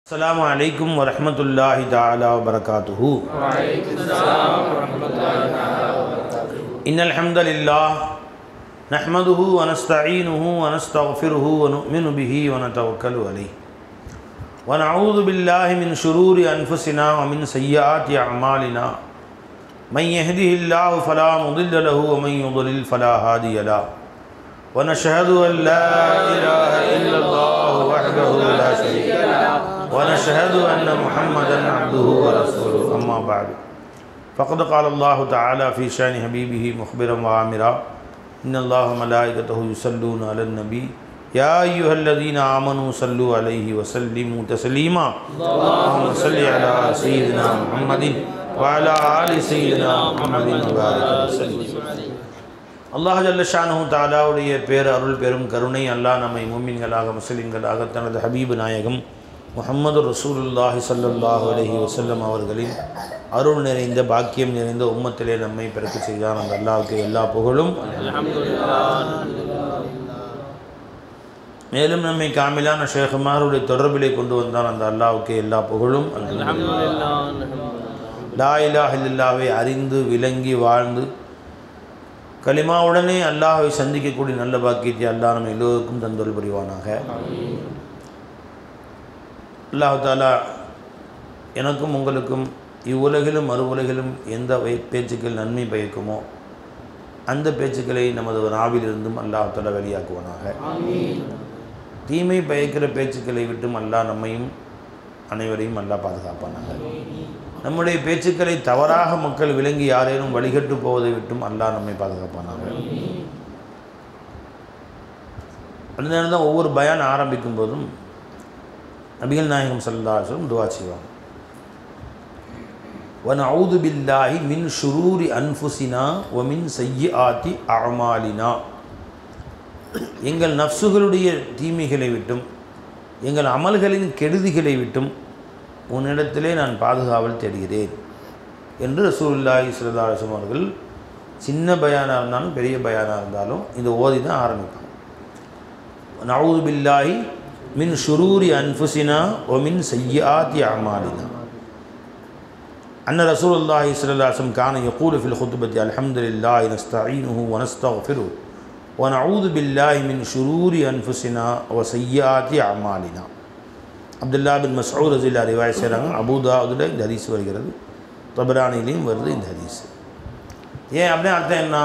السلام عليكم ورحمة الله تعالى وبركاته. وعليكم السلام ورحمة الله وبركاته. إن الحمد لله نحمده ونستعينه ونستغفره ونؤمن به ونتوكل عليه ونعوذ بالله من شرور أنفسنا ومن سيئات أعمالنا من يهده الله فلا مضل له ومن يضلل فلا هادي له ونشهد أن لا إله إلا الله وحده لا شريك له ونشهد أن محمدا عبده ورسوله أما بعد فقد قال الله تعالى في شأن حبيبه مخبرا وآمرا إن الله وملائكته يصلون على النبي يا أيها الذين آمنوا صلوا عليه وسلموا تسليما اللهم صل على سيدنا محمد وعلى آل سيدنا محمد وبارك وسلم. அல்லாஹ் ஜல்ல ஷானஹு தஆலாவுடைய பேர் அருள் பெரும் கருணை அல்லாஹ் நம்மை முஃமின்களாக முஸ்லிம்களாக தனது ஹபீப் நாயகம் முஹம்மது ரசூலுல்லாஹி ஸல்லல்லாஹு அலைஹி வஸல்லம் அவர்களின் அருள் நிறைந்த பாக்கியம் நிறைந்த உம்மத்திலே நம்மை பிறக்க செய்தான். அந்த அல்லாஹ்வுக்கு எல்லா புகழும். மேலும் நம்மை காமிலான ஷேகுமாருடைய தொடர்பிலே கொண்டு வந்தான். அந்த அல்லாஹ்வுக்கு எல்லா புகழும். லா இலாஹ இல்லல்லாஹ்வை அறிந்து விளங்கி வாழ்ந்து கலிமாவுடனே அல்லாஹ்வை சந்திக்கக்கூடிய நல்ல பாக்கியத்தை அல்லாஹ் நம்ம எல்லோருக்கும் தந்தொல் புரிவானாக. அல்லாஹ் தஆலா எனக்கும் உங்களுக்கும் இவ்வுலகிலும் மறு உலகிலும் எந்த பேச்சுக்கள் நன்மை பயக்குமோ அந்த பேச்சுக்களை நமது நாவிலிருந்தும் அல்லாஹ் தஆலா வெளியாக்குவானாக. தீமை பயக்கிற பேச்சுக்களை விட்டும் அல்லாஹ் நம்மையும் அனைவரையும் அல்லாஹ் பாதுகாப்பானாக. நம்முடைய பேச்சுக்களை தவறாக மக்கள் விளங்கி யாரேனும் வழிகட்டு போவதை விட்டும் அல்லாஹ் நம்மை பாதுகாப்பானாக. அதனால தான் ஒவ்வொரு பயான் ஆரம்பிக்கும் போதும் நபிகள் நாயகம் ஸல்லல்லாஹு அலைஹி வஸல்லம் துஆ செய்வாங்க. வனஊது பில்லாஹி மின் ஷுரூரி அன்ஃபுஸினா வ மின் ஸய்யிஆத்தி அஅமாலினா. எங்கள் நஃப்ஸுகளுடைய தீமைகளை விட்டும் எங்கள் அமல்களின் கெடுதிகளை விட்டும் உன்னிடத்திலே நான் பாதுகாவல் தேடுகிறேன் என்று ரசூலுல்லாஹி ஸல்லல்லாஹு அலைஹி வஸல்லம் அவர்கள் சின்ன பயானாக இருந்தாலும் பெரிய பயானாக இருந்தாலும் இந்த ஓதி தான் ஆரம்பிப்பாங்க. நஊது பில்லாஹி மின் ஷுரூரி அன்ஃபுஸினா வ மின் ஸய்யிஆத்தி அஅமாலினா. அன்ன ரசூலுல்லாஹி ஸல்லல்லாஹு அலைஹி வஸல்லம் கான யகூலு ஃபில் குத்பத்தி அல்ஹம்துலில்லாஹி நஸ்தஈனுஹு வ நஸ்தக்ஃபிருஹு வ நஊது பில்லாஹி மின் ஷுரூரி அன்ஃபுஸினா வ ஸய்யிஆத்தி அஅமாலினா. அப்துல்லா பின் மஸ்ஊத் ரலியல்லாஹு ரிவாயத் செய்கிறாங்க. அபூ தாவூதுல இந்த ஹதீஸ் வருகிறது, தபரானிலையும் வருது இந்த ஹதீஸ். ஏன் அப்படியே அர்த்தம் என்ன?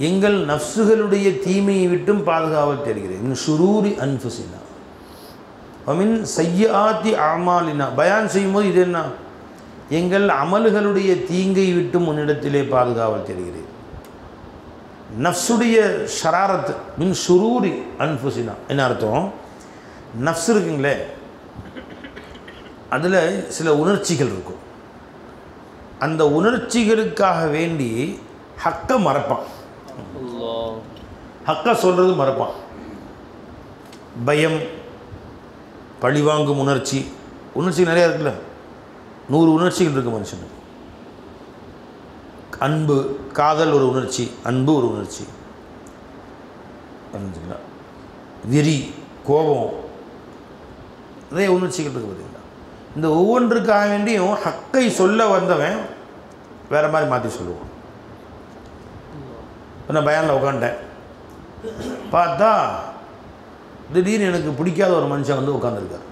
எங்கள் நஃப்ஸுகளுடைய தீமையை விட்டும் பாதுகாவல் தேடுகிறேன். மின் ஷுரூரி அன்ஃபுஸினா வ மின் ஸய்யிஆத்தி அஅமாலினா. பயான் செய்யும்போது இது என்ன? எங்கள் அமல்களுடைய தீங்கை விட்டும் உன்னிடத்திலே பாதுகாவல் தேடுகிறேன். நஃப்ஸுடைய ஷராரத் மின் ஷுரூரி அன்ஃபுஸினா என்ன அர்த்தம்? நஃப்ஸ் இருக்குங்களே, அதில் சில உணர்ச்சிகள் இருக்கும். அந்த உணர்ச்சிகளுக்காக வேண்டி ஹக்கை மறப்பான், ஹக்கை சொல்கிறது மறப்பான். பயம், பழிவாங்கும் உணர்ச்சி, உணர்ச்சி நிறையா இருக்குல்ல, 100 உணர்ச்சிகள் இருக்குது மனுஷனுக்கு. அன்பு, காதல் ஒரு உணர்ச்சி, அன்பு ஒரு உணர்ச்சி, வெறி, கோபம், நிறைய உணர்ச்சிகள் இருக்குது பார்த்தீங்களா. இந்த ஒவ்வொன்றுக்காக வேண்டியும் ஹக்கை சொல்ல வந்தவன் வேறு மாதிரி மாற்றி சொல்லுவான். இப்போ நான் பயானில் உட்காந்துட்டேன், பார்த்தா திடீர்னு எனக்கு பிடிக்காத ஒரு மனுஷன் வந்து உட்காந்துருக்கார்.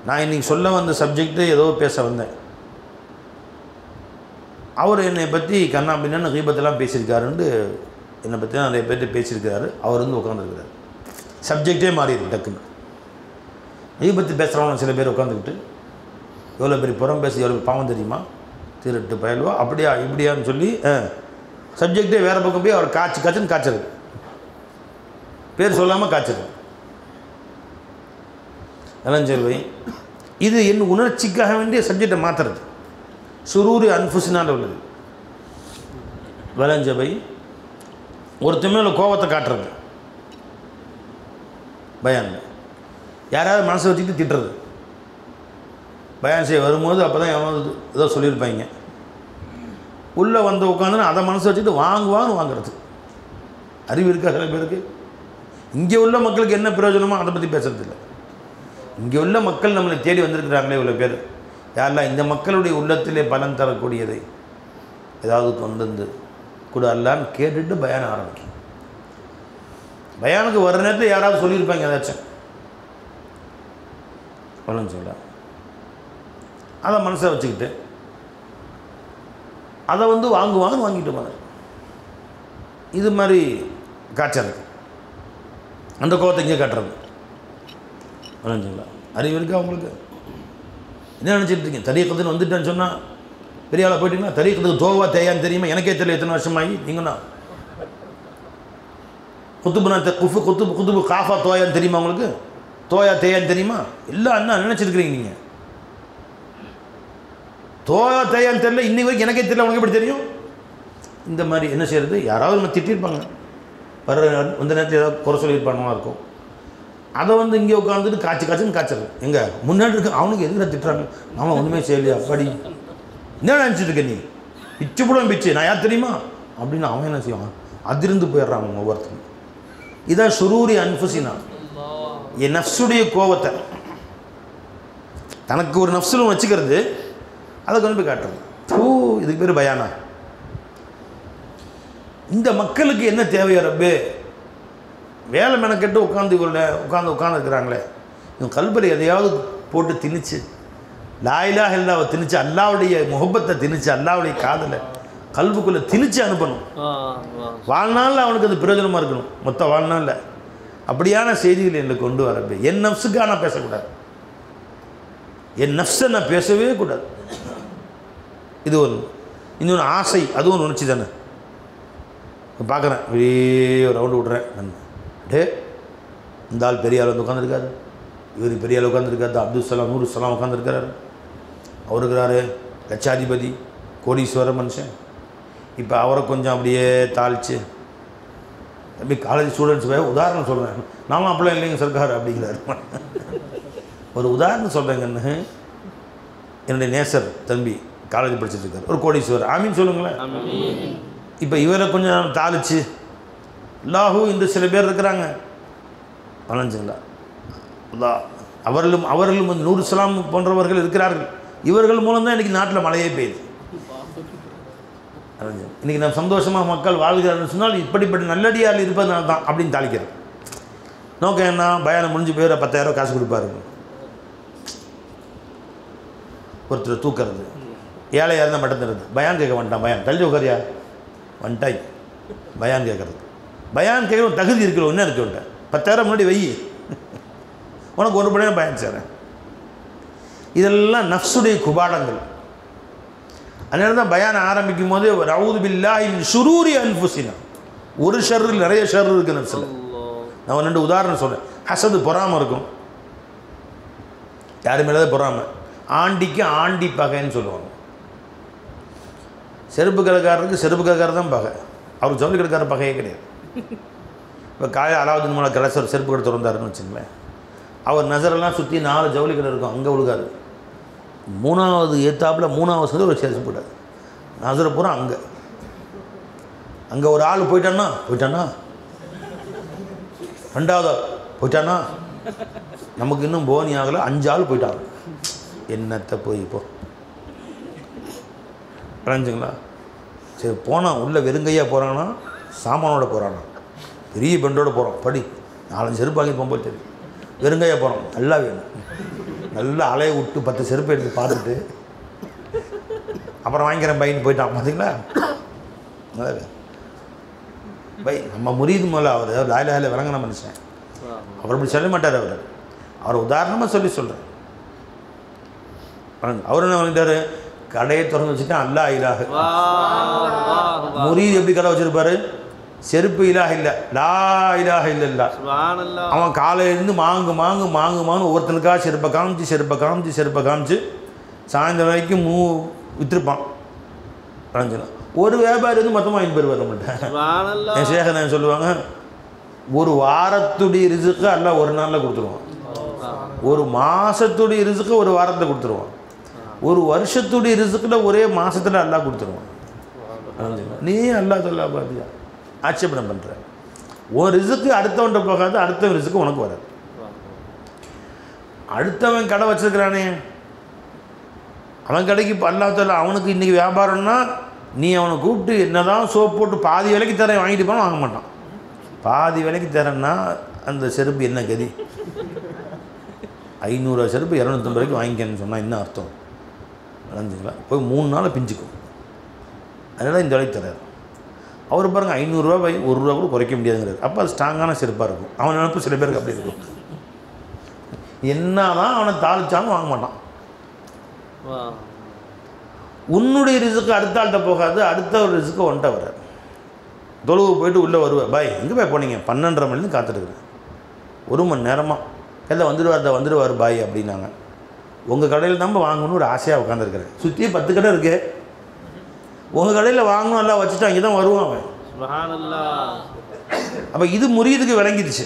நான் இன்றைக்கி சொல்ல வந்த சப்ஜெக்டு ஏதோ பேச வந்தேன். அவர் என்னை பற்றி கண்ணா பின்னான்னு கீபத்தெல்லாம் பேசியிருக்காருன்ட்டு என்னை பற்றி நிறைய பேர்ட்டு பேசியிருக்கிறாரு. அவர் வந்து உட்காந்துருக்கிறார். சப்ஜெக்டே மாறிடுது டக்குன்னு. கீபத்து பேசுகிறவங்க சில பேர் உட்காந்துக்கிட்டு எவ்வளோ பெரிய புறம் பேசி எவ்வளோ பாவம் தெரியுமா, திருட்டு பயல்வா, அப்படியா இப்படியான்னு சொல்லி சப்ஜெக்டே வேறு பக்கம் போய் அவர் காய்ச்சுன்னு காய்ச்சது, பேர் சொல்லாமல் காய்ச்சது. இளஞ்செல்வை இது என் உணர்ச்சிக்காக வேண்டிய சப்ஜெக்டை மாற்றுறது. சுரூரி அன்ஃபுஸினால உள்ளது. விளஞ்சவை ஒருத்தர் மேலே கோபத்தை காட்டுறது பயான். யாராவது மனசை வச்சுட்டு திட்டுறது. பயான் செய்ய வரும்போது அப்போ தான் எவனோ ஏதோ சொல்லியிருப்பாங்க, உள்ளே வந்து உட்காந்துன்னு அதை மனசை வச்சுட்டு வாங்குறது. அறிவு இருக்கா சில பேருக்கு? இங்கே உள்ள மக்களுக்கு என்ன பிரயோஜனமோ அதை பற்றி பேசுறது இல்லை. இங்கே உள்ள மக்கள் நம்மளை தேடி வந்திருக்கிறாங்களே இவ்வளோ பேர், யாரெல்லாம் இந்த மக்களுடைய உள்ளத்திலே பலன் தரக்கூடியதை ஏதாவது கொண்டு வந்து கூட அல்லான்னு கேட்டுட்டு பயான ஆரம்பிக்கும். பயானுக்கு வர நேரத்தில் யாராவது சொல்லியிருப்பாங்க ஏதாச்சும் பலன் சொல்ல, அதை மனசை வச்சுக்கிட்டு அதை வந்து வாங்குவாங்கன்னு வாங்கிட்டு போனார். இது மாதிரி காய்ச்சறது, அந்த கோவத்தை இங்கே காட்டுறது சொல்ல. அறிவு இருக்கா அவங்களுக்கு? என்ன நினச்சிட்டு இருக்கீங்க? தரீக்கத்துன்னு வந்துட்டேன்னு சொன்னால் பெரிய ஆளாக போயிட்டீங்கன்னா, தரீக்கத்துக்கு தோவா தேயான்னு தெரியுமா? எனக்கே தெரியல எத்தனை வருஷமாகி. நீங்கண்ணா குத்துபுனா குத்துபு காஃபா தோயான்னு தெரியுமா உங்களுக்கு? தோயா தேயான்னு தெரியுமா? எல்லாம் என்ன நினச்சிருக்கிறீங்க நீங்கள்? தோயா தேயான்னு தெரியல, இன்னைக்கு வரைக்கும் எனக்கே தெரியல, உனக்கு எப்படி தெரியும்? இந்த மாதிரி என்ன செய்கிறது? யாராவது நம்ம திட்டிருப்பாங்க, வர வந்த நேரத்தில் ஏதாவது குறை சொல்லியிருப்பாங்களா இருக்கும். அதை வந்து இங்கே உட்காந்துட்டு காய்ச்சுன்னு காய்ச்சறது. எங்கே முன்னாடி இருக்க அவனுக்கு எதுக்கு திட்டுறாங்க? நாம ஒன்றுமே செய்யலையா? படி என்ன நினச்சிட்டு இருக்க நீ? பிச்சு போடுவேன் பிச்சு, நான் யார் தெரியுமா அப்படின்னு அவன் என்ன செய்வான்? அதிர்ந்து போயிடுறான் அவங்க ஒவ்வொருத்தரும். இதான் ஷுரூரி அன்ஃபுசினா, என் நஃப்ஸுடைய கோவத்தை தனக்கு ஒரு நஃப்ஸுலும் வச்சுக்கிறது, அதை கொண்டு போய் காட்டுறது. இதுக்கு பேர் பயானா. இந்த மக்களுக்கு என்ன தேவையோ ரப்பே, வேலை மெனக்கெட்டு உட்காந்து இருக்கிறாங்களே, இவங்க கல்பரை எதையாவது போட்டு திணிச்சு, லா இலாஹ இல்லல்லாஹ்வை திணிச்சு, அல்லாவுடைய முஹப்பத்தை திணிச்சு, அல்லாவுடைய காதலை கல்புக்குள்ளே திணிச்சு அனுப்பணும். வாழ்நாளில் அவனுக்கு அது பிரயோஜனமாக இருக்கணும், மொத்த வாழ்நாளில். அப்படியான செய்திகள் என்னை கொண்டு வரப்பே. என் நஃப்ஸுக்காக நான் பேசக்கூடாது, என் நஃப்ஸை நான் பேசவே கூடாது. இது ஒன்று. இன்னொன்று ஆசை, அதுவும் ஒன்று உணர்ச்சி தானே. பார்க்குறேன், வெளியே ஒரு ரவுண்டு விட்றேன் நான். இந்த ஆள் பெரிய ஆள் வந்து உட்காந்துருக்காரு, இவர் பெரிய ஆள் உட்காந்துருக்காரு, அப்துல் சலாம் நூறு சலாம் உட்காந்துருக்காரு, அவர் இருக்கிறாரு லட்சாதிபதி கோடீஸ்வர மனுஷன். இப்போ அவரை கொஞ்சம் அப்படியே தாளித்து, தம்பி காலேஜ் ஸ்டூடெண்ட்ஸ் உதாரணம் சொல்கிறேன், நானும் அப்படிலாம் இல்லைங்க சர்க்கார் அப்படிங்கிறாரு. ஒரு உதாரணம் சொல்கிறேங்கன்னு, என்னுடைய நேசர் தம்பி காலேஜ் படிச்சுட்ருக்கார், ஒரு கோடீஸ்வரர், ஆமீன் சொல்லுங்களேன். இப்போ இவரை கொஞ்சம் தாளித்து அல்லாஹூ இந்த சில பேர் இருக்கிறாங்க வளைஞ்சுங்களா, அல்லா அவர்களும் வந்து நூறு சலாம் போன்றவர்கள் இருக்கிறார்கள். இவர்கள் மூலம்தான் இன்றைக்கி நாட்டில் மழையே பெய்யுது. இன்றைக்கி நம்ம சந்தோஷமாக மக்கள் வாழ்கிறார்கள் சொன்னால் இப்படிப்பட்ட நல்லடியால் இருப்பதனால தான் அப்படின்னு தாளிக்கிறது. நோக்கம் என்ன? பயானம் முடிஞ்சு போய் 10,000 காசு கொடுப்பாரு, ஒருத்தர் தூக்கிறது, ஏழையாக இருந்தால் மட்டும் தருது. பயான் கேட்க வந்துட்டான், பயான் தள்ளி உட்காரியா வந்துட்டாய், பயான் கேட்குறது. பயான் கேட்க தகுதி இருக்கிற ஒன்றே இருக்கு, விட்டேன் 10,000 முன்னாடி வை, உனக்கு ஒரு படம் பயன் செய்கிறேன். இதெல்லாம் நஃப்ஸுடைய குபாடங்கள். அதனால தான் பயான் ஆரம்பிக்கும் போது ரவுது பில்லாஹி மின் ஷுரூரி அன்ஃபுசினா, ஒரு ஷர்ரில் நிறைய ஷர் இருக்குது நஃப்ஸில். நான் 2 உதாரணம் சொல்கிறேன். ஹசது, பொறாமை இருக்கும், யாரு மேலே பொறாமை. ஆண்டிக்கு ஆண்டி பகைன்னு சொல்லுவாங்க. செருப்பு கடைக்காரருக்கு செருப்பு கடைக்காரர் தான் பகை, அவர் ஜவுளி கடைக்கார பகையே கிடையாது. இப்போ அலாவுதீன் மூலம் கடைசர் செருப்பு கடை திறந்தாருன்னு வச்சுங்களேன், அவர் நசரெல்லாம் சுற்றி 4 ஜவுளி கடை இருக்கும், அங்கே விழுகாது. 3வது ஏத்தாப்பில் 3வது சந்தை ஒரு செருப்பு போட்டார், நசரை பூரா அங்கே ஒரு ஆள் போயிட்டான்னா 2வது போயிட்டானா, நமக்கு இன்னும் போனி ஆகலை, 5 ஆள் போயிட்டாங்க. என்னத்தை போய் இப்போ புரிஞ்சுங்களா? சரி, போனால் உள்ளே வெறுங்கையாக போகிறான்னா, சாமானோட போகிறானா, பெரிய பெண்டோடு போகிறோம், படி 4 செருப்பு வாங்கி போகும்போது தெரியும். வெறுங்கையாக போகிறோம், நல்லா வேணும், நல்லா அலையை விட்டு 10 செருப்பு எடுத்து பார்த்துட்டு அப்புறம் வாங்கிக்கிறேன் பையன் போயிட்டான். பார்த்தீங்களா? பை நம்ம முரீது மேலே அவர் லாயில விளங்கின மனுஷன், அவர் அப்படி சொல்ல மாட்டார். அவர் உதாரணமாக சொல்கிறேன். அவர் என்ன பண்ணிட்டாரு? கடையை திறந்து வச்சுட்டா அல்லா இலாஹ. முரீது எப்படி கடை வச்சிருப்பாரு? செருப்பு இலாஹ இல்லை, லா இலாஹ இல்லல்லா. அவன் காலையிலேருந்து மாங்கு ஒவ்வொருத்தனுக்காக செருப்பை காமிச்சு சாயந்தரம் வரைக்கும் விற்றுருப்பான். ஒரு வியாபாரி வந்து மொத்தமாக 5 பேர் வர மாட்டேன். என் சேகர் சொல்லுவாங்க, ஒரு வாரத்துடைய ரிசுக்கு அல்ல ஒரு நாளில் கொடுத்துருவான், ஒரு மாதத்துடைய ரிசுக்கு ஒரு வாரத்தில் கொடுத்துருவான், ஒரு வருஷத்துடைய ரிசுக்கில் ஒரே மாதத்தில் அல்லா கொடுத்துருவான். நீ அல்லா சொல்லா பார்த்தியா ஆட்சேபனை பண்ணுற? ஒரு ரிசுக்கு அடுத்தவன்ட்ட போகாது, அடுத்த ரிசுக்கு உனக்கு வராது. அடுத்தவன் கடை வச்சுருக்கிறானே, அவன் கடைக்கு இப்போ அல்லாஹ் தஆலா அவனுக்கு இன்றைக்கி வியாபாரம்னா நீ அவனை கூப்பிட்டு என்ன தான் சோப் போட்டு பாதி விலைக்கு தரேன் வாங்கிட்டு போனால் வாங்க மாட்டான். பாதி விலைக்கு தரேன்னா அந்த செருப்பு என்ன கதி? 500 செருப்பு 250 ரூபாய்க்கு வாங்கிக்கன்னு சொன்னால் என்ன அர்த்தம்? விளைஞ்சிங்களா? போய் 3 நாள் பிஞ்சுக்கும். அதனால் இந்த விலைக்கு தராரு. அவர் பாருங்கள் 500 ரூபா 1 ரூபா கூட குறைக்க முடியாதுங்கிறார். அப்போ அது ஸ்ட்ராங்கான செருப்பாக இருக்கும். அவன் நினைப்பு சில பேருக்கு அப்படி இருக்கும். என்ன தான் அவனை தாளிச்சாலும் வாங்க மாட்டான். உன்னுடைய ரிஸ்க்கு அடுத்த ஆள்கிட்ட போகாது, அடுத்த ஒரு ரிஸ்க்கு ஒன்ட்ட வராது. தொழுவு போயிட்டு உள்ளே வருவேன், பாய் எங்கே போய் போனீங்க? 12:30 மணிலேருந்து காத்துருக்குறேன். 1 மணி நேரமாக எல்லாம் வந்துடுவார் பாய் அப்படின்னாங்க. உங்கள் கடையில் தான் வாங்கணும்னு ஒரு ஆசையாக உட்காந்துருக்கிறேன். சுற்றி 10 கடை இருக்கு. உங்கள் கடையில் வாங்கணும் எல்லாம் வச்சுட்டு அங்கே தான் வருவான் அவன். அப்போ இது முறியதுக்கு விளங்கிடுச்சு.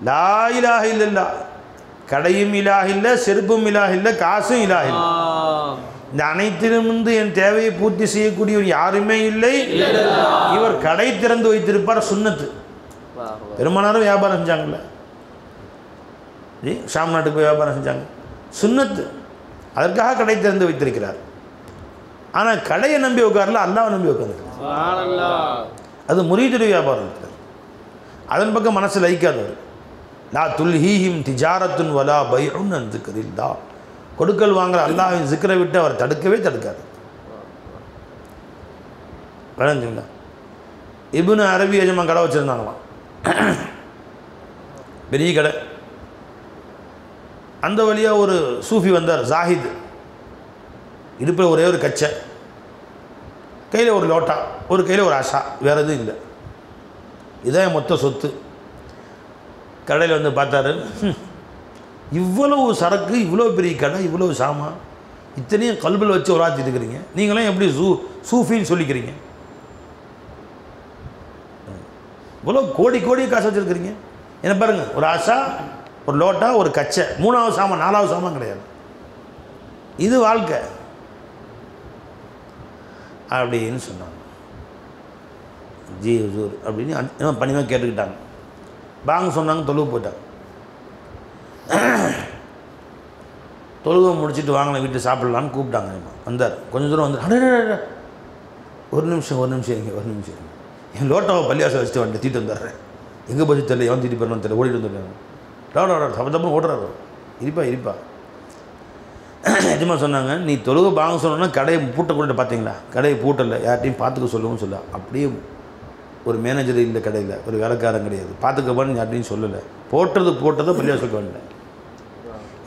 லா இலாஹ இல்லல்லாஹ், கடையும் இலாஹ இல்லை, செருப்பும் இலாஹ இல்லை, காசும் இலாஹ இல்லை. இந்த அனைத்திலிருந்து என் தேவையை பூர்த்தி செய்யக்கூடியவர் யாருமே இல்லை. இவர் கடை திறந்து வைத்திருப்பார். சுன்னத்து. பெருமானாரும் வியாபாரம் செஞ்சாங்கல்ல, ஷாம் நாட்டுக்கு போய் வியாபாரம் செஞ்சாங்க. சுன்னத்து. அதற்காக கடை திறந்து வைத்திருக்கிறார். ஆனால் கடையை நம்பி உட்காரல, அல்லாஹ்வை நம்பி உட்கார்ந்துருக்கிறார். அது முரீதுடைய வியாபாரம் இருக்கிறார். அதன் பக்கம் மனசு லயிக்காதவர். லா துல்ஹீஹிம் திஜாரத்துன் வலா பைஉன் அன் திக்ரில்லாஹ். கொடுக்கல் வாங்குற அல்லாஹ்வின் ஜிக்ரை விட்டு அவர் தடுக்கவே தடுக்காது. விளங்குங்களா? இப்னு அரபி எஜமான் கடை வச்சுருந்தாங்களாம், பெரிய கடை. அந்த வழியாக ஒரு சூஃபி வந்தார், ஜாஹித். இடுப்பில் ஒரே ஒரு கச்சை, கையில் ஒரு லோட்டா, ஒரு கையில் ஒரு ஆஷா, வேறு எதுவும் இல்லை. இதான் மொத்த சொத்து. கடையில் வந்து பார்த்தாரு, இவ்வளவு சரக்கு, இவ்வளோ பெரிய கடை, இவ்வளவு சாமான், இத்தனையும் கல்பில் வச்சு உராத்திட்டு இருக்கிறீங்க, நீங்களாம் எப்படி சூஃபின்னு சொல்லிக்கிறீங்க? இவ்வளோ கோடி காசு வச்சுருக்கிறீங்க. என்ன பாருங்கள், ஒரு ஆஷா, ஒரு லோட்டா, ஒரு கச்சை, 3வது சாமான் 4வது சாமான் கிடையாது. இது வாழ்க்கை அப்படின்னு சொன்னாங்க. ஜி ஹுசூர் அப்படின்னு பணிவாக கேட்டுக்கிட்டாங்க. பாங்க சொன்னாங்க, தொழுவு போயிட்டாங்க. தொழுவை முடிச்சுட்டு வாங்கலாம் வீட்டு சாப்பிட்லான்னு கூப்பிட்டாங்க. வந்தார், கொஞ்சம் தூரம் வந்து, ஒரு நிமிஷம் இருங்க, ஒரு நிமிஷம் இருங்க, என் லோட்டாவை பள்ளியாசை வச்சுட்டு வந்து தீட்டு வந்துடுறேன். எங்கே போச்சு தெரியல, எவன் தீட்டு போயிடணும் தெரியல, ஓடிட்டு வந்துடுறாங்க. தப்பு ஓடுறாரு. இருப்பா எஜமா சொன்னாங்க, நீ தொழுவை பாங்க சொன்னோன்னா கடையை பூட்ட கொண்டு பார்த்தீங்களா? கடையை பூட்டலை, யார்ட்டையும் பார்த்துக்க சொல்லுவோம்னு சொல்ல. அப்படியே ஒரு மேனேஜர் இல்லை கடையில், ஒரு வேலைக்காரன் கிடையாது, பார்த்துக்கப்பான்னு யார்ட்டையும் சொல்லலை. போட்டதை பள்ளியாசலுக்கு வரல.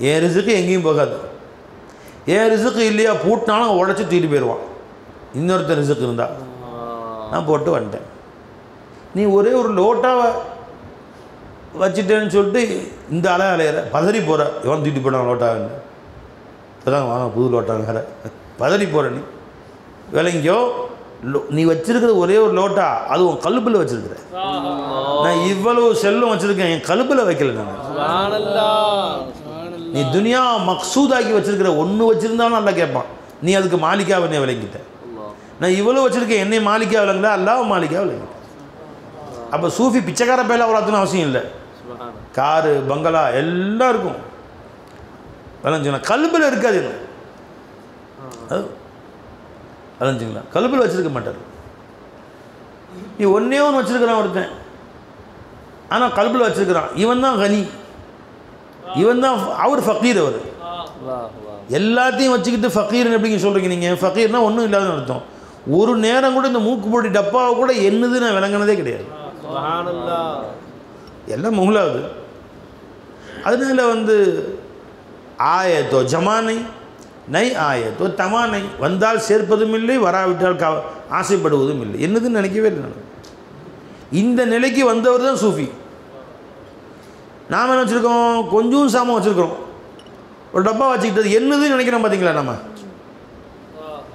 என் ரிசுக்கு எங்கேயும் போகாது. என் ரிசுக்கு இல்லையா, பூட்டினாலும் உடச்சி தூக்கிட்டு போயிடுவான். இன்னொருத்தர் ரிசுக்கு இருந்தால் நான் போட்டு வந்துட்டேன். நீ ஒரே ஒரு லோட்டாவை வச்சுட்டேன்னு சொல்லிட்டு இந்த அலையிற பதறி போகிற, எவன் தூக்கிட்டு போனான் லோட்டான்னு? இப்போதான் வாங்க புது லோட்டா வேறு, பதறி போகிற. நீ விலைங்கோ, நீ வச்சிருக்கிற ஒரே ஒரு லோட்டா, அது உன் கல்பில் வச்சிருக்கிற. நான் இவ்வளவு செல்வம் வச்சிருக்கேன், என் கல்பில் வைக்கல. நான் நீ துனியா மக்சூதாக்கி வச்சிருக்கிற, ஒன்று வச்சிருந்தாலும் நல்லா கேட்பான், நீ அதுக்கு மாலிக்கா என்னை விளங்கிட்ட. நான் இவ்வளோ வச்சிருக்கேன், என்னை மாலிக்கா விளங்கல, அல்லாஹ் மாலிக்கா விளங்கிட்டேன். அப்போ சூஃபி பிச்சைக்கார பேல வளர்த்துன்னு அவசியம் இல்லை. காரு பங்களா எல்லாம் இருக்கும், விளைஞ்சுங்களா? கல்பில் இருக்காது. விளைஞ்சுங்களா? கல்பில் வச்சிருக்க மாட்டார். நீ ஒன்றே ஒன்று வச்சிருக்கிறான் ஒருத்தன், ஆனால் கல்பில் வச்சிருக்கிறான். இவன் தான் கனி, இவன் தான் அவர் ஃபக்கீர். அவர் எல்லாத்தையும் வச்சுக்கிட்டு ஃபக்கீர்னு எப்படிங்க சொல்கிறீங்க? நீங்கள் ஃபக்கீர்னா ஒன்றும் இல்லாதன்னு அர்த்தம். ஒரு நேரம் கூட இந்த மூக்கு போட்டி டப்பாவை கூட என்னது நான் விளங்கினதே கிடையாது. எல்லாம் முகலாவது. அதனால வந்து ஆயத்தோ ஜமானை நை ஆயத்தோ தமானை, வந்தால் சேர்ப்பதும் இல்லை, வராவிட்டால் ஆசைப்படுவதும் இல்லை. என்னதுன்னு நினைக்கவே இல்லை. இந்த நிலைக்கு வந்தவர் தான் சூஃபி. நாம் என்ன வச்சுருக்கோம்? கொஞ்சம் சாமான் வச்சுருக்கிறோம், ஒரு டப்பா வச்சுக்கிட்டது என்னதுன்னு நினைக்கிறோம். பார்த்தீங்களா? நம்ம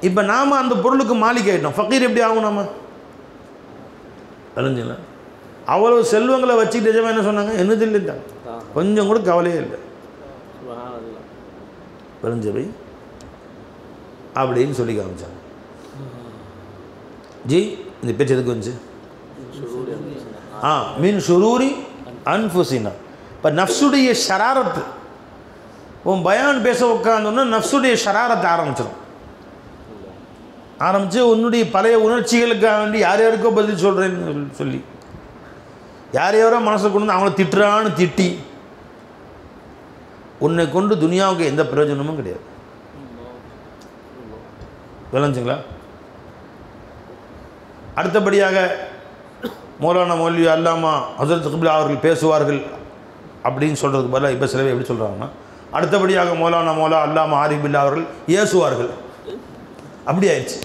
இப்போ நாம் அந்த பொருளுக்கு மாலிக் ஆகிட்டோம். ஃபக்கீர் எப்படி ஆகும்? நம்ம விளைஞ்சிங்களா? அவ்வளோ செல்வங்களை வச்சுக்கிட்டு நிஜமாக என்ன சொன்னாங்க? என்னது இல்லை, கொஞ்சம் கூட கவலையே இல்லை. விளைஞ்சவை அப்படின்னு சொல்லி காமிச்சாங்க. ஜி இந்த பேச்சு எதுக்கு வந்துச்சு? மின் ஷுரூரி அன்ஃபுசினா. இப்போ நஃப்ஸுடைய ஷராரத்து, உன் பயான் பேச உட்காந்தோன்னா நஃப்ஸுடைய ஷராரத்தை ஆரம்பித்து உன்னுடைய பழைய உணர்ச்சிகளுக்காக வேண்டி யார் யாருக்கோ பதில் சொல்கிறேன்னு சொல்லி யார் யாரோ மனசை கொண்டு வந்து அவங்கள திட்டுறான்னு திட்டி உன்னை கொண்டு துனியாவுக்கு எந்த பிரயோஜனமும் கிடையாது. விளைஞ்சுங்களா? அடுத்தபடியாக மௌலானா மௌலவி அல்லாமா ஹஸரத் கிப்லா அவர்கள் பேசுவார்கள் அப்படின்னு சொல்கிறதுக்கு பதிலாக இப்போ சிலவே எப்படி சொல்கிறாங்கன்னா, அடுத்தபடியாக மௌலானா அல்லாமா ஆரிஃப் பில்லா அவர்கள் ஏசுவார்கள். அப்படி ஆயிடுச்சு.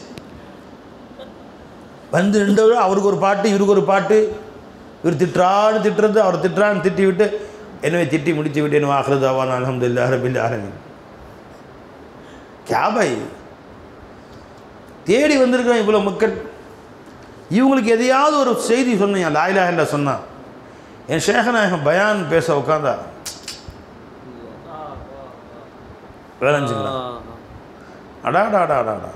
வந்து ரெண்டு அவருக்கு ஒரு பாட்டு இவருக்கு ஒரு பாட்டு, இவர் திட்டுறது அவர் திட்டி விட்டு எனவே திட்டி முடித்து விட்டு என்ன ஆகிறது அவான் அல்ஹம்துலில்லாஹி ரப்பில் ஆலமீன். கேபாய் தேடி வந்திருக்கிறோம் இவ்வளோ மக்கள். இவங்களுக்கு எதையாவது ஒரு செய்தி சொன்னீங்க, லா இலாஹ இல்லல்லாஹ் சொன்னா, என் ஷேഖநாயகம் பயான் பேச உட்காந்தா வேலைஞ்சுங்களா? அடாடாடாடாடா.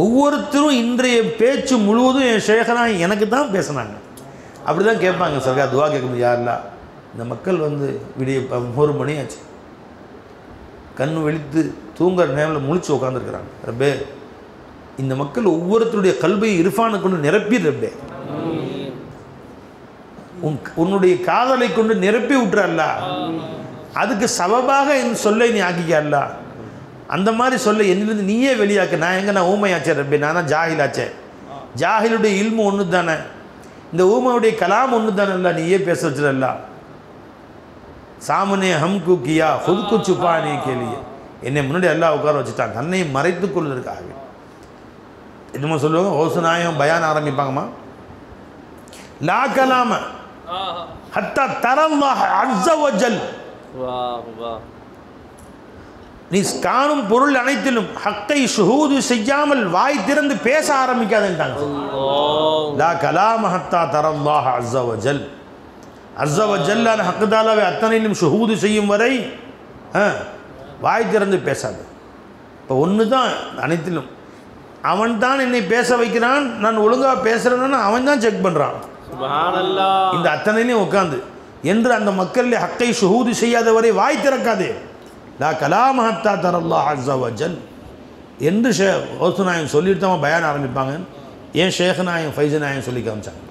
ஒவ்வொருத்தரும் இன்றைய பேச்சு முழுவதும் என் ஷேഖநாயகம் எனக்கு தான் பேசினாங்க. அப்படி தான் கேட்பாங்க. சர்க்கார் துவா கேட்கும்போது, யாரெல்லாம் இந்த மக்கள் வந்து விடிய 1 மணி ஆச்சு, கண்ணு வெளித்து தூங்குற நேரில் முழிச்சு உட்காந்துருக்குறாங்க. ரப்பே இந்த மக்கள் ஒவ்வொருத்தருடைய கல்வையும் இர்ஃபானை கொண்டு நிரப்பி ரப்பே, உன்னுடைய காதலை கொண்டு நிரப்பி விட்டுறல்ல, அதுக்கு சபபாக என் சொல்லை நீ ஆக்கிக்கல்ல, அந்த மாதிரி சொல்ல என்னிலிருந்து நீயே வெளியாக்க. நான் எங்கே நான் ஊமையாச்சே ரப்பே, நான் தான் ஜாஹிலாச்சே. ஜாஹிலுடைய இல்மு ஒன்று தானே, இந்த ஊமையுடைய கலாம் ஒன்று தானே, இல்லை நீயே பேச வச்சிடல்ல. சாமனே ஹம்கு கியா ஹுத்கு சுப்பானே கேலியே, என்னை முன்னாடி எல்லாம் உட்கார வச்சுட்டான் தன்னை மறைத்து கொள்வதற்காக. என்னமோ சொல்லுவாங்க, ஹோசநாயகம் பயான் ஆரம்பிப்பாங்கம்மா, லா கலாம ஹத்தா தரல்லாஹ் அஸ்ஸ வஜல், நீ காணும் பொருள் அனைத்திலும் ஹக்கை ஷுஹூது செய்யாமல் வாய் திறந்து பேச ஆரம்பிக்காதுன்ட்டாங்க. லா கலாம ஹத்தா தரல்லாஹ் அஸ்ஸ வஜல், அஸ்ஸ வஜல்லான ஹக்குதாலாவை அத்தனையிலும் ஷுஹூது செய்யும் வரை வாய் திறந்து பேசாது. இப்போ ஒன்று தான் அனைத்திலும், அவன் தான் என்னை பேச வைக்கிறான், நான் ஒழுங்காக பேசுகிறேன்னு அவன் தான் செக் பண்ணுறான் இந்த அத்தனையிலையும் உட்காந்து என்று அந்த மக்களில் ஹக்கை ஷுஹூது செய்யாதவரை வாய் திறக்காதே. லா கலாம ஹத்தா தரல்லாஹ் அஸ்ஸ வஜல் என்று ஹோசநாயகம் சொல்லிட்டு தான் பயான் ஆரம்பிப்பாங்க. ஏன் ஷேഖநாயகம் ஃபைஸநாயகம் சொல்லி காமிச்சாங்க.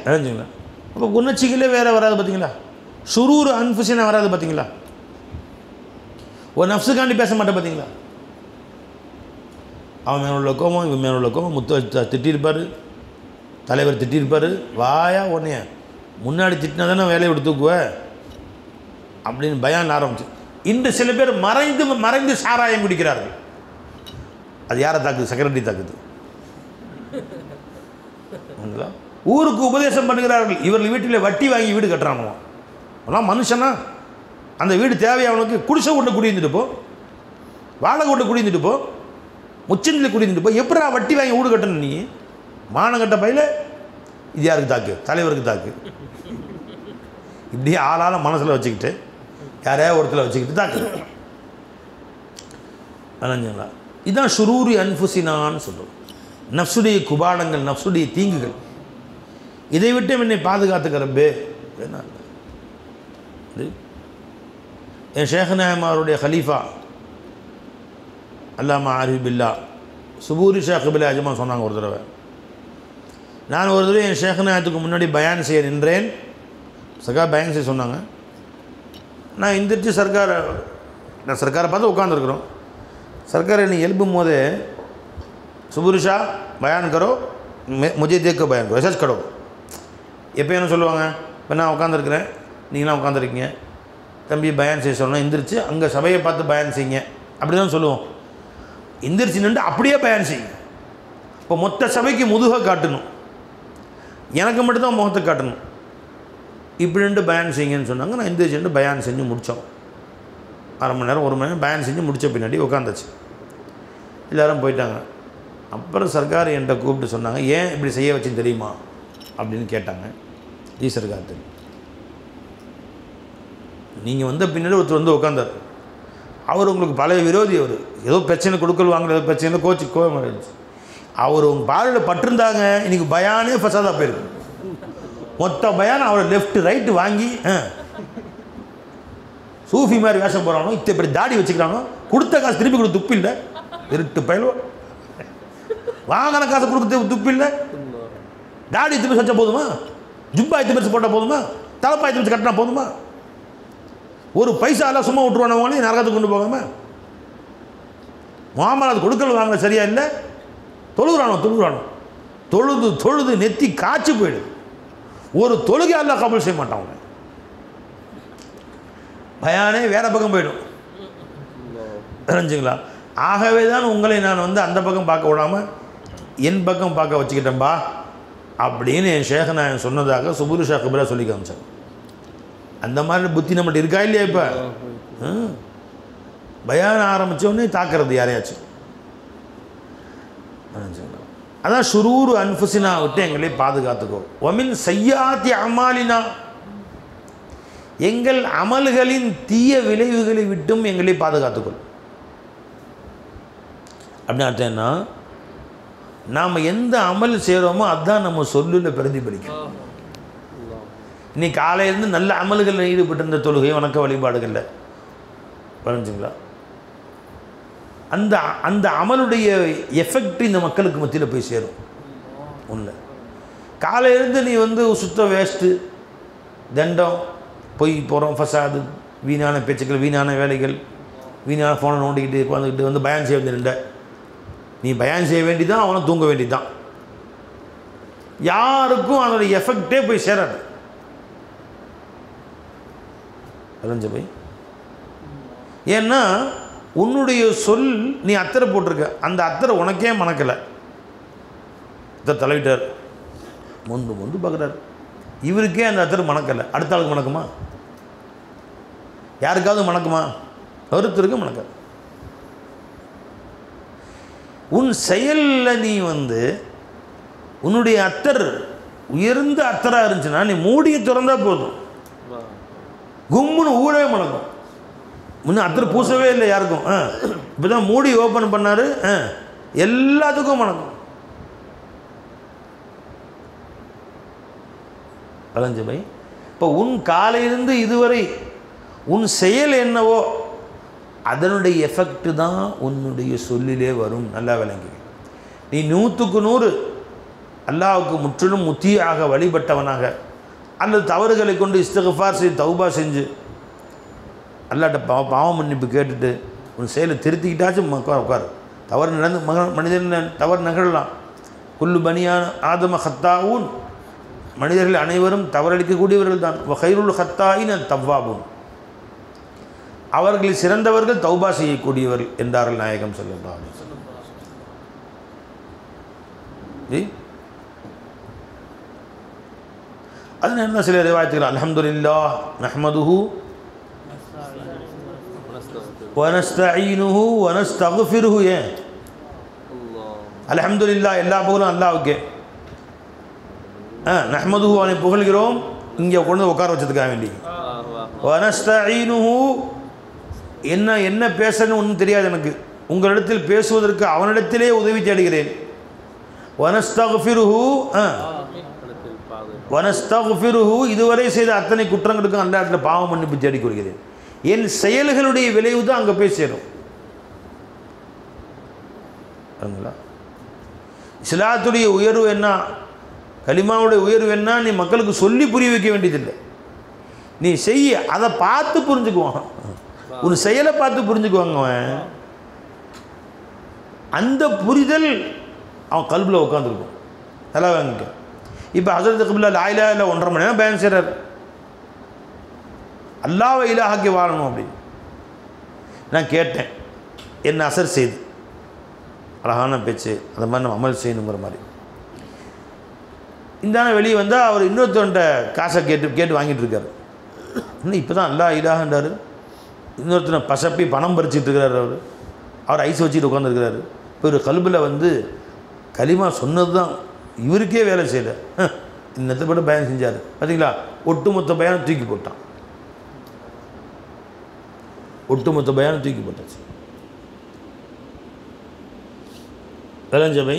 நினைஞ்சுங்களா? அப்போ உணர்ச்சிகளே வேறு வராது பார்த்தீங்களா? ஷுரூர் அன்ஃபுஸினா வராது பார்த்தீங்களா? ஒரு நஃப்ஸுக்காண்டி பேச மாட்டேன் பார்த்தீங்களா? அவன் மேலே உள்ள கோபம், இவன் மேலே உள்ள கோபம், திட்டிருப்பார், தலைவர் திட்டிருப்பார், வாயா உடனே முன்னாடி திட்டினா தானே வேலையை விட்டு தூக்குவேன் அப்படின்னு பயான் ஆரம்பிச்சு. இன்று சில பேர் மறைந்து சாராயம் குடிக்கிறார்கள். அது யாரை தாக்குது? செக்ரட்டரி தாக்குது. ஊருக்கு உபதேசம் பண்ணுகிறார்கள், இவர்கள் வீட்டில் வட்டி வாங்கி வீடு கட்டுறானுவோ. அதெல்லாம் மனுஷனா? அந்த வீடு தேவையா அவனுக்கு? குடிசை கொண்டு குடியிருந்துட்டு போ, வாழை கொண்டு குடியிருந்துட்டு போ, முச்சந்தில் குடியிருந்துட்டு போ. எப்படா வட்டி வாங்கி வீடு கட்டணும் நீ? மானங்கட்ட பையில இது யாருக்கு தாக்கு? தலைவருக்கு தாக்கு. இப்படியே ஆளால மனசில் வச்சுக்கிட்டு யாரையா ஒருத்தர் வச்சுக்கிட்டு தாக்கு. அனஞ்சுங்களா? இதுதான் ஷுரூரி அன்ஃபுஸினான்னு சொல்லுவோம். நஃப்ஸுடைய குபாடங்கள், நஃப்ஸுடைய தீங்குகள். இதை விட்டு என்னை பாதுகாத்துக்கிறப்பே என்ன என் ஷேഖநாயகம் அவருடைய ஹலீஃபா அல்லாமா ஆரிஃப் பில்லா சுபூரி ஷேக் பில்லா அஜ்மா சொன்னாங்க ஒரு தடவை. நான் ஒரு தடவை என் ஷேഖநாயகத்துக்கு முன்னாடி பயான் செய்ய நின்றேன். சர்க்கார் பயான் செய்ய சொன்னாங்க. நான் எந்திரிச்சு நான் சர்க்காரை பார்த்து உட்காந்துருக்குறோம். சர்க்கார் என்னை எழுப்பும் போதே, சுபூரி ஷா பயான் கரோ, முஜே தேக்கோ பயான் கரோ, எசாச் கடோ. எப்போ என்ன சொல்லுவாங்க? இப்போ நான் உட்காந்துருக்குறேன், நீங்களாம் உட்காந்துருக்கீங்க, தம்பி பயான் செய்ய சொல்லணும், எந்திரிச்சு அங்கே சபையை பார்த்து பயான் செய்யுங்க, அப்படி தான் சொல்லுவோம். எந்திரிச்சு நின்று அப்படியே பயான் செய்யுங்க. இப்போ மொத்த சபைக்கு முதுகை காட்டணும், எனக்கு மட்டும்தான் முகத்தை காட்டணும். இப்படி நின்று பயான் செய்யுங்கன்னு சொன்னாங்க. நான் எந்திரிச்சு நின்று பயான் செஞ்சு முடித்தோம். 1/2 மணி நேரம் 1 மணி நேரம் பயான் செஞ்சு முடித்த பின்னாடி உட்காந்துச்சு. எல்லோரும் போயிட்டாங்க. அப்புறம் சர்க்கார் என்கிட்ட கூப்பிட்டு சொன்னாங்க, ஏன் இப்படி செய்ய வச்சுன்னு தெரியுமா அப்படின்னு கேட்டாங்க. ஜி சர்க்கார் தெரியும், நீங்கள் வந்த பின்னாடி ஒருத்தர் வந்து உட்காந்தார். அவர் உங்களுக்கு பழைய விரோதி. அவர் ஏதோ பிரச்சனை கொடுக்கல் வாங்கல, ஏதோ பிரச்சனை கோவம் ஆயிடுச்சு. அவர் உங்கள் பார்வையில் பட்டிருந்தாங்க, இன்றைக்கி பயானே ஃபசாதாக போயிருக்கு. மொத்த பயான் அவர் லெஃப்ட் ரைட்டு வாங்கி சூஃபி மாதிரி வேஷம் போகிறானோ இப்படி தாடி வச்சுக்கிறானோ கொடுத்த காசு திருப்பி கொடுத்து துப்பு இல்லை இருட்டு பயிலோ வாங்கின காசை கொடுக்க துப்பு இல்லை தாடி திருப்பி வச்சா போதுமா ஜுப்பா திருப்பி போட்டால் போதுமா தலைப்பாய் திருப்பி கட்டினா போதுமா ஒரு பைசா எல்லாம் சும்மா விட்டுருவானவங்களையும் நரகத்துக்கு கொண்டு போகாம முகமது கொடுக்கல் வாங்க சரியா இல்லை தொழுகிறானோ தொழுது நெத்தி காய்ச்சி போயிடுது ஒரு தொழுகை அல்லாஹ் கபூல் செய்ய மாட்டாங்க பயானே வேற பக்கம் போயிடும் தெரிஞ்சுங்களா ஆகவே தான் உங்களை நான் வந்து அந்த பக்கம் பார்க்க விடாமல் என் பக்கம் பார்க்க வச்சுக்கிட்டேன்பா அப்படின்னு என் ஷேഖനാயன் சொன்னதாக சுபுரு ஷா கபிலா சொல்லி காமிச்சாங்க அந்த மாதிரி புத்தி நம்மகிட்ட இருக்கா இல்லையா இப்போ பயான ஆரம்பித்தோடனே தாக்குறது யாரையாச்சும் அதான் ஷுரூரு அன்ஃபுசினா விட்டு எங்களை பாதுகாத்துக்கோ ஒமின் சய்யாத்தி அமாலினா எங்கள் அமல்களின் தீய விளைவுகளை விட்டும் எங்களை பாதுகாத்துக்கொள் அப்படின்னு அர்த்தம்னா நாம் எந்த அமல் செய்கிறோமோ அதுதான் நம்ம சொல்லில் பிரதிபலிக்கும் நீ காலையிலேருந்து நல்ல அமல்களில் ஈடுபட்டிருந்த தொழுகை வணக்க வழிபாடுகளில் புரிஞ்சுங்களா அந்த அந்த அமலுடைய எஃபெக்ட் இந்த மக்களுக்கு மத்தியில் போய் சேரும் ஒன்று காலையிலேருந்து நீ வந்து சுத்த வேஸ்ட்டு தண்டம் பொய் போகிறோம் ஃபசாது வீணான பேச்சுக்கள் வீணான வேலைகள் வீணான ஃபோனை நோண்டிக்கிட்டு உட்காந்துக்கிட்டு வந்து பயான் செய்ய வேண்டியதில்லை நீ பயான் செய்ய வேண்டியதான் அவனை தூங்க வேண்டியதுதான் யாருக்கும் அதோட எஃபெக்டே போய் சேராது அலைஞ்ச போய் ஏன்னா உன்னுடைய சொல் நீ அத்தரை போட்டிருக்க அந்த அத்தரை உனக்கே மணக்கலை இதை தலைவிட்டார் மொந்து பார்க்குறாரு இவருக்கே அந்த அத்தரை மணக்கலை அடுத்த ஆளுக்கு மணக்குமா யாருக்காவது மணக்குமா ஒருத்தருக்கு மணக்காது உன் செயலில் நீ வந்து உன்னுடைய அத்தர் உயர்ந்த அத்தராக இருந்துச்சுன்னா நீ மூடியை திறந்தா போதும் கும்முன்னு ஊழவே மணக்கும் முன்ன அத்தர் பூசவே இல்லை யாருக்கும் இப்போ தான் மூடி ஓப்பன் பண்ணார் எல்லாத்துக்கும் மணக்கும் அலைஞ்ச பை இப்போ உன் காலையிலிருந்து இதுவரை உன் செயல் என்னவோ அதனுடைய எஃபெக்ட் தான் உன்னுடைய சொல்லிலே வரும் நல்லா விளங்கி நீ 100க்கு 100 அல்லாஹ்வுக்கு முற்றிலும் முத்தியாக வழிபட்டவனாக அல்லது தவறுகளை கொண்டு இஸ்திக்ஃபார் செய்து தௌபா செஞ்சு அல்லாட்ட பாவ மன்னிப்பு கேட்டுட்டு உன் செயலை திருத்திக்கிட்டாச்சும் உட்கார் தவறு நடந்து மனிதன் தவறு நிகழலாம் குல்லு பனியான ஆதம ஹத்தாவூன் மனிதர்கள் அனைவரும் தவறளிக்கக்கூடியவர்கள் தான் ஹைருல் ஹத்தாயின் தவ்வாபூன் அவர்களில் சிறந்தவர்கள் தௌபா செய்யக்கூடியவர்கள் என்றார்கள் நாயகம் ஸல்லல்லாஹு அலைஹி வஸல்லம் அது என்ன சில ரிவாயத்துகள் அல்ஹம்துலில்லாஹ் நஹ்மதுஹு வனஸ்தஈனுஹு வனஸ்தக்ஃபிருஹு அல்ஹம்துலில்லாஹ் எல்லா புகழும் அல்லாஹ்வுக்கே நஹ்மதுஹு அவனை புகழ்கிறோம் இங்கே கொண்டு உட்கார வச்சதுக்காக வேண்டி வனஸ்தஈனுஹு என்ன பேசணும்னு ஒன்றும் தெரியாது எனக்கு உங்களிடத்தில் பேசுவதற்கு அவனிடத்திலே உதவி தேடுகிறேன் வனஸ்தக்ஃபிருஹு வனஸ்தக்ஃபிருஹு இதுவரை செய்த அத்தனை குற்றங்களுக்கும் அந்த இடத்துல பாவம் மன்னிப்பு தேடிக் கொள்கிறேன் என் செயல்களுடைய விளைவு தான் அங்கே போய் சேரும் இஸ்லாத்துடைய உயர்வு என்ன கலிமாவுடைய உயர்வு என்ன நீ மக்களுக்கு சொல்லி புரிய வைக்க வேண்டியதில்லை நீ செய்ய அதை பார்த்து புரிஞ்சுக்குவான் உன் செயலை பார்த்து புரிஞ்சுக்குவாங்க அவன் அந்த புரிதல் அவன் கல்பில் உட்காந்துருக்கும் நல்லா வாங்கிக்க இப்போ ஹஸரத் கபிலா லா இலாஹா இல்லல்லாஹ் 1.5 மணி நேரம் பயன் செய்கிறார் அல்லாஹ்வை இலாஹாக்கி வாழணும் அப்படின்னு நான் கேட்டேன் என்ன அசர் செய்து அழகான பேச்சு அந்த மாதிரி நம்ம அமல் செய்யணுங்கிற மாதிரி இந்த வெளியே வந்தால் அவர் இன்னொருத்தவன்ட்ட காசை கேட்டு வாங்கிட்டு இருக்காரு இன்னும் இப்போ தான் அல்லாஹ் இலாஹான்றாரு இன்னொருத்தனை பசப்பி பணம் பறிச்சிட்டு இருக்கிறார் அவர் ஐஸ் வச்சுட்டு உட்காந்துருக்கிறாரு இப்போ ஒரு கல்பில் வந்து கலிமா சொன்னது தான் இவருக்கே வேலை செய்யலை இன்னத்தை போட்டு பயன் செஞ்சார் பார்த்தீங்களா ஒட்டுமொத்த பயானம் தூக்கி போட்டான் ஒட்டுமொத்த பயானம் தூக்கி போட்டாச்சு விளஞ்சபை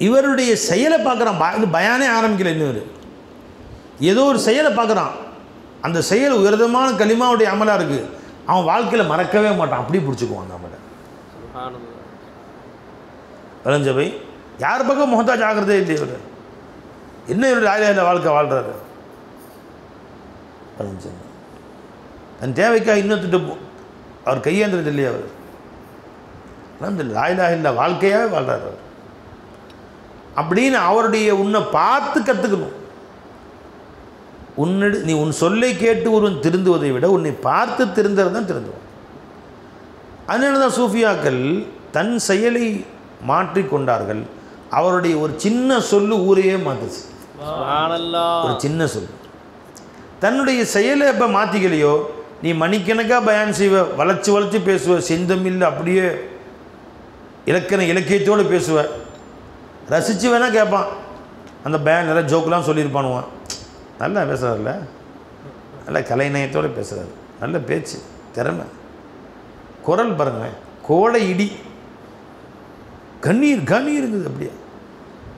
இவருடைய செயலை பார்க்குறான் பயானே ஆரம்பிக்கல இன்னொரு ஏதோ ஒரு செயலை பார்க்குறான், அந்த செயல் உயர்தமான கலிமாவுடைய அமலாக இருக்குது, அவன் வாழ்க்கையில் மறக்கவே மாட்டான், அப்படியே பிடிச்சிக்குவான் அந்த அமலை. விளைஞ்சபை யார் பக்கம் முகத்தாஜ் ஆகிறதே இல்லை. இவர் என்ன இவருடைய ஆயிரம் வாழ்க்கை வாழ்கிறாரு. விளைஞ்ச தன் தேவைக்காக இன்னொருத்திட்டு அவர் கையேந்திரது இல்லையா, அவர் அந்த லாயிலாக இல்லை வாழ்க்கையாக வாழ்கிறார் அவர். அப்படின்னு அவருடைய உன்னை பார்த்து கற்றுக்கணும். நீ உன் சொல்லை கேட்டு ஒருவன் திருந்துவதை விட உன்னை பார்த்து திருந்தது தான் திருந்துவான். அதனால தான் சூஃபியாக்கள் தன் செயலை மாற்றிக்கொண்டார்கள். அவருடைய ஒரு சின்ன சொல்லு ஊரையே மாற்றுச்சு. ஒரு சின்ன சொல் தன்னுடைய செயலை எப்போ மாற்றிக்கலையோ, நீ மணிக்கணக்காக பயான் செய்வ, வளைச்சி வளைச்சி பேசுவ, செந்தமில்ல அப்படியே இலக்கியத்தோடு பேசுவ, ரசித்து வேணால் கேட்பான். அந்த பயான் நிறைய ஜோக்கெலாம் சொல்லியிருப்பானுவான், நல்லா பேசுகிறார்ல, நல்ல கலைநயத்தோடு பேசுகிறார், நல்ல பேச்சு திறமை, குரல் பாருங்களேன், கோடை இடி, கண்ணீர் இருக்குது அப்படியே.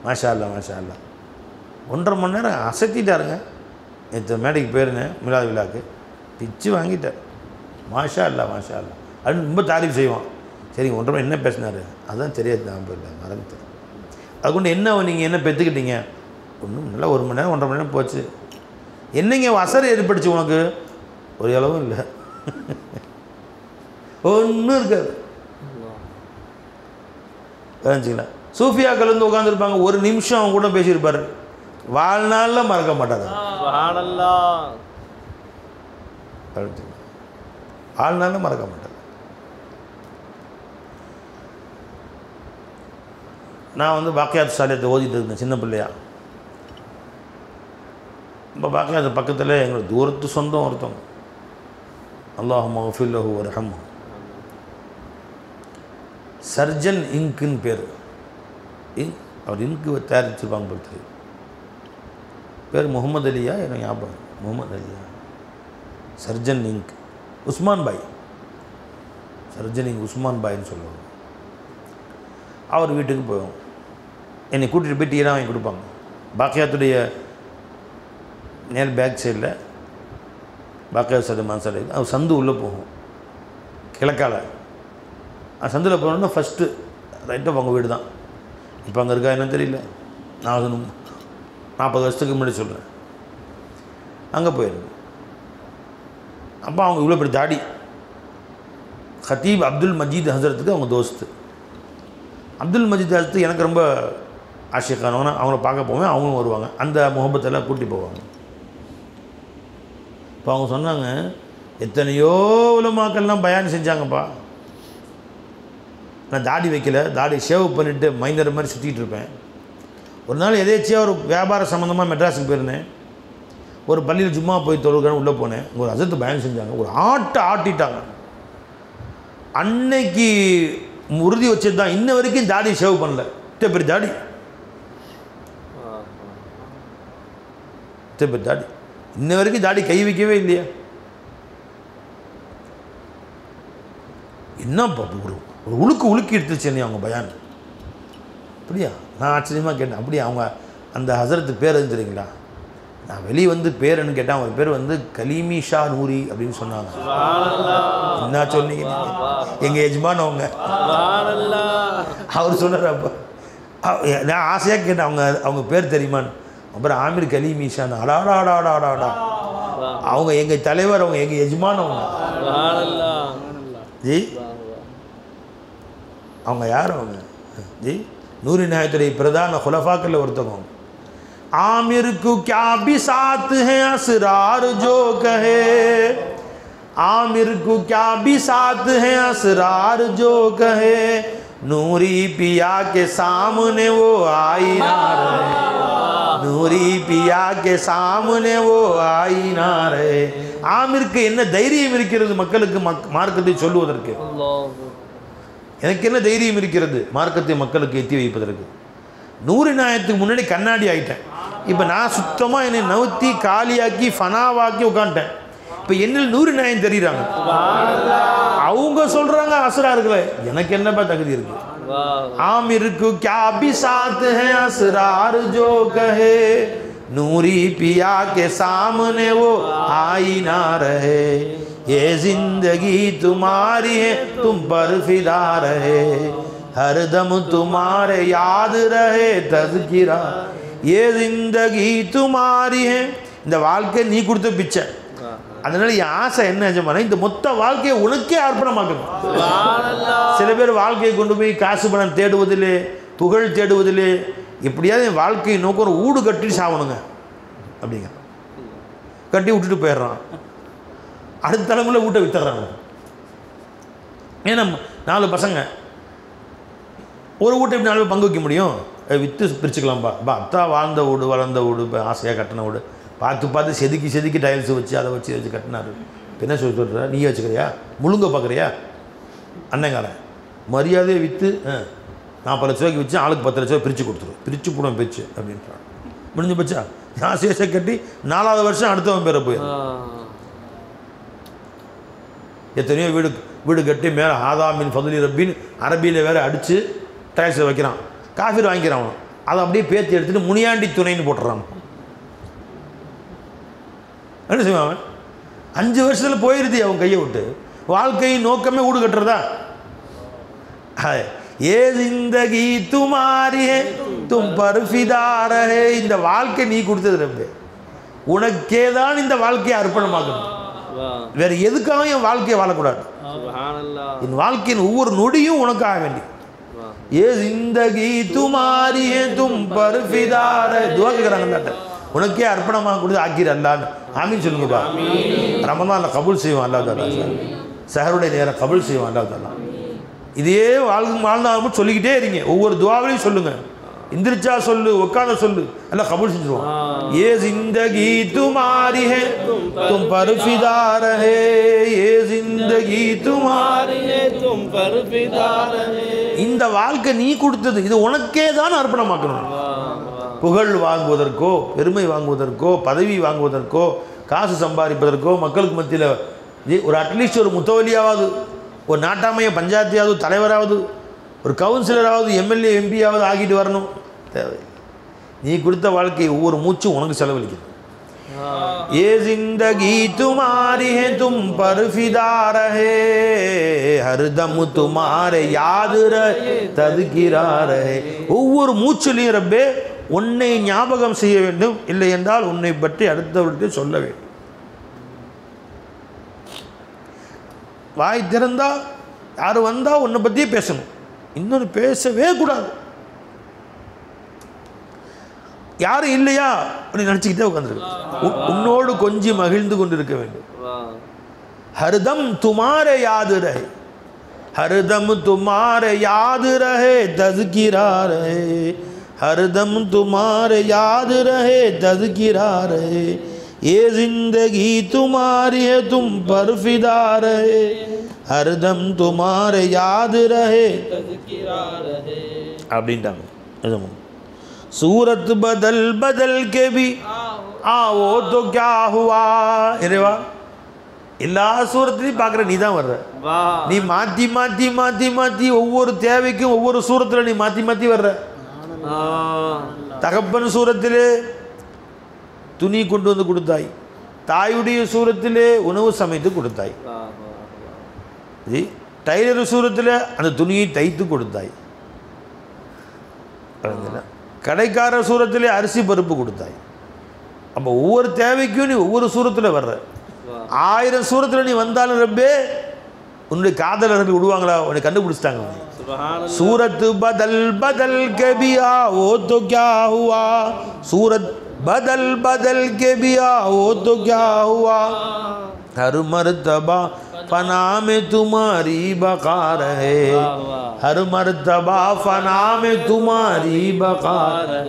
மாஷா அல்லா மாஷா அல்லா. 1.5 மணி நேரம் அசத்திட்டாருங்க. நேற்று மேடைக்கு போயிருந்தேன் மிலாது விழாக்கு, பிச்சு வாங்கிட்டார். மாஷா அல்லா மாஷா அல்லா அப்படின்னு ரொம்ப தாரீஃப் செய்வான். சரிங்க 1.5 மணி என்ன பேசினார் அதுதான் தெரியாது, நான் போயிட்டேன் மறந்துட்டேன். அதுக்கொண்டு என்ன நீங்கள் என்ன பெற்றுக்கிட்டீங்க? ஒன்றும் நல்லா 1 மணி நேரம் 1.5 மணி நேரம் போச்சு. என்னங்க அசர் ஏற்படுச்சு உனக்கு? ஒரு அளவும் இல்லை, ஒன்றும் இருக்காது. தெரிஞ்சுக்கலாம். சூஃபியாக்கள் வந்து உட்காந்துருப்பாங்க, 1 நிமிஷம் அவங்க கூட பேசியிருப்பார், வாழ்நாளில் மறக்க மாட்டார். வாழ்நாளில் மறக்க மாட்டார். நான் வந்து பாக்கியாத் சாலியத்தை ஓதிட்டு இருந்தேன் சின்ன பிள்ளையா. இப்போ பாக்கியாத் பக்கத்தில் எங்களுக்கு தூரத்து சொந்தம் ஒருத்தவங்க, அல்லாஹும்ம ஃபிர் லஹு வர்ஹம்ஹு, சர்ஜன் இங்க்குன்னு பேர். அவர் இங்கு தயாரிச்சிருப்பாங்க பொறுத்து. பேர் முகமது அலியா, எனக்கு ஞாபகம், முகமது அலியா, சர்ஜன் இங்க், உஸ்மான் பாய், சர்ஜன் இங்க் உஸ்மான் பாய்ன்னு சொல்லுவாங்க. அவர் வீட்டுக்கு போவோம், என்னை கூட்டிகிட்டு போய் டீலாம் வாங்கி கொடுப்பாங்க. பாக்கியாத்துடைய நேர் பேக் சைடில் பாக்கியாத் சதுமான் சாலை, அவர் சந்து உள்ளே போகும் கிழக்கால. சந்தில் போனோன்னா ஃபஸ்ட்டு ரைட்டாக அவங்க வீடு தான். இப்போ அங்கே இருக்கா என்னன்னு தெரியல, நான் 40 வருஷத்துக்கு முன்னாடி சொல்கிறேன். அங்கே போயிருந்தேன். அப்போ அவங்க இவ்வளோ பெரிய தாடி, ஹத்தீப் அப்துல் மஜீத் ஹசரத்துக்கு அவங்க தோஸ்து. அப்துல் மஜீத் ஹசரத்து எனக்கு ரொம்ப ஆஷிக்கானவங்க, அவங்கள பார்க்க போவேன், அவங்களும் வருவாங்க, அந்த முகப்பத்தெல்லாம் கூட்டி போவாங்க. இப்போ அவங்க சொன்னாங்க, எத்தனையோ உலமாக்கள்லாம் பயான் செஞ்சாங்கப்பா, நான் தாடி வைக்கல, தாடி ஷேவ் பண்ணிவிட்டு மைந்தர் மாதிரி சுற்றிட்டு இருப்பேன். ஒரு நாள் எதேச்சியாக ஒரு வியாபார சம்மந்தமாக மெட்ராஸுக்கு போயிருந்தேன். ஒரு பள்ளியில் சும்மா போய் தொழுகிறேன், உள்ளே போனேன். ஒரு ஹசரத்து பயான் செஞ்சாங்க, ஒரு ஆட்டிட்டாங்க. அன்னைக்கு உறுதி வச்சது தான், இன்ன வரைக்கும் தாடி ஷேவ் பண்ணல. பெரிய தாடி, பெரிய தாடி, இன்ன வரைக்கும் தாடி கை வைக்கவே இல்லையா? என்ன ஒரு உலுக்கி எடுத்துச்சு என்னை அவங்க பயான். அப்படியா? நான் ஆச்சரியமாக கேட்டேன், அப்படியா? அவங்க அந்த ஹசரத்து பேர் எதுன்னு தெரியுங்களா? நான் வெளியே வந்து பேருன்னு கேட்டேன். அவர் பேர் வந்து கலீமி ஷா நூரி அப்படின்னு சொன்னாங்க. என்ன சொன்னீங்க? எங்கள் எஜ்மான் அவங்க. அவர் சொன்னார். அப்போ நான் ஆசையாக கேட்டேன், அவங்க பேர் தெரியுமான்னு. அப்புறம் ஆமீர் கலீமி ஷா. அடாடாடாடாடாடா, அவங்க எங்கள் தலைவர், அவங்க எங்கள் எஜ்மான் அவங்க. ஜி அவங்க யார்? அவங்க ஜி நூரி நியாயத்துடைய பிரதான खुलफाக்கள் ஒருத்தவங்க. आमिर को क्या भी साथ है असरार जो कहे, आमिर को क्या भी साथ है असरार जो कहे, नूरी पिया के सामने वो आईना रहे, नूरी पिया के सामने वो आईना रहे. ஆமிருக்கு என்ன தைரியம் இருக்கிறது மக்களுக்கு மார்க்கத்தை சொல்லுவதற்கு? எனக்கு என்ன தைரியம் இருக்கிறது மார்க்கத்தை மக்களுக்கு எத்தி வைப்பதற்கு? நூறு நாயத்துக்கு முன்னாடி கண்ணாடி ஆகிட்டேன். இப்போ நான் சுத்தமாக என்னை நவுத்தி காலியாக்கி ஃபனாவாக்கி உட்காந்துட்டேன். இப்போ என்னில் நூறு நாயம் தெரியுறாங்க. அவங்க சொல்கிறாங்க அசரார்களே, எனக்கு என்னப்பா தகுதி இருக்கு? ஆமிருக்கு क्या भी साथ है असरार जो कहे, नूरी पिया के सामने वो आईना रहे, ये जिंदगी तुम्हारी है तुम पर फिदा रहे, हर दम तुम्हारे याद रहे तज़किरा, ये जिंदगी तुम्हारी है. இந்த வாழ்க்கை நீ கொடுத்த பிச்சை. அதனால என் ஆசை என்ன நிஜமான இந்த மொத்த வாழ்க்கையை உனக்கே அர்ப்பணமாக்கணும். சில பேர் வாழ்க்கையை கொண்டு போய் காசு பணம் தேடுவதில்லை, புகழ் தேடுவதில்லை, எப்படியாவது என் வாழ்க்கையை நோக்க ஒரு ஊடு கட்டி சாவணுங்க அப்படிங்க. கட்டி விட்டுட்டு போயிடுறான். அடுத்த தலைமுறை வீட்டை வித்துறாங்க. ஏன்னா 4 பசங்க ஒரு வீட்டை எப்படி 4 பங்கு வைக்க முடியும்? விற்று பிரிச்சுக்கலாம்ப்பா. அத்தா வாழ்ந்த வீடு வளர்ந்த வீடு இப்போ ஆசையாக கட்டின வீடு பார்த்து செதுக்கி டைல்ஸ் வச்சு அதை வச்சு கட்டினார். என்ன சொல்கிற நீயே வச்சுக்கிறியா? முழுங்க பார்க்குறியா? அண்ணங்காரன் மரியாதையை விற்று 40 லட்ச ரூபாய்க்கு வச்சு ஆளுக்கு 10 லட்ச ரூபாய் பிரித்து கொடுத்துருவோம். பிரித்து போடுவோம் பேச்சு அப்படின்றான். முடிஞ்சு போச்சா? ஆசையை கட்டி 4வது வருஷம் அடுத்தவன் பேரை போயிடும். எத்தனையோ வீடு கட்டி மேலே ஆதாமின் ஃபதுலி ரப்பின் அரபியில் வேறு அடித்து டைல்ஸில் வைக்கிறான். காஃபீர் வாங்கிக்கிறான். அவன் அதை அப்படியே பேத்தி எடுத்துகிட்டு முனியாண்டி துணைன்னு போட்டுறான். என்ன செய்வான் அவன்? 5 வருஷத்தில் போயிருது அவன் கையை விட்டு. வாழ்க்கையின் நோக்கமே வீடு கட்டுறதா? ஏ ஜிந்தகி துமாரி ஹே தும் பர் ஃபிதா ரஹே. இந்த வாழ்க்கை நீ கொடுத்தது ரொம்ப, உனக்கே தான் இந்த வாழ்க்கையை அர்ப்பணமாக்கணும். வேற எதுக்காகவும் என் வாழ்க்கையை வாழக்கூடாது. என் வாழ்க்கையின் ஒவ்வொரு நொடியும் உனக்காக வேண்டி. ஏ ஜிந்தகி துமாரி ஹே தும் பர் ஃபிதா ரஹே. துஆ கேக்குறாங்க. உனக்கே அர்ப்பணமாக கொடுத்து ஆக்கிற அல்லான்னு ஆமீன் சொல்லுங்கப்பா. ரமதானில் கபூல் செய்வான் அல்லா தாலா. சஹருடைய நேரம் கபூல் செய்வான் அல்லா தாலா. இதே வாழ்ந்தாலும் சொல்லிக்கிட்டே இருங்க. ஒவ்வொரு துவாவிலையும் சொல்லுங்க. எந்திரிச்சா சொல்லு, உட்கார்ந்த சொல்லு, எல்லாம் கபூல் செஞ்சுருவான். ஏ ஜிந்தகி துமாரி ஹே தும் பர் ஃபிதா ரஹே, ஏ ஜிந்தகி துமாரி ஹே தும் பர் ஃபிதா ரஹே. இந்த வாழ்க்கை நீ கொடுத்தது, இது உனக்கே தான் அர்ப்பணமாக்கணும். புகழ் வாங்குவதற்கோ, பெருமை வாங்குவதற்கோ, பதவி வாங்குவதற்கோ, காசு சம்பாதிப்பதற்கோ, மக்களுக்கு மத்தியில் ஒரு அட்லீஸ்ட் ஒரு முத்தவலியாவது, ஒரு நாட்டாமைய பஞ்சாயத்தையாவது, தலைவராவது, ஒரு கவுன்சிலராவது, எம்எல்ஏ எம்பியாவது ஆகிட்டு வரணும் தேவை. நீ கொடுத்த வாழ்க்கை ஒவ்வொரு மூச்சும் உனக்கு செலவழிக்குது. ये जिंदगी तुम्हारी है तुम पर फिदा रहे, हर दम तुम्हारे याद रहे तज़किरा रहे. ஒவ்வொரு மூச்சிலையும் ரப்பே உன்னை ஞாபகம் செய்ய வேண்டும், இல்லை என்றால் உன்னை பற்றி அடுத்தவர்களுக்கு சொல்ல வேண்டும். வாய் திறந்தா யார் வந்தா உன்னை பற்றியே பேசணும், இன்னொன்று பேசவே கூடாது. யாரும் இல்லையா அப்படி நினச்சிக்கிட்டே உட்காந்துருக்கு. உன்னோடு கொஞ்சி மகிழ்ந்து கொண்டு இருக்க வேண்டும். ஹர்தம் துமாரே யாது ரஹே, ஹர்தம் துமாரே யாது ரஹே தज़்கிரா ரஹே, ஹர்தம் துமாரே யாது ரஹே தज़்கிரா ரஹே, ये जिंदगी तुम्हारी है तुम पर फिदा रहे, हरदम तुम्हारे याद रहे तज़्किरा रहे அப்படின்ட்டாங்க. सूरत बदल बदल के भी आओ तो क्या हुआ. இறைவா எல்லா சூரத்திலையும் பார்க்குற நீ தான் வர்ற. நீ மாற்றி மாற்றி மாற்றி மாற்றி ஒவ்வொரு தேவைக்கும் ஒவ்வொரு சூரத்தில் நீ மாற்றி மாற்றி வர்ற. தகப்பன் சூரத்திலே துணி கொண்டு வந்து கொடுத்தாய், தாயுடைய சூரத்திலே உணவு சமைத்து கொடுத்தாய், டைலர் சூரத்தில் அந்த துணியை தைத்து கொடுத்தாய், கடைக்கார சூரத்திலே அரிசி பருப்பு கொடுத்தாய். அப்போ ஒவ்வொரு தேவைக்கும் நீ ஒவ்வொரு சூரத்தில் வர்ற. 1000 சூரத்தில் நீ வந்தாலும் ரப்பே உன்னுடைய காதலர்கள் விடுவாங்களா? உன்னை கண்டுபிடிச்சிட்டாங்க. सूरत बदल बदल के भी आओ तो क्या हुआ, सूरत बदल बदल के भी आओ तो क्या हुआ, हर मर्तबा फना में तुम्हारी बका रहे, हर मर्तबा फना में तुम्हारी बका.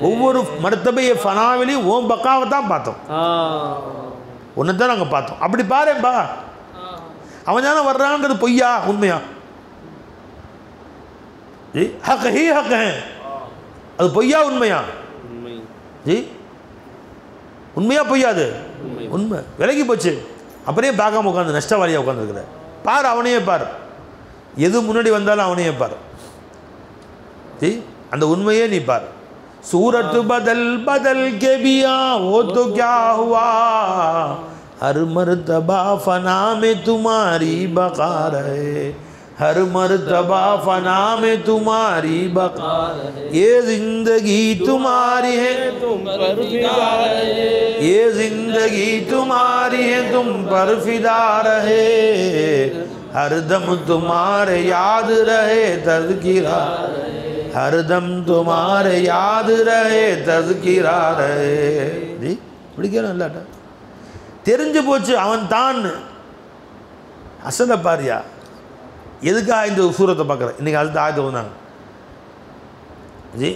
ஒவ்வொரு மர்த்தபையை ஃபனாவிலையும் ஓம் பக்காவை தான் பார்த்தோம். ஒன்று தான் நாங்கள் பார்த்தோம். அப்படி பாருப்பா, அவன் தானே வர்றான்றது பொய்யா உண்மையா? जी हक ही हक है, அது பொய்யா உண்மையா? ஜி உண்மையா பொய்யா? அது உண்மை. விலகி போச்சு. அப்படியே பார்க்காம உட்காந்து நஷ்டவாளியாக உட்காந்துருக்குற. பார், அவனையே பார். எது முன்னாடி வந்தாலும் அவனையே பார். ஜி அந்த உண்மையே நீ பார். सूरत बदल बदल के भी वो तो क्या हुआ, हर मर्तबा फना में तुम्हारी बका रहे, हर मर्तबा फना में तुम्हारी बका रहे, ये जिंदगी तुम्हारी है तुम पर फिदा रहे, ये जिंदगी तुम्हारी है तुम पर फिदा रहे, हर दम तुम्हारे याद रहे तज़किरा, हर दम तुम्हारे याद रहे तज़किरा रहे. जी பிடிக்கணும் இல்லாட்டா தெரிஞ்சு போச்சு அவன் தான். அசத பாரியா எதுக்காக இந்த சூரத்தை பார்க்குறேன் இன்றைக்கி அடுத்த ஆயத்தை வந்தாங்க. ஜி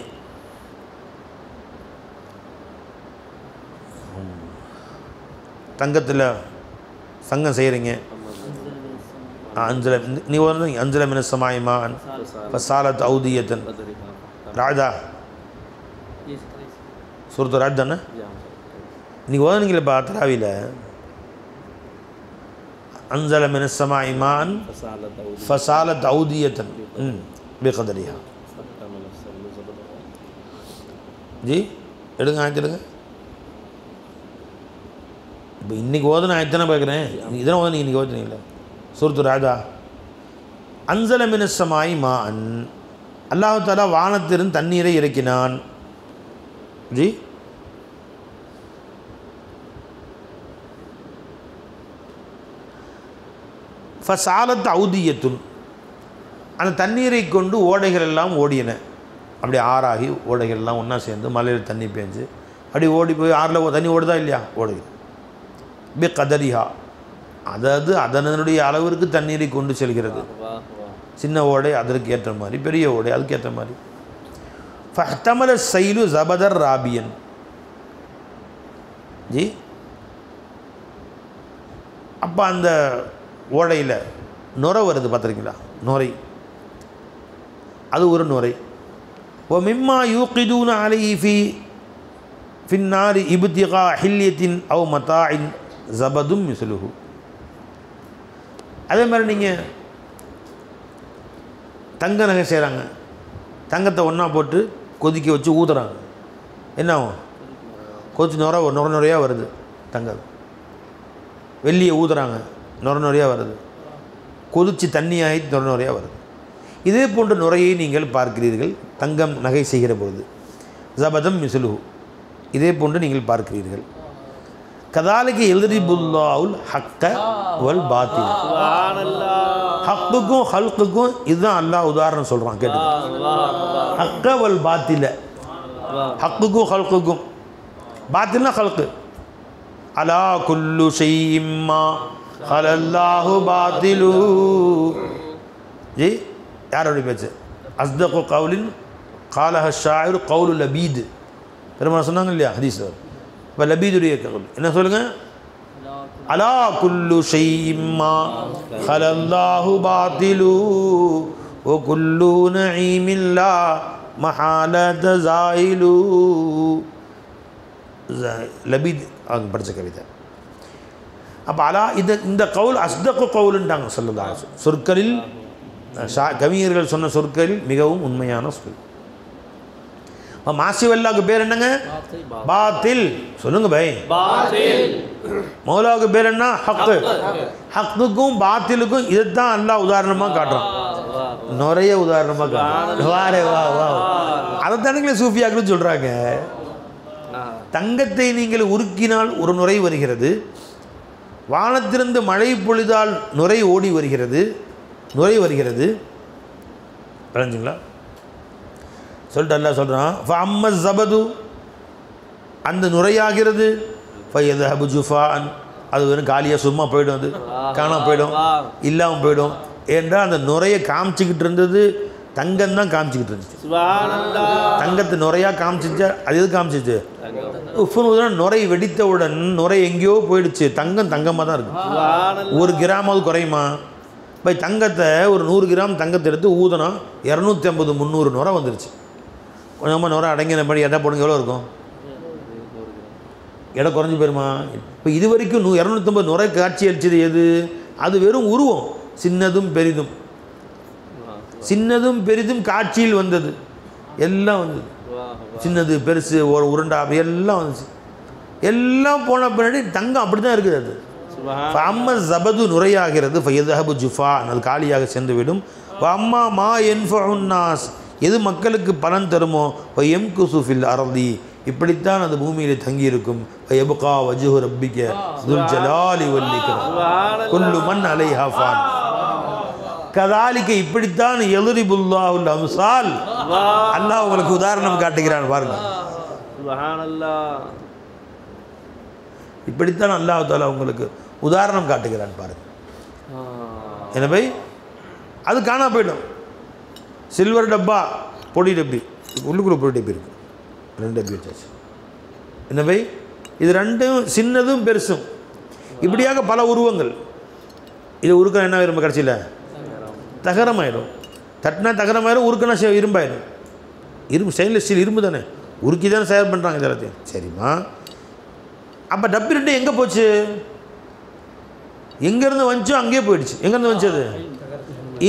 தங்கத்தில் சங்கம் செய்கிறீங்க, அஞ்சல நீ வந்து அஞ்சல மின சமாயமான் ஃபசாலத் அவுதியத்தன் ராஜா சூரத்து ராஜ் தானே நீங்கள் ஓதுனீங்களப்பா தராவியில். அஞ்சல மின சமாயமான் ஃபசாலத் அவுதியத்தன் பிகதரியா. ஜி எடுங்க ஆயத்து எடுங்க. இப்போ இன்றைக்கி ஓதுன ஆயத்தானே பார்க்குறேன், இதெல்லாம் ஓதுனீங்க இன்றைக்கி ஓதுனீங்களே சூரத்து ராஜா. அன்சல மினஸ்ஸமாய் மான், அல்லாஹ் தஆலா வானத்திலிருந்து தண்ணீரை இறக்கினான். ஜி ஃபசாலத் அவுதியத்துன், அந்த தண்ணீரை கொண்டு ஓடைகள் எல்லாம் ஓடின. அப்படி ஆறாகி ஓடைகள் எல்லாம் ஒன்றா சேர்ந்து மலையில் தண்ணி பேஞ்சு அப்படி ஓடி போய் ஆறில் தண்ணி ஓடுதா இல்லையா, ஓடுது. பி கதரிஹா, அதாவது அதனுடைய அளவிற்கு தண்ணீரை கொண்டு செல்கிறது. சின்ன ஓடை அதற்கு ஏற்ற மாதிரி, பெரிய ஓடை அதுக்கு ஏற்ற மாதிரி. ஃபஹ்தமல சைலு ஜபதர் ராபியன். ஜி அப்போ அந்த ஓடையில் நுரை வருது பார்த்துருக்கீங்களா, நுரை, அது ஒரு நுரை. ஓ மிம்மா யூகிதூன அலைஹி ஃபி ஃபின்னாரி இப்திகா ஹில்யத்தின் அவ் மதாஇன் ஜபதும் மிஸ்லுஹு. அதே மாதிரி நீங்கள் தங்க நகை செய்கிறாங்க, தங்கத்தை ஒன்றா போட்டு கொதிக்க வச்சு ஊதுறாங்க, என்ன ஆகும், கொதிச்சு நுரையாக வருது தங்கம். வெள்ளியை ஊதுறாங்க, நுரையாக வருது, கொதிச்சு தண்ணியாகி நுரையாக வருது. இதே போன்ற நுரையை நீங்கள் பார்க்கிறீர்கள் தங்கம் நகை செய்கிற பொழுது. ஜபதம் மிஸ்லுஹு, இதே போன்று நீங்கள் பார்க்கிறீர்கள். கதாலிக்கு எல்ரிபுல்லாவுல் ஹக்க வல் பாத்தில். ஹக்குக்கும் ஹல்குக்கும் இதுதான் அல்லாஹ் உதாரணம் சொல்கிறான், கேட்டு. ஹக்க வல் பாத்தில, ஹக்குக்கும் ஹல்குக்கும், பாத்தில்னா ஹல்கு. அலா குல்லு ஷைஇம்மா ஹலல்லாஹு பாத்திலு. ஜி யாரோடைய பேச்சு? அஸ்தகு கவுலின் காலஹ ஷாயிரு கவுலு லபீது. பெருமாள் சொன்னாங்க இல்லையா ஹதீஸில். இப்போ லபீதுடைய கவுல் என்ன சொல்லுங்கள்? அலா குல்லு ஷைஇம்மா ஹலல்லாஹு பாத்திலு ஓ குல்லு நஈமில்லா மஹாலத ஜாயிலு. லபீத் அவங்க படித்த கவிதை. அப்போ அலா இந்த கவுல் அஸ்தகு கவுலுன்ட்டாங்க சொல்லுதாங்க. சொற்களில் கவிஞர்கள் சொன்ன சொற்களில் மிகவும் உண்மையான சொல். மாசிவல்லாவுக்கு பேர் என்னங்க? பாத்தில். சொல்லுங்க பை. மௌலாவுக்கு பேர் என்ன? ஹக்கு. ஹக்குக்கும் பாத்திலுக்கும் இதுதான் அல்லாஹ் உதாரணமாக காட்டுறோம், நிறைய உதாரணமாக காட்டுறோம். வாரே வா வா, அதைத்தானுங்களே சூஃபியாக்கள் சொல்கிறாங்க. தங்கத்தை நீங்கள் உருக்கினால் ஒரு நுரை வருகிறது, வானத்திலிருந்து மழை பொழிதால் நுரை ஓடி வருகிறது, நுரை வருகிறது. விளைஞ்சுங்களா? சொல்லிட்டு அல்லா சொல்கிறான், ஃபஅம்ம ஜபது, அந்த நுரையாகிறது, ஃபயதஹபு ஜுஃபான், அது வெறும் காலியாக சும்மா போய்டும், அது காணாமல் போய்டும், இல்லாமல் போய்டும். ஏன்றால் அந்த நுரையை காமிச்சிக்கிட்டு இருந்தது தங்கம் தான் காமிச்சிக்கிட்டு இருந்துச்சு. தங்கத்தை நுரையாக காமிச்சிச்சா அது எது காமிச்சிச்சு? உஃப்னு நுரை வெடித்தவுடன் நுரை எங்கேயோ போயிடுச்சு, தங்கம் தங்கமாக தான் இருக்குது. ஒரு கிராமாவது குறையுமா? பை தங்கத்தை ஒரு 100 கிராம் தங்கத்தை எடுத்து ஊதனா 250 300 நுரை வந்துருச்சு. கொஞ்சமாக நுரை அடங்கினபடி எடை போடுங்க, எவ்வளோ இருக்கும்? எடை குறைஞ்சி போயிருமா? இப்போ இது வரைக்கும் 250 நுரை காட்சி அளிச்சது எது? அது வெறும் உருவம், சின்னதும் பெரிதும், சின்னதும் பெரிதும் காட்சியில் வந்தது, எல்லாம் வந்தது. சின்னது பெருசு ஒரு உருண்டை அப்படி எல்லாம் வந்துச்சு. எல்லாம் போன பின்னாடி தங்கம் அப்படி தான் இருக்குது. அது அம்மா ஜபது நுரையாகிறது, ஃபயதஹபு ஜுஃபா அது காலியாக சென்றுவிடும். அம்மா மா என்ஃபுன்னாஸ் எது மக்களுக்கு பலன் தருமோ எம்குசு ஃபில் அர்தி இப்படித்தான் அது பூமியிலே தங்கியிருக்கும். எபுகா வஜ்ஹு ரப்பிக துல் ஜலாலி வல் இக்ராம் குல்லு மன் அலைஹா ஃபான் கதாலிக்க இப்படித்தான் யதுரிபுல்லாஹுல் அம்சால். அல்லாஹ் உங்களுக்கு உதாரணம் காட்டுகிறான் பாருங்க. சுப்ஹானல்லாஹ். இப்படித்தான் அல்லாஹ் தஆலா உங்களுக்கு உதாரணம் காட்டுகிறான் பாருங்க. எனவே அது காணா போயிடும். சில்வர் டப்பா பொடி டப்பி உள்ளுக்குள்ள பொடி டப்பி இருக்கு, 2 டப்பி வச்சாச்சு. எனவே இது ரெண்டும் சின்னதும் பெருசும் இப்படியாக பல உருவங்கள். இது உருக்கம் என்ன ஆயிரும் கடைசியில் தகரமாயிடும். தட்டினா தகரமாயிரும், உருக்கினா இரும்பாயிடும். இரும்பு ஸ்டெயின்லெஸ் ஸ்டீல் இரும்பு தானே, உருக்கி தானே தயார் பண்ணுறாங்க இது எல்லாத்தையும். சரிம்மா, அப்போ டப்பி ரெண்டு எங்கே போச்சு? எங்கேருந்து வந்துச்சோ அங்கேயே போயிடுச்சு. எங்கேருந்து வந்துச்சு? அது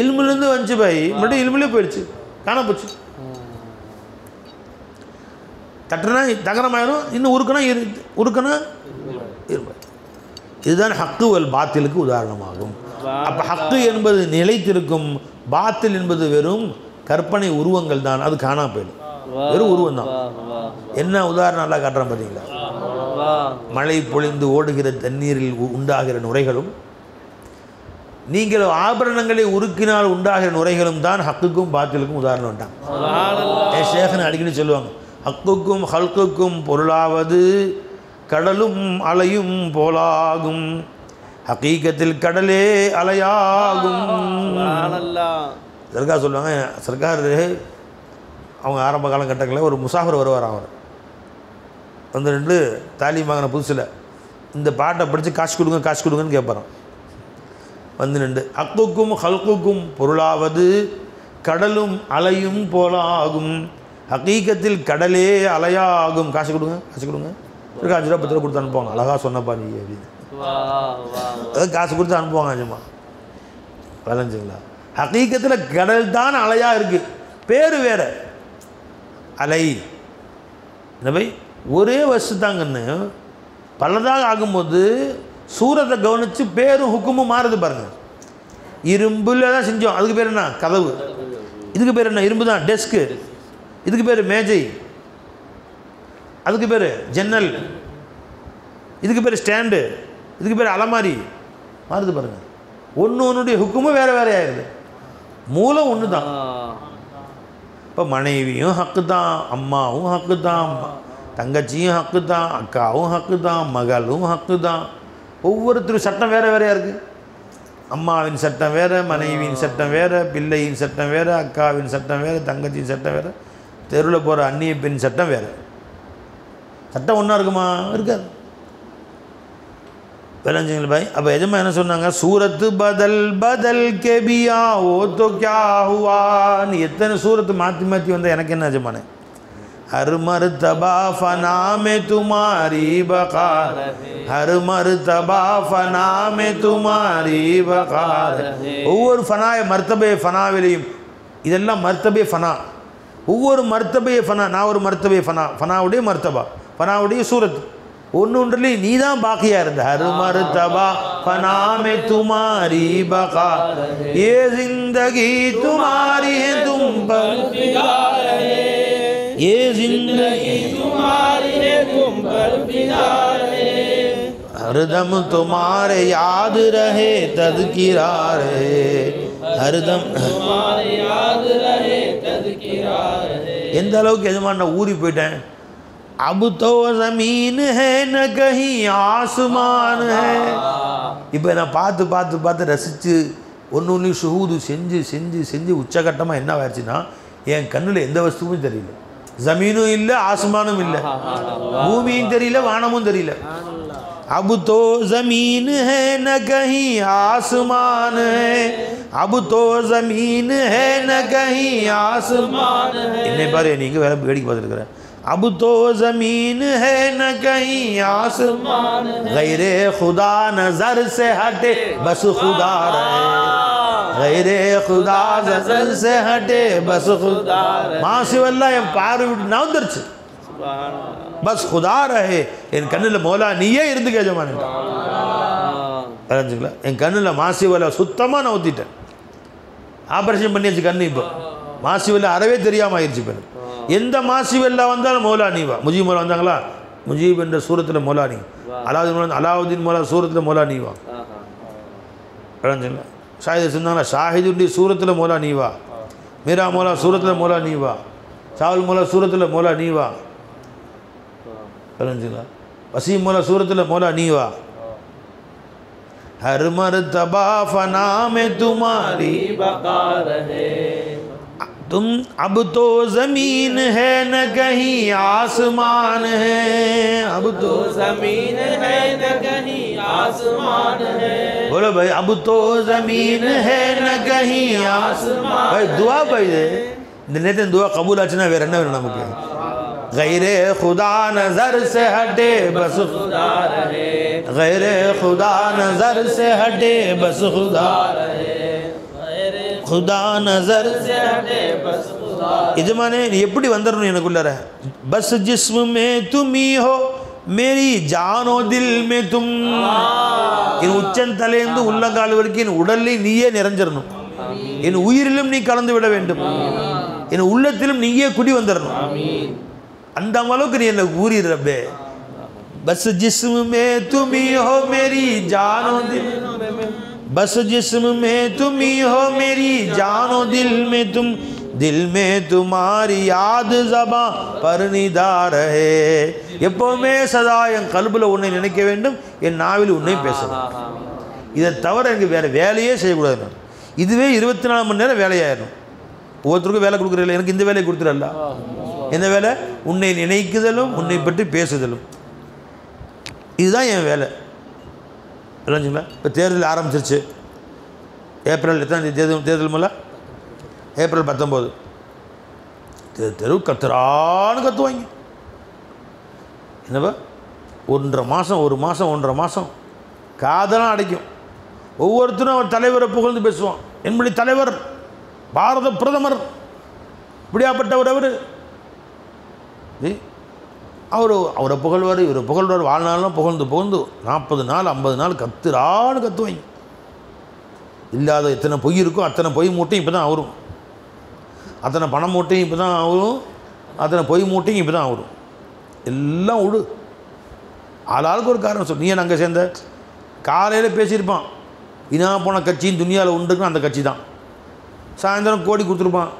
இல்முலேருந்து வந்துச்சு பாய், மட்டும் இல்முலே போயிடுச்சு, காண போச்சு. தட்டுனா தகரமாயிரும், இன்னும் உருக்குனா இரும்பு. இதுதான் ஹக்கு வல் பாத்திலுக்கு உதாரணமாகும். அப்போ ஹக்கு என்பது நிலைத்திருக்கும், பாத்தில் என்பது வெறும் கற்பனை உருவங்கள் தான், அது காணா போயிடும், வெறும் உருவம் தான். என்ன உதாரணம் நல்லா காட்டுறான் பார்த்தீங்களா? மழை பொழிந்து ஓடுகிற தண்ணீரில் உண்டாகிற நுரைகளும் நீங்கள் ஆபரணங்களை உருக்கினால் உண்டாகிற நுரைகளும் தான் ஹக்குக்கும் பாத்திலுக்கும் உதாரணம் வேண்டாம். ஷேഖன் அடிக்கடி சொல்லுவாங்க, ஹக்குக்கும் ஹல்குக்கும் பொருளாவது கடலும் அலையும் போலாகும், ஹக்கீகத்தில் கடலே அலையாகும். சர்க்கார் சொல்லுவாங்க, சர்க்கார் அவங்க ஆரம்ப காலகட்டங்களில் ஒரு முசாஃபர் வருவார். அவர் வந்து ரெண்டு தாலீம் வாங்கின புதுசில் இந்த பாட்டை படித்து காசு கொடுங்கன்னு கேட்பாரான். வந்து நின்று ஹக்குக்கும் ஹல்குக்கும் பொருளாவது கடலும் அலையும் போலாகும், ஹக்கீகத்தில் கடலே அலையாகும். காசு கொடுங்க ஒரு 5 ரூபா 10 ரூபா கொடுத்து அனுப்புவாங்க. அழகாக சொன்னப்பா நீ அப்படின்னு காசு கொடுத்து அனுப்புவாங்க. ஆச்சுமா விளைஞ்சுங்களா? ஹக்கீகத்தில் கடல் தான் அலையாக இருக்குது, பேர் வேறு அலை. என்னவை ஒரே வசு தாங்கன்னு பலதாக ஆகும்போது சூரத்தை கவனித்து பேரும் ஹுக்குமும் மாறுது பாருங்கள். இரும்பில் தான் செஞ்சோம், அதுக்கு பேர் என்ன? கதவு. இதுக்கு பேர் என்ன? இரும்பு தான், டெஸ்க்கு. இதுக்கு பேர் மேஜை, அதுக்கு பேர் ஜன்னல், இதுக்கு பேர் ஸ்டாண்டு, இதுக்கு பேர் அலமாரி. மாறுது பாருங்கள். ஒன்றுடைய ஹுக்குமும் வேறு வேறு ஆயிடுது, மூலம் ஒன்று தான். இப்போ மனைவியும் ஹக்கு தான், அம்மாவும் ஹக்கு தான், தங்கச்சியும் ஹக்கு தான், அக்காவும் ஹக்கு தான், மகளும் ஹக்கு தான். ஒவ்வொருத்தரும் சட்டம் வேறு வேறையாக இருக்குது. அம்மாவின் சட்டம் வேறு, மனைவியின் சட்டம் வேறு, பிள்ளையின் சட்டம் வேறு, அக்காவின் சட்டம் வேறு, தங்கச்சியின் சட்டம் வேறு, தெருவில் போகிற அந்நிய பெண் சட்டம் வேறு. சட்டம் ஒன்றா இருக்குமா? இருக்காது. விளைஞ்சிங்களா பாய்? அப்போ எஜமா என்ன சொன்னாங்க? சூரத்து பதல் கேபியா ஓ தோ கியா ஹுவான்னு எத்தனை சூரத்து மாற்றி வந்தால் எனக்கு என்ன எஜமானே? ஹர் மர்தபா ஃபனா में तुम्हारी बकार, हर मर्तबा फना में तुम्हारी बकार. ஒவ்வொரு மர்த்தபே ஃபனாவிலையும் இதெல்லாம் மர்த்தபே ஃபனா, ஒவ்வொரு மர்த்தபே ஃபனா. நான் ஒரு மர்த்தபே ஃபனா, ஃபனாவுடைய மர்த்தபா, ஃபனாவுடைய சூரத் ஒன்றுலேயும் நீ தான் பாக்கியாக இருந்த. ஹர் மர்தபா ஃபனா में तुम्हारी बकार, ये जिंदगी तुम्हारी है तुम पर ये जिंदगी तुम्हारी है तुम पर फिदा रहे, हरदम तुम्हारे याद रहे तज़किरा रहे, हरदम तुम्हारे याद रहे तज़किरा रहे. எந்த அளவுக்கு எஜமான் நான் ஊறி போயிட்டேன். अब तो ज़मीन है न कहीं आसमान है. இப்போ நான் பார்த்து ரசித்து ஒன்று ஷுஹூது செஞ்சு உச்சகட்டமாக என்ன ஆயிடுச்சுன்னா, என் கண்ணில் எந்த வஸ்துவும் தெரியல. ஜமீனும் இல்லை, ஆஸ்மானும் இல்லை, பூமியும் தெரியல, வானமும் தெரியல. अब तो ज़मीन है न कहीं आसमान है, अब तो ज़मीन है न कहीं आसमान है. என்னை பாரு, நீங்கள் வேலை வேடிக்கை பார்த்துருக்குறேன். अब तो ज़मीन है न कहीं आसमान, गैरे खुदा नज़र से हटे बस खुदा रहे. கைரே खुदा नजर से हटे बस खुदा மாசிவல்லா என் பார்வை விட்டு நவுந்துருச்சு பஸ் खुदा रहे என் கண்ணில் மௌலா நீயே இருந்து கேஜமானே தெரிஞ்சுங்களா என் கண்ணில் மாசிவல்லா சுத்தமாக நவுத்திட்டேன் ஆப்ரேஷன் பண்ணியாச்சு கண்ணு இப்போ மாசிவல்லா அறவே தெரியாமல் ஆயிடுச்சு இப்போ எந்த மாசிவல்லா வந்தாலும் மௌலா நீ வா முஜீப் மௌலா வந்தாங்களா முஜீப் என்ற சூரத்தில் மௌலா நீ அலாவுதீன் மௌலா சூரத்தில் மௌலா நீ வா தெரிஞ்சுங்களா ஷாஹித் சொன்னாங்களா ஷாஹிதுடைய சூரத்தில் மௌலா நீ வா மீரா மௌலா சூரத்தில் மௌலா நீ வா சாவுல் மௌலா சூரத்தில் மௌலா நீ வா தெரிஞ்சுங்களா வசீம் மௌலா சூரத்தில் மௌலா நீ வா हर मर्तबा फना में तुम्हारी बका रहे तुम अब तो ज़मीन है न कहीं आसमान है अब तो ज़मीन है न कहीं आसमान है बोलो भाई अब तो ज़मीन है न कहीं आसमान भाई दुआ भाई नेते दुआ कबूल आचना वेर ना नमके गैरे खुदा नजर से हटे बस खुदा रहे गैरे खुदा नजर से हटे बस खुदा रहे खुदा नजर से हटे बस खुदा यजमाने நீ எப்படி வந்தறணும் எனக்குள்ளற बस जिस्म में तुम ही हो मेरी जानो दिल में तुम என் உச்சந்தலையிலிருந்து உள்ளங்கால் வரைக்கும் என் உடலில் நீயே நிறைஞ்சிரணும் என் உயிரிலும் நீ கலந்து விட வேண்டும் என் உள்ளத்திலும் நீயே குடி வந்தறணும் ஆமீன் அந்த அளவுக்கு நீ என்ன ஊறி ரப்பே बस जिस्म में तुम ही हो मेरी जानो दिल बस जिस्म में तुम ही हो मेरी जानो दिल में तुम्हारी याद ज़बां पर निदा रहे எப்பவுமே சதா என் கல்புல உன்னை நினைக்க வேண்டும் என் நாவில் உன்னை பேசணும் இதை தவிர எனக்கு வேறு வேலையே செய்யக்கூடாது இதுவே 24 மணி நேரம் வேலையாயிடும் ஒவ்வொருத்தருக்கும் வேலை கொடுக்குறதில்ல எனக்கு இந்த வேலையை கொடுத்துடல என்ன வேலை உன்னை நினைக்குதலும் உன்னை பற்றி பேசுதலும் இதுதான் என் வேலை இல்லைங்களா இப்போ தேர்தல் ஆரம்பிச்சிருச்சு ஏப்ரல் எத்தனை தேர்தல் மேலே ஏப்ரல் 19 தெரு கத்துறான்னு கத்துவாங்க என்னப்பா 1.5 மாதம் 1 மாதம் 1.5 மாதம் காதெல்லாம் அடைக்கும் ஒவ்வொருத்தரும் அவர் தலைவரை புகழ்ந்து பேசுவான் என்னுடைய தலைவர் பாரத பிரதமர் இப்படியாப்பட்டவர் அவரை புகழ்வார் இவரை புகழ்வார் வாழ்நாளும் புகழ்ந்து 40 நாள் 50 நாள் கத்துறான்னு கத்துவாங்க இல்லாத எத்தனை பொய் இருக்கோ அத்தனை பொய் மூட்டையும் இப்போ தான் வரும் அத்தனை பணம் மூட்டையும் இப்போ தான் வரும் அத்தனை பொய் மூட்டையும் இப்போ தான் வரும் எல்லாம் விடு ஆளாளுக்கு ஒரு காரணம் சொல் நீ அங்கே சேர்ந்த காலையில் பேசியிருப்பான் இனா போன கட்சியும் துனியாவில் உண்டுக்குன்னு அந்த கட்சி தான் சாயந்தரம் கோடி கொடுத்துருப்பான்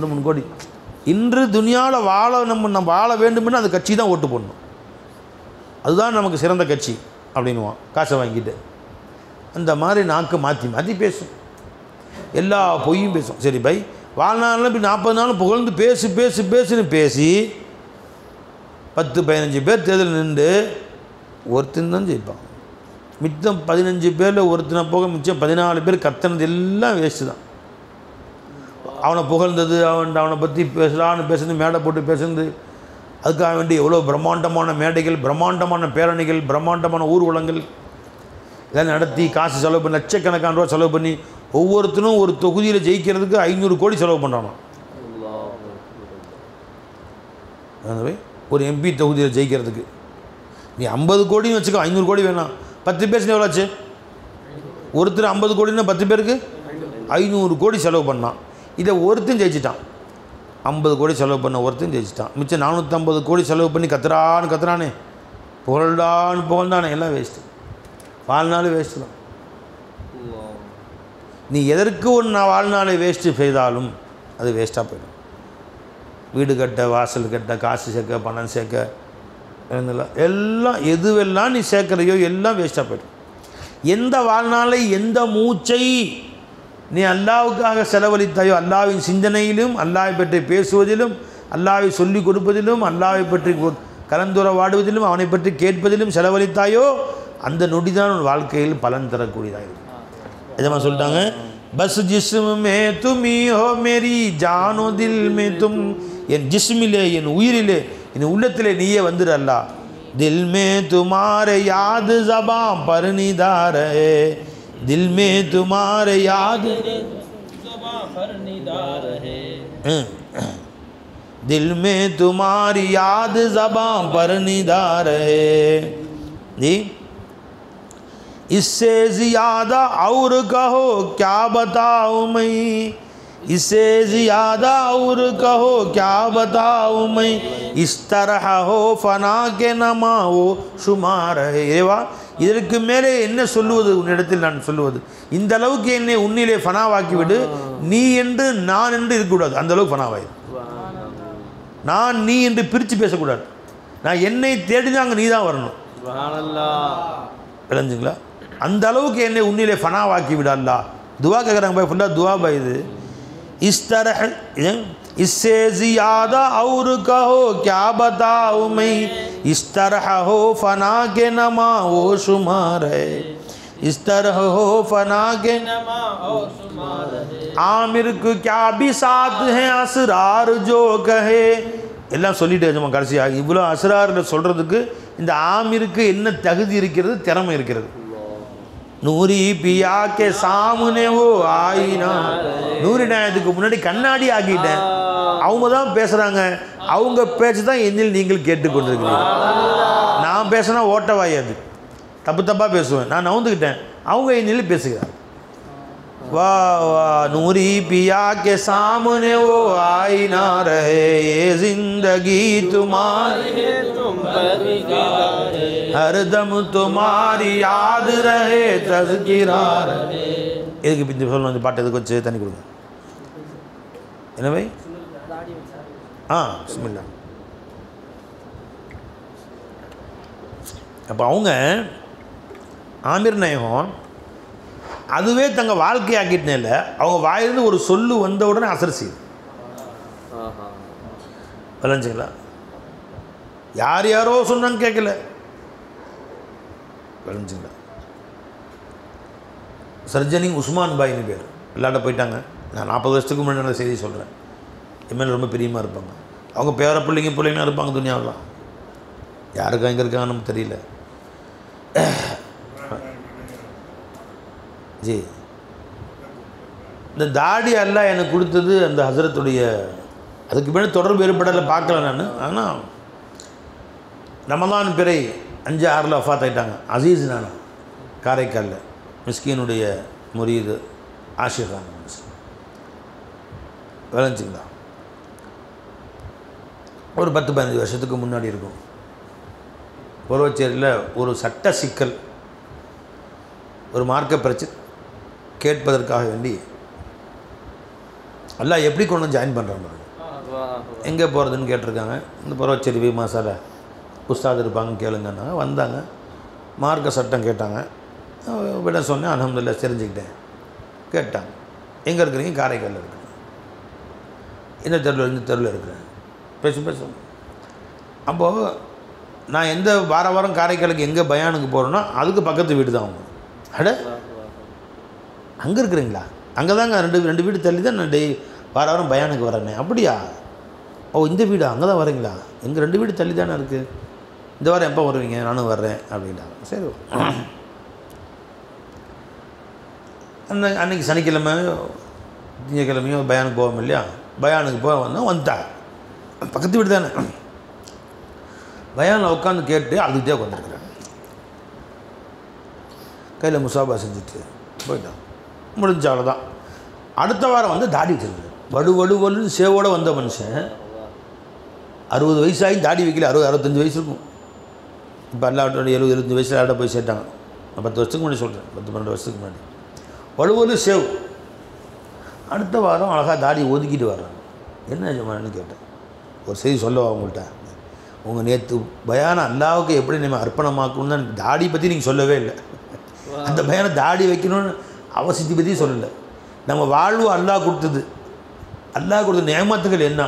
2-3 கோடி இன்று துனியாவில் நம்ம வாழ வேண்டும்னு அந்த கட்சி தான் ஓட்டு போடணும் அதுதான் நமக்கு சிறந்த கட்சி அப்படின்வான் காசை வாங்கிட்டு அந்த மாதிரி நாக்கு மாற்றி மாற்றி பேசும் எல்லா பொய்யும் பேசும் சரி பை வாழ்நாளில் இப்படி 40 நாள் புகழ்ந்து பேசுன்னு பேசி 10-15 பேர் தேர்தல் நின்று ஒருத்தன் தான் ஜெயிப்பான் மிச்சம் 15 பேரில் ஒருத்தனை போக மிச்சம் 14 பேர் கத்துனது எல்லாம் வேஸ்ட்டு தான் அவனை புகழ்ந்தது அவனை பற்றி பேசுறது மேடை போட்டு பேசுறது அதுக்காக வேண்டி எவ்வளோ பிரம்மாண்டமான மேடைகள் பிரம்மாண்டமான பேரணிகள் பிரம்மாண்டமான ஊர்வலங்கள் இதெல்லாம் நடத்தி காசு செலவு பண்ணி லட்சக்கணக்கான ரூபா செலவு பண்ணி ஒவ்வொருத்தரும் ஒரு தொகுதியில் ஜெயிக்கிறதுக்கு 500 கோடி செலவு பண்ணுறானோ ஒரு எம்பி தொகுதியில் ஜெயிக்கிறதுக்கு நீ 50 கோடின்னு வச்சுக்கோ 500 கோடி வேணாம் 10 பேர் எவ்வளோ ஆச்சு ஒருத்தர் 50 கோடின்னா 10 பேருக்கு 500 கோடி செலவு பண்ணான் இதை ஒருத்தன் ஜெயிச்சிட்டான் 50 கோடி செலவு பண்ண ஒருத்தன் ஜெயிச்சிட்டான் மிச்சம் 450 கோடி செலவு பண்ணி கத்துறானே புகழ்ந்தானே எல்லாம் வேஸ்ட்டு வாழ்நாள் வேஸ்ட்டு தான் நீ எதற்கு ஒன்று வாழ்நாளை வேஸ்ட்டு செய்தாலும் அது வேஸ்ட்டாக போயிடும் வீடு கட்ட வாசல் கட்ட காசு சேர்க்க பணம் சேர்க்க எல்லாம் எதுவெல்லாம் நீ சேர்க்குறையோ எல்லாம் வேஸ்ட்டாக போயிடும் எந்த வாழ்நாளை எந்த மூச்சை நீ அல்லாவுக்காக செலவழித்தாயோ அல்லாவின் சிந்தனையிலும் அல்லாவை பற்றி பேசுவதிலும் அல்லாவை சொல்லிக் கொடுப்பதிலும் அல்லாவை பற்றி கலந்துரையாடுவதிலும் அவனை பற்றி கேட்பதிலும் செலவழித்தாயோ அந்த நொடிதான் உன் வாழ்க்கையில் பலன் தரக்கூடியதாக இருக்கும் எதமா சொல்லிட்டாங்க பஸ் ஜிஸ்ம் மே தும் ஹி ஹோ மேரி ஜானோ தில் மே தும் என் ஜிஸ்மிலே என் உயிரிலே என் உள்ளத்திலே நீயே வந்துடு அல்லா தில் மே துமாரே யாத் ஜபான் பர் நிதா ரஹே दिल में तुम्हारे याद दिल में तुम्हारी याद ज़बां पर निदा रहे जी। इससे ज़्यादा और कहो क्या बताऊँ मैं, इससे ज़्यादा और कहो क्या बताऊँ मैं, इस तरह हो फना के नमा वो शुमार है। இறைவா இதற்கு மேலே என்ன சொல்லுவது, உன்னிடத்தில் நான் சொல்லுவது, இந்த அளவுக்கு என்னை உன்னிலே ஃபனாவாக்கி விடு, நீ என்று நான் என்று இருக்கக்கூடாது, அந்த அளவுக்கு ஃபனாவாயிரு. நான் நீ என்று பிரித்து பேசக்கூடாது, நான் என்னை தேடினா அங்கே நீ தான் வரணும். விளைஞ்சுங்களா? அந்த அளவுக்கு என்னை உன்னிலே ஃபனாவாக்கி விட அல்லா. துவா கேட்குறாங்க பாய், ஃபுல்லாக துவா பாய். இது इस तरह इससे ज़्यादा और कहो क्या बताऊँ मैं, इस तरह हो फना के नमा वो शुमार है, इस तरह हो फना के नमा वो शुमार है. आमिर को क्या भी साथ हैं असरार जो कहे. எல்லாம் சொல்லிட்டு நம்ம கடைசியாக இவ்வளோ அஸ்ராரில் சொல்கிறதுக்கு இந்த ஆமிருக்கு என்ன தகுதி இருக்கிறது, திறமை இருக்கிறது. நூரி பியா கே சாமுனே ஓ ஆயினா, நூரி நாயத்துக்கு முன்னாடி கண்ணாடி ஆக்கிட்டேன். அவங்க தான் பேசுகிறாங்க, அவங்க பேச்சு தான் என்னில் நீங்கள் கேட்டுக்கொண்டிருக்கிறீங்க. நான் பேசினா ஓட்டவாயாது, தப்பு தப்பாக பேசுவேன், நான் நவுந்துக்கிட்டேன், அவங்க என்னில் பேசுகிறார். வா வா நூரி பியா கே சாமுனே ஓ ஆயினா ரஹே, ये जिंदगी तुम्हारी हरदम तुम्हारी याद रहे तज़किरा रहे. இதுக்கு பிந்தி சொல்லணும், இந்த பாட்டு எதுக்கு வச்சு தண்ணி கொடுங்க. எனவே பிஸ்மில்லா. அப்போ அவங்க ஆமீர் நாயகம் அதுவே தங்க வாழ்க்கையாக்கிட்டேல அவங்க வாயிலிருந்து ஒரு சொல்லு வந்த உடனே அசர் செய்யுது. விளைஞ்சிங்களா? யார் யாரோ சொன்னாங்க கேட்கல. விளைஞ்சிங்களா? சர்ஜனி உஸ்மான் பாயின்னு பேர், விளையாட போயிட்டாங்க. நான் 40 வருஷத்துக்கு முன்னாடி செய்தி சொல்கிறேன். எம்எல்ஏ ரொம்ப பிரியமாக இருப்பாங்க. அவங்க பேர பிள்ளைங்களாம் இருப்பாங்க துனியாவெலாம். யாருக்கா எங்கே இருக்காங்க நமக்கு தெரியல. ஜி இந்த தாடி எல்லாம் எனக்கு கொடுத்தது அந்த ஹசரத்துடைய, அதுக்கு மேலே தொடர்பு ஏற்படலை, பார்க்கல நான். ஆனால் ரமலான் பிறை 5-6 வஃபாத் ஆகிட்டாங்க. அசீஸ் நானா காரைக்காலில் மிஸ்கீனுடைய முரீது ஆஷிகான் விளைஞ்சிங்களா? ஒரு 10-15 வருஷத்துக்கு முன்னாடி இருக்கும். பொருவச்சேரியில் ஒரு சட்ட சிக்கல், ஒரு மார்க்க பிரச்சனை கேட்பதற்காக வேண்டி எல்லாம் எப்படி கொண்டு வந்து ஜாயின் பண்ணுறாங்க, எங்கே போகிறதுன்னு கேட்டிருக்காங்க. இந்த பொருவச்சேரி வி மாசால உஸ்தாது இருப்பாங்க கேளுங்கன்னா வந்தாங்க. மார்க்க சட்டம் கேட்டாங்க. விட சொன்னேன், அல்ஹம்துலில்லாஹ் தெரிஞ்சுக்கிட்டேன். கேட்டாங்க, எங்கே இருக்கிறீங்க? காரைக்காலில் இருக்கிறேன். இந்த தெருவில் இருக்கிறேன். பேசும். அப்போது நான் எந்த வாரம் காரைக்காலுக்கு எங்கே பயானுக்கு போகிறேன்னா அதுக்கு பக்கத்து வீடு தான் அவங்க. அட அங்கே இருக்கிறீங்களா? அங்கே தாங்க ரெண்டு வீடு தள்ளி தான் நான் வாரம் பயானுக்கு வரேனே. அப்படியா? ஓ இந்த வீடா? அங்கே தான் வரீங்களா? எங்கள் 2 வீடு தள்ளி தானே இருக்குது. இந்த வாரம் எப்போ வருவீங்க? நானும் வர்றேன் அப்படின்ட்டாங்க. சரி. அன்றைக்கி சனிக்கிழமை திங்கக்கிழமையோ பயானுக்கு போவோம் இல்லையா? பயானுக்கு போக வந்துட்டாங்க. பக்கத்து வீடு தானே. பயானில் உட்காந்து கேட்டு அதுக்கிட்டே உட்காந்துருக்குறேன். கையில் முசாபா செஞ்சுட்டு போயிட்டான். முடிஞ்ச அவ்வளோதான். அடுத்த வாரம் தாடி வச்சிருக்கு. வலுன்னு சேவோடு வந்த மனுஷன் 60 வயசாகி தாடி வைக்கல. 60-65 வயசு இருக்கும். இப்போ எல்லாத்தோட 70-75 வயசில் ஆட போய் சேர்த்தாங்க. நான் 10 வருஷத்துக்கு முன்னாடி சொல்கிறேன், 10-12 வருஷத்துக்கு முன்னாடி. வலுவலு சேவ். அடுத்த வாரம் அழகாக தாடி ஒதுக்கிட்டு வர்றாங்க. என்ன ஜமான்னு கேட்டேன். ஒரு செய்தி சொல்லவா உங்கள்கிட்ட? உங்கள் நேற்று பயானம் அல்லாவுக்கு எப்படி நம்ம அர்ப்பணமாக்கணும்னு தான், தாடி பற்றி நீங்கள் சொல்லவே இல்லை. அந்த பயானம் தாடி வைக்கணும்னு அவசியத்தை பற்றி சொல்லலை. நம்ம வாழ்வு அல்லாஹ் கொடுத்தது. அல்லாஹ் கொடுத்த நியமத்துகள் என்ன,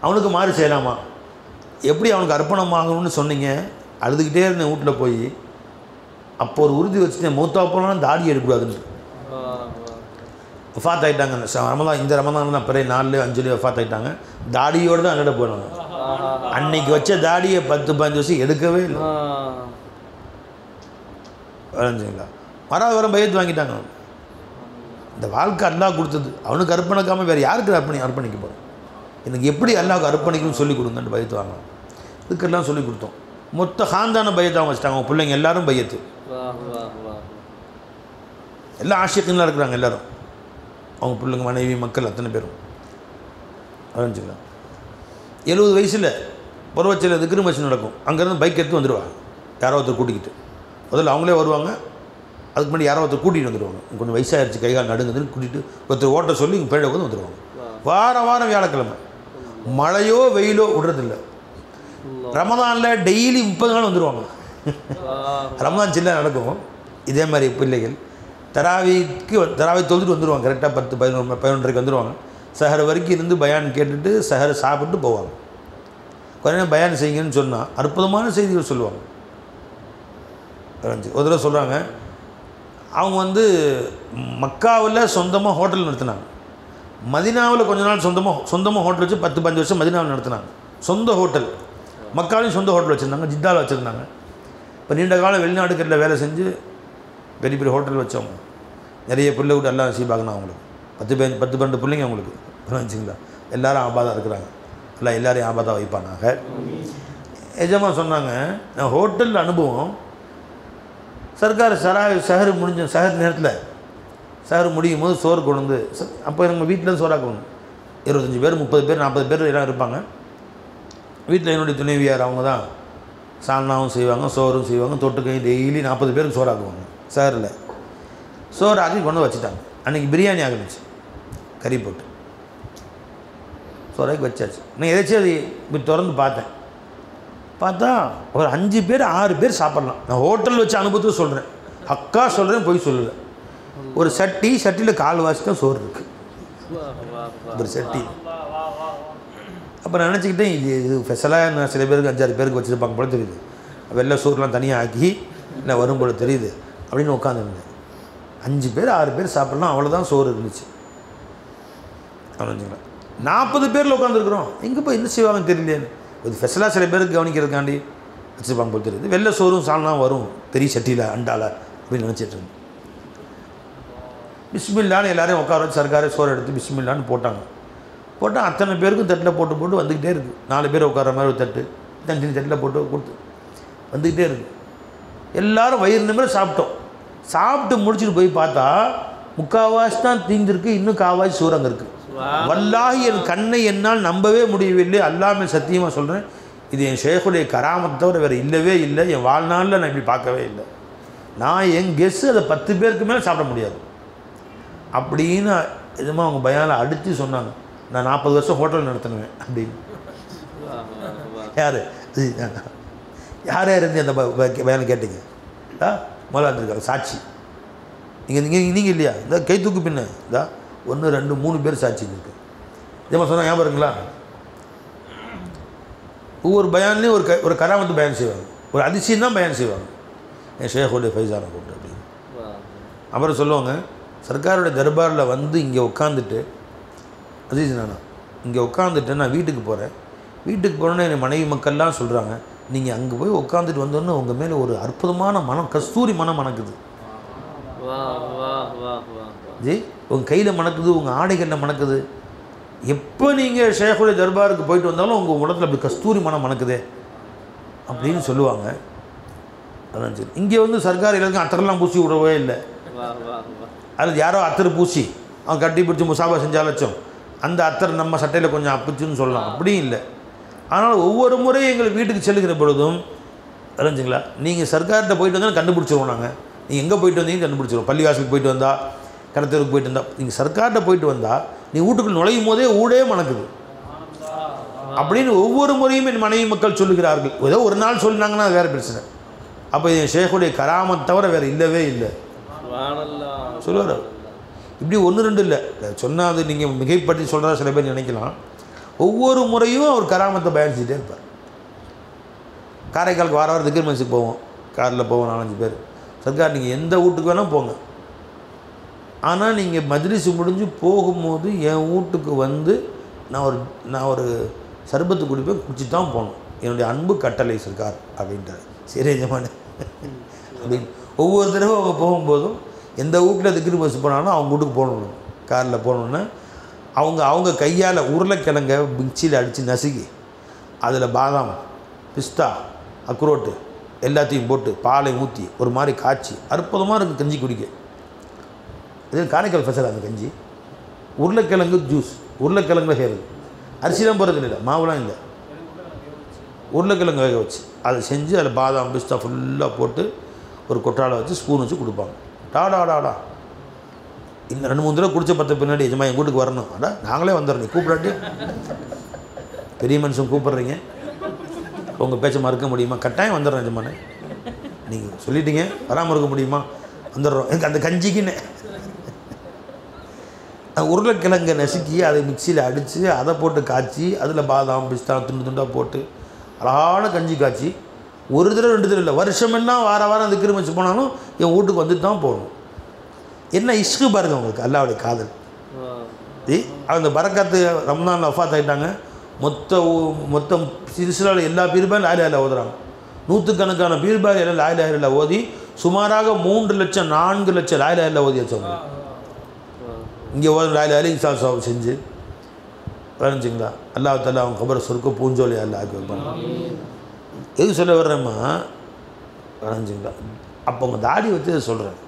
அவனுக்கு மாறி செய்யலாமா, எப்படி அவனுக்கு அர்ப்பணமாகணும்னு சொன்னீங்க. அழுதுகிட்டே இருந்தேன் வீட்டில் போய். அப்போ ஒரு உறுதி வச்சுட்டேன், மூத்தா போனால் தாடி எடுக்கக்கூடாதுன்னு. வஃபாத் ஆகிட்டாங்க. இந்த ரமதான் தான் பிறகு 4-5 வஃபாத் ஆகிட்டாங்க. தாடியோடு தான் அங்கிட்ட போனாங்க. அன்னைக்கு வச்ச தாடியை 10-15 வருஷம் எடுக்கவே இல்லை. வரைஞ்சிங்களா? வரம் பையத்து வாங்கிட்டாங்க. இந்த வாழ்க்கை அல்லாஹ் கொடுத்தது, அவனுக்கு அர்ப்பணிக்காமல் வேறு யாருக்கு அர்ப்பணிக்க போகிறோம்? எனக்கு எப்படி அல்லாஹ்வுக்கு அர்ப்பணிக்கணும்னு சொல்லிக் கொடுங்கன்னு பையத்து வாங்கலாம். இதுக்கெல்லாம் சொல்லிக் கொடுத்தோம். மொத்த ஹாந்தான பையத்தை அவங்க வச்சுட்டாங்க. அவங்க பிள்ளைங்க எல்லாரும் பையத்து, எல்லாம் ஆஷிக்குலாம் இருக்கிறாங்க எல்லோரும். அவங்க பிள்ளைங்க, மனைவி, மக்கள் அத்தனை பேரும் அறிஞ்சுக்கலாம். 70 வயசில் பருவச்சில் திக்ரு மச்சி நடக்கும். அங்கேருந்து பைக் எடுத்து வந்துடுவாங்க, யாரோ ஒருத்தர் கூட்டிக்கிட்டு. முதல்ல அவங்களே வருவாங்க, அதுக்கு முன்னாடி யாரோ ஒருத்தர் கூட்டிகிட்டு வந்துடுவாங்க. கொஞ்சம் வயசாகிடுச்சு, கைகால் நடுங்குதுன்னு கூட்டிகிட்டு ஒருத்தர் ஓட்ட சொல்லி இங்கே பேட உட்காந்து வந்துடுவாங்க. வாரம் வியாழக்கிழமை, மழையோ வெயிலோ விடுறதில்ல. ரமதானில் டெய்லி 30 நாள் வந்துடுவாங்க. ரமதான் சின்ன நடக்கும். இதே மாதிரி பிள்ளைகள் தராவி தொழுதுட்டு வந்துடுவாங்க. கரெக்டாக 10-11 வந்துடுவாங்க. சஹர் வரைக்கும் இருந்து பயான் கேட்டுட்டு சஹர் சாப்பிட்டு போவாங்க. கொஞ்ச நேரம் பயான் செய்யுங்கன்னு சொன்னால் அற்புதமான செய்திகள் சொல்லுவாங்க. ஒரு தடவை சொல்கிறாங்க, அவங்க மக்காவில் சொந்தமாக ஹோட்டல் நடத்தினாங்க. மதினாவில் கொஞ்ச நாள் சொந்தமாக ஹோட்டல் வச்சு 10-15 வருஷம் மதினாவில் நடத்தினாங்க. சொந்த ஹோட்டல். மக்காவிலையும் சொந்த ஹோட்டல் வச்சுருந்தாங்க, ஜித்தாவில் வச்சுருந்தாங்க. இப்போ நீண்ட காலம் வெளிநாடுகளில் வேலை செஞ்சு பெரிய பெரிய ஹோட்டல் வச்சவங்க. நிறைய பிள்ளை விட்டு எல்லாம் சீபாகணும். அவங்களுக்கு 10-12 பிள்ளைங்க அவங்களுக்கு வச்சுங்களா. எல்லோரும் ஆபாதாக இருக்கிறாங்க. எல்லாம் எல்லோரையும் ஆபாதாக வைப்பானாங்க. எஜமா சொன்னாங்க, நான் ஹோட்டலில் அனுபவம். சர்க்கார் சஹர் முடிஞ்ச நேரத்தில் சஹர் முடியும் போது சோறு கொண்டு வந்து, அப்போ நம்ம வீட்டிலேருந்து சோறாக கொண்டு 25 பேர் 30 பேர் 40 பேர் எல்லாம் இருப்பாங்க. வீட்டில் என்னுடைய துணைவியார் அவங்க தான் சால்னாவும் செய்வாங்க, சோறும் செய்வாங்க, தொட்டுக்கை டெய்லி 40 பேருக்கு சோறாக்குவாங்க. சஹரில் சோறு ஆக்கி கொண்டு வச்சுட்டாங்க. அன்றைக்கி பிரியாணி ஆகிடுச்சு, கறி போட்டு சோறாக்கி வச்சாச்சு. நான் எதாச்சும் அது இப்படி திறந்து பார்த்தா ஒரு 5 பேர் 6 பேர் சாப்பிட்லாம். நான் ஹோட்டல் வச்ச அனுபவத்தை சொல்கிறேன், அக்கா சொல்கிறேன், போய் சொல்லலை. ஒரு சட்டியில் கால் வாசி தான் சோறு இருக்குது, ஒரு சட்டி. அப்போ நினச்சிக்கிட்டேன், இது ஸ்பெஷலாக நான் சில பேருக்கு 5-6 பேருக்கு வச்சுருப்பாங்க போல தெரியுது. வெள்ளை சோறுலாம் தனியாக ஆக்கி இல்லை வரும் போல தெரியுது அப்படின்னு உட்காந்துருந்தேன். 5 பேர் 6 பேர் சாப்பிட்லாம், அவ்வளோதான் சோறு இருந்துச்சு. அவ்வளோங்களா. 40 பேரில் உட்காந்துருக்குறோம், எங்கே போய் என்ன செய்வாங்கன்னு தெரியலையே. இது ஸ்பெஷலாக சில பேருக்கு கவனிக்கிறதுக்காண்டி வச்சுருப்பாங்க போல் தெரியுது. வெள்ளை சோறும் சால்னாவும் வரும் பெரிய சட்டியில் அண்டால அப்படின்னு நினச்சிட்டு இருந்தேன். பிஸ்மில்லான்னு எல்லாரையும் உட்கார வச்சு சர்க்காரே சோறு எடுத்து பிஸ்மில்லான்னு போட்டாங்க. போட்டால் அத்தனை பேருக்கும் தட்டில் போட்டு வந்துக்கிட்டே இருக்குது. 4 பேர் உட்கார மாதிரி ஒரு தட்டு தனி தட்டில் போட்டு கொடுத்து வந்துக்கிட்டே இருக்குது. எல்லோரும் வயிறு நிமிர சாப்பிட்டோம். சாப்பிட்டு முடிச்சுட்டு போய் பார்த்தா முக்கால்வாசி தான் தீர்ந்துருக்கு, இன்னும் கால்வாசி சோறு அங்கே இருக்குது. வல்லாஹி என் கண்ணை என்னால் நம்பவே முடியவில்லை. அல்லாமே சத்தியமாக சொல்கிறேன், இது என் ஷேக்குடைய கராமத்தை தவிர வேறு இல்லவே இல்லை. என் வாழ்நாளில் நான் இப்படி பார்க்கவே இல்லை. நான் என் கெஸ்ஸு அதை 10 பேருக்கு மேலே சாப்பிட முடியாது அப்படின்னு எதுமா அவங்க பயானில் அடித்து சொன்னாங்க. நான் 40 வருஷம் ஹோட்டல் நடத்தினுவேன் அப்படின்னு. யார் இருந்து அந்த பயானை கேட்டீங்க? முதல்ல இருக்காங்க சாட்சி. நீங்கள் இல்லையா? இந்த கை தூக்கு பின்ன இதா 1 2 3 பேர் சாட்சி இருக்கு. இதே சொன்னால் ஞாபகம் இருக்குங்களா? ஒவ்வொரு பயான்லேயும் ஒரு கராமத்து பயான் செய்வாங்க, ஒரு அதிசயம் தான் பயான் செய்வாங்க. என் ஷேக்குடைய ஃபைசானை கூப்பிட்டு அப்படின்னு. அப்புறம் சொல்லுவாங்க, சர்க்காருடைய தர்பாரில் இங்கே உட்காந்துட்டு அஜீஸ் நானா இங்கே உட்காந்துட்டு நான் வீட்டுக்கு போகிறேன். வீட்டுக்கு போனோன்னே என் மனைவி மக்கள்லாம் சொல்கிறாங்க, நீங்கள் அங்கே போய் உட்காந்துட்டு வந்தோன்னே உங்கள் மேலே ஒரு அற்புதமான மனம், கஸ்தூரி மனம் மணக்குது. ஜி உங்கள் கையில் மணக்குது, உங்கள் ஆடைகளில் மணக்குது. எப்போ நீங்கள் ஷேக்குடைய தர்பாருக்கு போயிட்டு வந்தாலும் உங்கள் உடத்தில் அப்படி கஸ்தூரி மனம் மணக்குதே அப்படின்னு சொல்லுவாங்க. அதான் சரி. இங்கே சர்க்கார் எல்லாருக்கும் அத்தரெல்லாம் பூசி விடவே இல்லை. அது யாரோ அத்தர் பூசி அவன் கட்டி பிடிச்சி முசாபா செஞ்சாலச்சும் அந்த அத்தர் நம்ம சட்டையில் கொஞ்சம் அப்பிச்சுன்னு சொல்லலாம், அப்படியும் இல்லை. ஆனால் ஒவ்வொரு முறையும் எங்கள் வீட்டுக்கு செல்லுகிற பொழுதும் அறிஞ்சுங்களா, நீங்கள் சர்க்கார்கிட்ட போயிட்டு வந்தாலும் கண்டுபிடிச்சிருவோம். நாங்கள் நீங்கள் எங்கே போயிட்டு வந்தீங்கன்னு கண்டுபிடிச்சிருவோம். பள்ளிவாசலுக்கு போயிட்டு வந்தால், கடத்தருக்கு போயிட்டு வந்தால், நீங்கள் சர்க்கார்கிட்ட போயிட்டு வந்தால் நீ வீட்டுக்குள் நுழையும் போதே ஊடே மணக்குது அப்படின்னு ஒவ்வொரு முறையும் என் மனைவி மக்கள் சொல்லுகிறார்கள். ஏதோ ஒரு நாள் சொல்லினாங்கன்னா அது வேறு பிரச்சனை. அப்போ என் ஷேக்குடைய கராமத் தவிர வேறு இல்லவே இல்லை சொல்லுவார். இப்படி 1 2 இல்லை சொன்னால் அது நீங்கள் மிகைப்பற்றி சொல்கிறதா சில பேர் நினைக்கலாம். ஒவ்வொரு முறையும் அவர் கராமத்தை பயணிச்சுட்டே இருப்பார். காரைக்காலுக்கு வார திக்ர் மஜ்லிஸுக்கு போவோம், காரில் போவோம் 4-5 பேர். சர்க்கார் நீங்கள் எந்த வீட்டுக்கு வேணால் போங்க, ஆனால் நீங்கள் மஜ்லிஸ் முடிஞ்சு போகும்போது என் வீட்டுக்கு நான் ஒரு சர்பத்து குடிப்பேன், குடிச்சு தான் போகணும், என்னுடைய அன்பு கட்டளை சர்க்கார் அப்படின்றார். சரி ஜமானு அப்படின்னு ஒவ்வொரு தடவை அவங்க போகும்போதும் எந்த வீட்டில் திக்ரு பஸ் போனாலும் அவங்க வீட்டுக்கு போகணும். காரில் போகணுன்னு அவங்க கையால் உருளைக்கிழங்க மிக்சியில் அடித்து நசுக்கி அதில் பாதாம், பிஸ்தா, அக்ரோட்டு எல்லாத்தையும் போட்டு பாலை ஊற்றி ஒரு மாதிரி காய்ச்சி அற்புதமாக இருக்குது கஞ்சி குடிக்க. இது காரைக்கால் ஃபெசல் அந்த கஞ்சி. உருளைக்கிழங்கு ஜூஸ், உருளைக்கிழங்குல செய்கிறது. அரிசிலாம் போகிறது இல்லை, மாவுலாம் இல்லை, உருளைக்கிழங்கு வேக வச்சு அதை செஞ்சு அதில் பாதாம் பிஸ்தா ஃபுல்லாக போட்டு ஒரு கொட்டாவில் வச்சு ஸ்பூன் வச்சு கொடுப்பாங்க. டாடாடாடா இன்னும் 2-3 தடவை குடிச்ச பத்த பின்னாடி எஜமா என் வீட்டுக்கு வரணும். அடா நாங்களே வந்துடுறோம், நீ கூப்பிடாட்டி பெரிய மனுஷன் கூப்பிட்றீங்க, உங்கள் பேச்சை மறுக்க முடியுமா? கட்டாயம் வந்துடுறேன் எஜமானே, நீங்கள் சொல்லிட்டீங்க வராமல் இருக்க முடியுமா? வந்துடுறோம். எனக்கு அந்த கஞ்சிக்குன்னு உருளைக்கிழங்கை நசுக்கி அதை மிக்சியில் அடித்து அதை போட்டு காய்ச்சி அதில் பாதாம் பிஸ்தா துண்டு துண்டாக போட்டு அழகான கஞ்சி காய்ச்சி ஒரு தடவை 2 தடவை இல்லை, வருஷமெல்லாம் வாரம் அந்த கிருமி வச்சு போனாலும் என் வீட்டுக்கு வந்துட்டு தான் போகணும். என்ன இஷ்கு பாருங்க உங்களுக்கு, அல்லாவுடைய காதல். அந்த பரக்காத்து ரம்தான் வஃபாத் ஆகிட்டாங்க. மொத்தம் சிறுசிலாவில் எல்லா பீர்பாயும் லாயிலா இல்லா ஓதுறாங்க. 100கணக்கான பீர்பாய் எல்லாம் லாயிலா இல்லா ஓதி சுமாராக 3 லட்சம் 4 லட்சம் லாயிலா இல்லா ஓதி வச்சவங்க. இங்கே ஓதும் லாயிலா இல்லா இன்சா சாவு செஞ்சு வரைஞ்சிங்களா அல்லாஹ் தஆலா அவங்க கபரை சொர்க்க பூஞ்சோலி அல்லா ஆக்கி வைப்பாங்க. எது சொல்ல வர்றேம்மா வரைஞ்சிங்களா. அப்போ அவங்க தாடி வச்சு சொல்கிறேன்.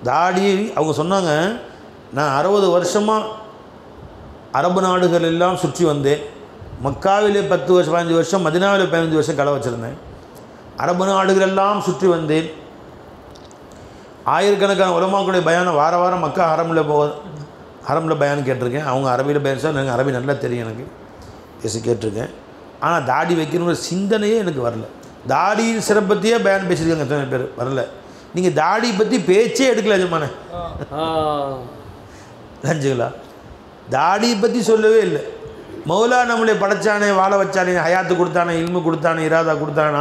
தாடி அவங்க சொன்னாங்க, நான் 60 வருஷமாக அரபு நாடுகள் எல்லாம் சுற்றி வந்தேன். மக்காவிலே 10 வருஷம் 15 வருஷம், மதினாவிலே 15 வருஷம் கடை வச்சுருந்தேன். அரபு நாடுகள் எல்லாம் சுற்றி வந்தேன். ஆயிரக்கணக்கான உலமாக்களுடைய பயானம் வாரம் மக்கா ஹரமில் பயானம் கேட்டிருக்கேன். அவங்க அரபியில் பயான் சார், எனக்கு அரபி நல்லா தெரியும், எனக்கு பேசி கேட்டிருக்கேன். ஆனால் தாடி வைக்கணுங்கிற சிந்தனையே எனக்கு வரல. தாடியின் சிறப்பத்தையே பயான் பேசியிருக்காங்க எத்தனை பேர், வரல. நீங்கள் தாடி பற்றி பேச்சே எடுக்கல எஜமானே, நினச்சிங்களா? தாடியை பற்றி சொல்லவே இல்லை. மௌலா நம்மளை படைச்சானே, வாழ வச்சானே, ஹயாத்து கொடுத்தானே, இல்மு கொடுத்தானே, இராதா கொடுத்தானே,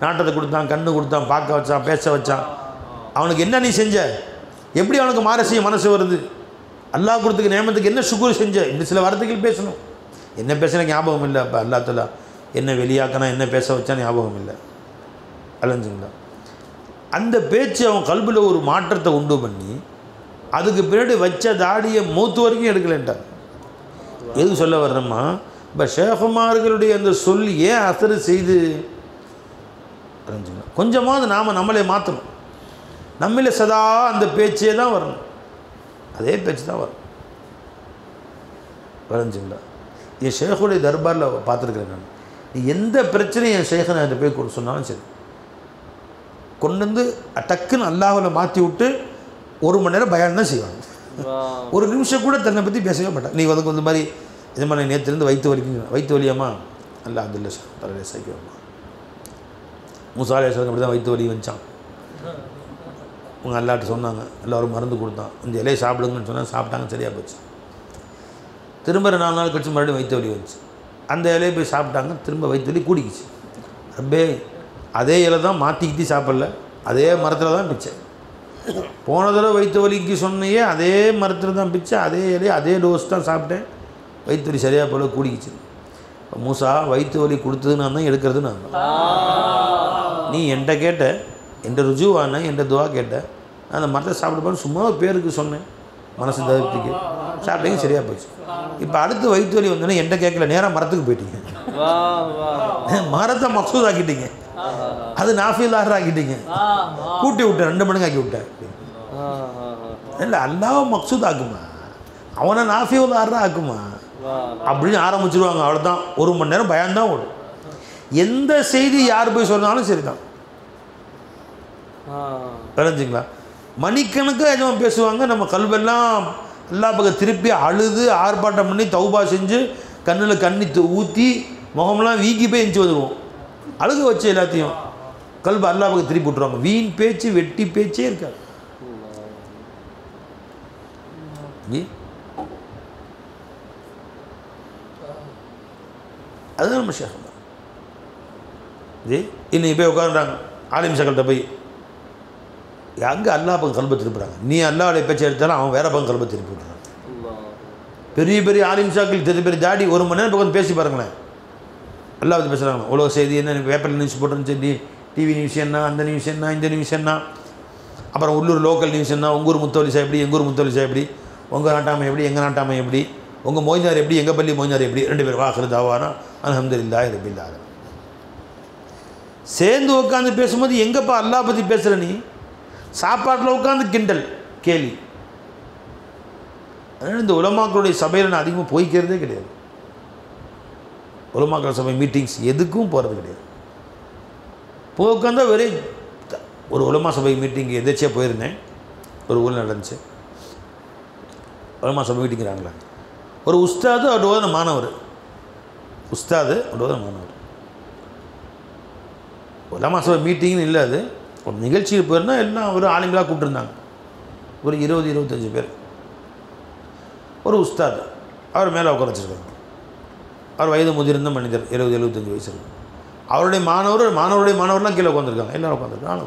நாட்டத்தை கொடுத்தான், கண்ணு கொடுத்தான், பார்க்க வச்சான், பேச வச்சான். அவனுக்கு என்ன நீ செஞ்ச? எப்படி அவனுக்கு மாற செய்ய மனசு வருது? அல்லாஹ் கொடுத்துக்கு நேமத்துக்கு என்ன சுக்குர் செஞ்ச? இப்படி சில வார்த்தைகள் பேசணும். என்ன பேசினா ஞாபகம் இல்லை. அப்போ அல்லா தஆலா என்ன வெளியாக்கினா, என்ன பேச வச்சா ஞாபகம் இல்லை. அலைஞ்சுங்களா. அந்த பேச்சு அவன் கல்பில் ஒரு மாற்றத்தை உண்டு பண்ணி அதுக்கு பின்னாடி வச்ச தாடியை மூத்து வரைக்கும் எடுக்கலேன்ட்டான். எது சொல்ல வர்றோம்மா, இப்போ ஷேகுமார்களுடைய அந்த சொல் ஏன் அசரு செய்து கொஞ்சமாவது நாம் நம்மளே மாற்றணும். நம்மளே சதா அந்த பேச்சே தான் வரணும், அதே பேச்சு தான் வரும். வரைஞ்சிங்களா. என் ஷேகுடைய தர்பாரில் பார்த்துருக்குறேன் நான். எந்த பிரச்சனையும் என் ஷேகை நான் போய் சொன்னாலும் சரி, கொண்டு வந்து டக்குன்னு அல்லாஹ்வில் மாற்றி விட்டு 1 மணி நேரம் பயான் தான் செய்வாங்க. ஒரு நிமிஷம் கூட தன்னை பற்றி பேசவே மாட்டேன். நீ வந்து இந்த மாதிரி இது மாதிரி நேற்றுலேருந்து வயிற்று வலியாம்மா அல்ல அதில்லை சார் தலையில் சைக்கிரமா மூசா அலைஹிஸ்ஸலாம் அப்படி தான் வயிற்று வலி வந்துச்சான். உங்கள் அல்லாட்ட சொன்னாங்க, எல்லோரும் மருந்து கொடுத்தான், இந்த இலையை சாப்பிடுங்கன்னு சொன்னால் சாப்பிட்டாங்க, சரியாக போச்சு. திரும்ப 4 நாள் கழிச்சு மறுபடியும் வயிற்று வலி வந்துச்சு. அந்த இலையை போய் சாப்பிட்டாங்க, திரும்ப வயிற்று வலி கூடிக்குச்சு. ரப்பே அதே இலை தான் மாற்றிக்கிட்டு சாப்பிடல, அதே மரத்தில் தான் பிச்சை. போன தடவை வயிற்று வலிக்கு சொன்னையே அதே மரத்தில் தான் பிச்சை, அதே இலையை அதே டோஸ் தான் சாப்பிட்டேன், வயிற்று வலி சரியாக போல கூடிக்குச்சு. மூசா வயிற்று வலி கொடுத்தது நான் தான், எடுக்கிறது நான் தான். நீ என்கிட்ட கேட்ட, என்கிட்ட ருஜுவான என்கிட்ட துவா கேட்ட, நான் அந்த மரத்தை சாப்பிடுப்பான்னு சும்மா பேருக்கு சொன்னேன், மனசு தவிர்த்துக்கு சாப்பிட்டீங்க, சரியாக போச்சு. இப்போ அடுத்து வயிற்று வலி வந்தோன்னே என்கிட்ட கேட்கல, நேராக மரத்துக்கு போயிட்டீங்க. மரத்தை மக்சூத் ஆக்கிட்டீங்க, அது நாஃபிலார் ஆக்கிட்டீங்க, கூட்டி விட்டேன், 2 மடங்கு ஆக்கி விட்டேன். இல்லை அல்லாஹ் மக்சூத் ஆக்குமா, அவனை நாஃபிலார் ஆக்குமா அப்படின்னு ஆரம்பிச்சிருவாங்க. அவ்வளோதான், 1 மணி நேரம் பயம் தான் ஓடும். எந்த செய்தி யார் போய் சொன்னாலும் சரி தான். தெரிஞ்சுங்களா. மணிக்கணக்காக எஜமான் பேசுவாங்க, நம்ம கல்வெல்லாம் அல்லாஹ் பக்கம் திருப்பி அழுது ஆர்ப்பாட்டம் பண்ணி தௌபா செஞ்சு கண்ணில் கண்ணி ஊற்றி முகமெல்லாம் வீக்கி போய் எஞ்சி வந்துடுவோம். அழுக வச்சு எல்லாத்தையும் கல்வ அல்லாஹ் பக்கம் திருப்பி விட்டுருவாங்க. வீண் பேச்சு வெட்டி பேச்சே இருக்காது. அதுதான் நம்ம ஷேக். இன்னைக்கு போய் உட்காந்துறாங்க ஆலிம் ஷேக்கள்கிட்ட போய், அங்கே அல்லாஹ் பக்கம் கல்பை திருப்புறாங்க. நீ அல்லாஹ்வுடைய பேச்சை எடுத்தாலும் அவன் வேற பக்கம் கல்பை திருப்பி விட்டுறான். பெரிய பெரிய ஆலிம் ஷாக்கள் பெரிய பெரிய தாடி 1 மணி நேரம் பக்கம் பேசி பாருங்களேன். அல்லாஹ் பற்றி பேசுகிறாங்க, உலக செய்தி என்ன பேப்பரில் நியூஸ் போட்டுருந்துச்சு, டிவி நியூஸ் என்ன, அந்த நியூஸ் என்ன, இந்த நியூஸ் என்ன, அப்புறம் உள்ளூர் லோக்கல் நியூஸ் என்ன, உங்கள் ஊர் முத்தவலிசா எப்படி, எங்கள் ஊர் முத்தவலிசா எப்படி, உங்கள் நாட்டாமை எப்படி, எங்கள் நாட்டாமை எப்படி, உங்கள் மொய்ஞார் எப்படி, எங்கள் பள்ளி மொய்ஞார் எப்படி, 2 பேர் வாக்குறது தாவானா அல்ஹம்துலில்லாஹி ரப்பில் ஆலமீன். சேர்ந்து உட்காந்து பேசும்போது எங்கப்பா அல்லாஹ் பற்றி பேசுகிற நீ? சாப்பாட்டில் உட்காந்து கிண்டல் கேலி. அதனால் இந்த உலமாக்களுடைய சபையில் நான் அதிகமாக போய்க்கிறதே கிடையாது. உலமாக்கள் சபை மீட்டிங்ஸ் எதுக்கும் போகிறது கிடையாது. போய் உட்காந்தா வெறும் ஒரு உலமா சபை மீட்டிங் எதாச்சியாக போயிருந்தேன். ஒரு ஊரில் நடந்துச்சு. உலமா சபை மீட்டிங்கிறாங்களா, ஒரு உஸ்தாது அவரோட ஓதன மாணவர், உஸ்தாது அவரோட ஓதன மாணவர். உலமா சபை மீட்டிங்னு இல்லை, அது ஒரு நிகழ்ச்சியில் போயிருந்தால் எல்லாம் ஒரு ஆளுங்களாக கூப்பிட்டுருந்தாங்க. ஒரு 20-25 பேர். ஒரு உஸ்தாது அவர் மேலே உட்கார வச்சுருக்காங்க. அவர் வயது முதிர்ந்த மனிதர், 70-75 வயசு இருக்கும். அவருடைய மாணவர்லாம் கீழே உட்காந்துருக்காங்க, எல்லோரும் உட்காந்துருக்காங்க.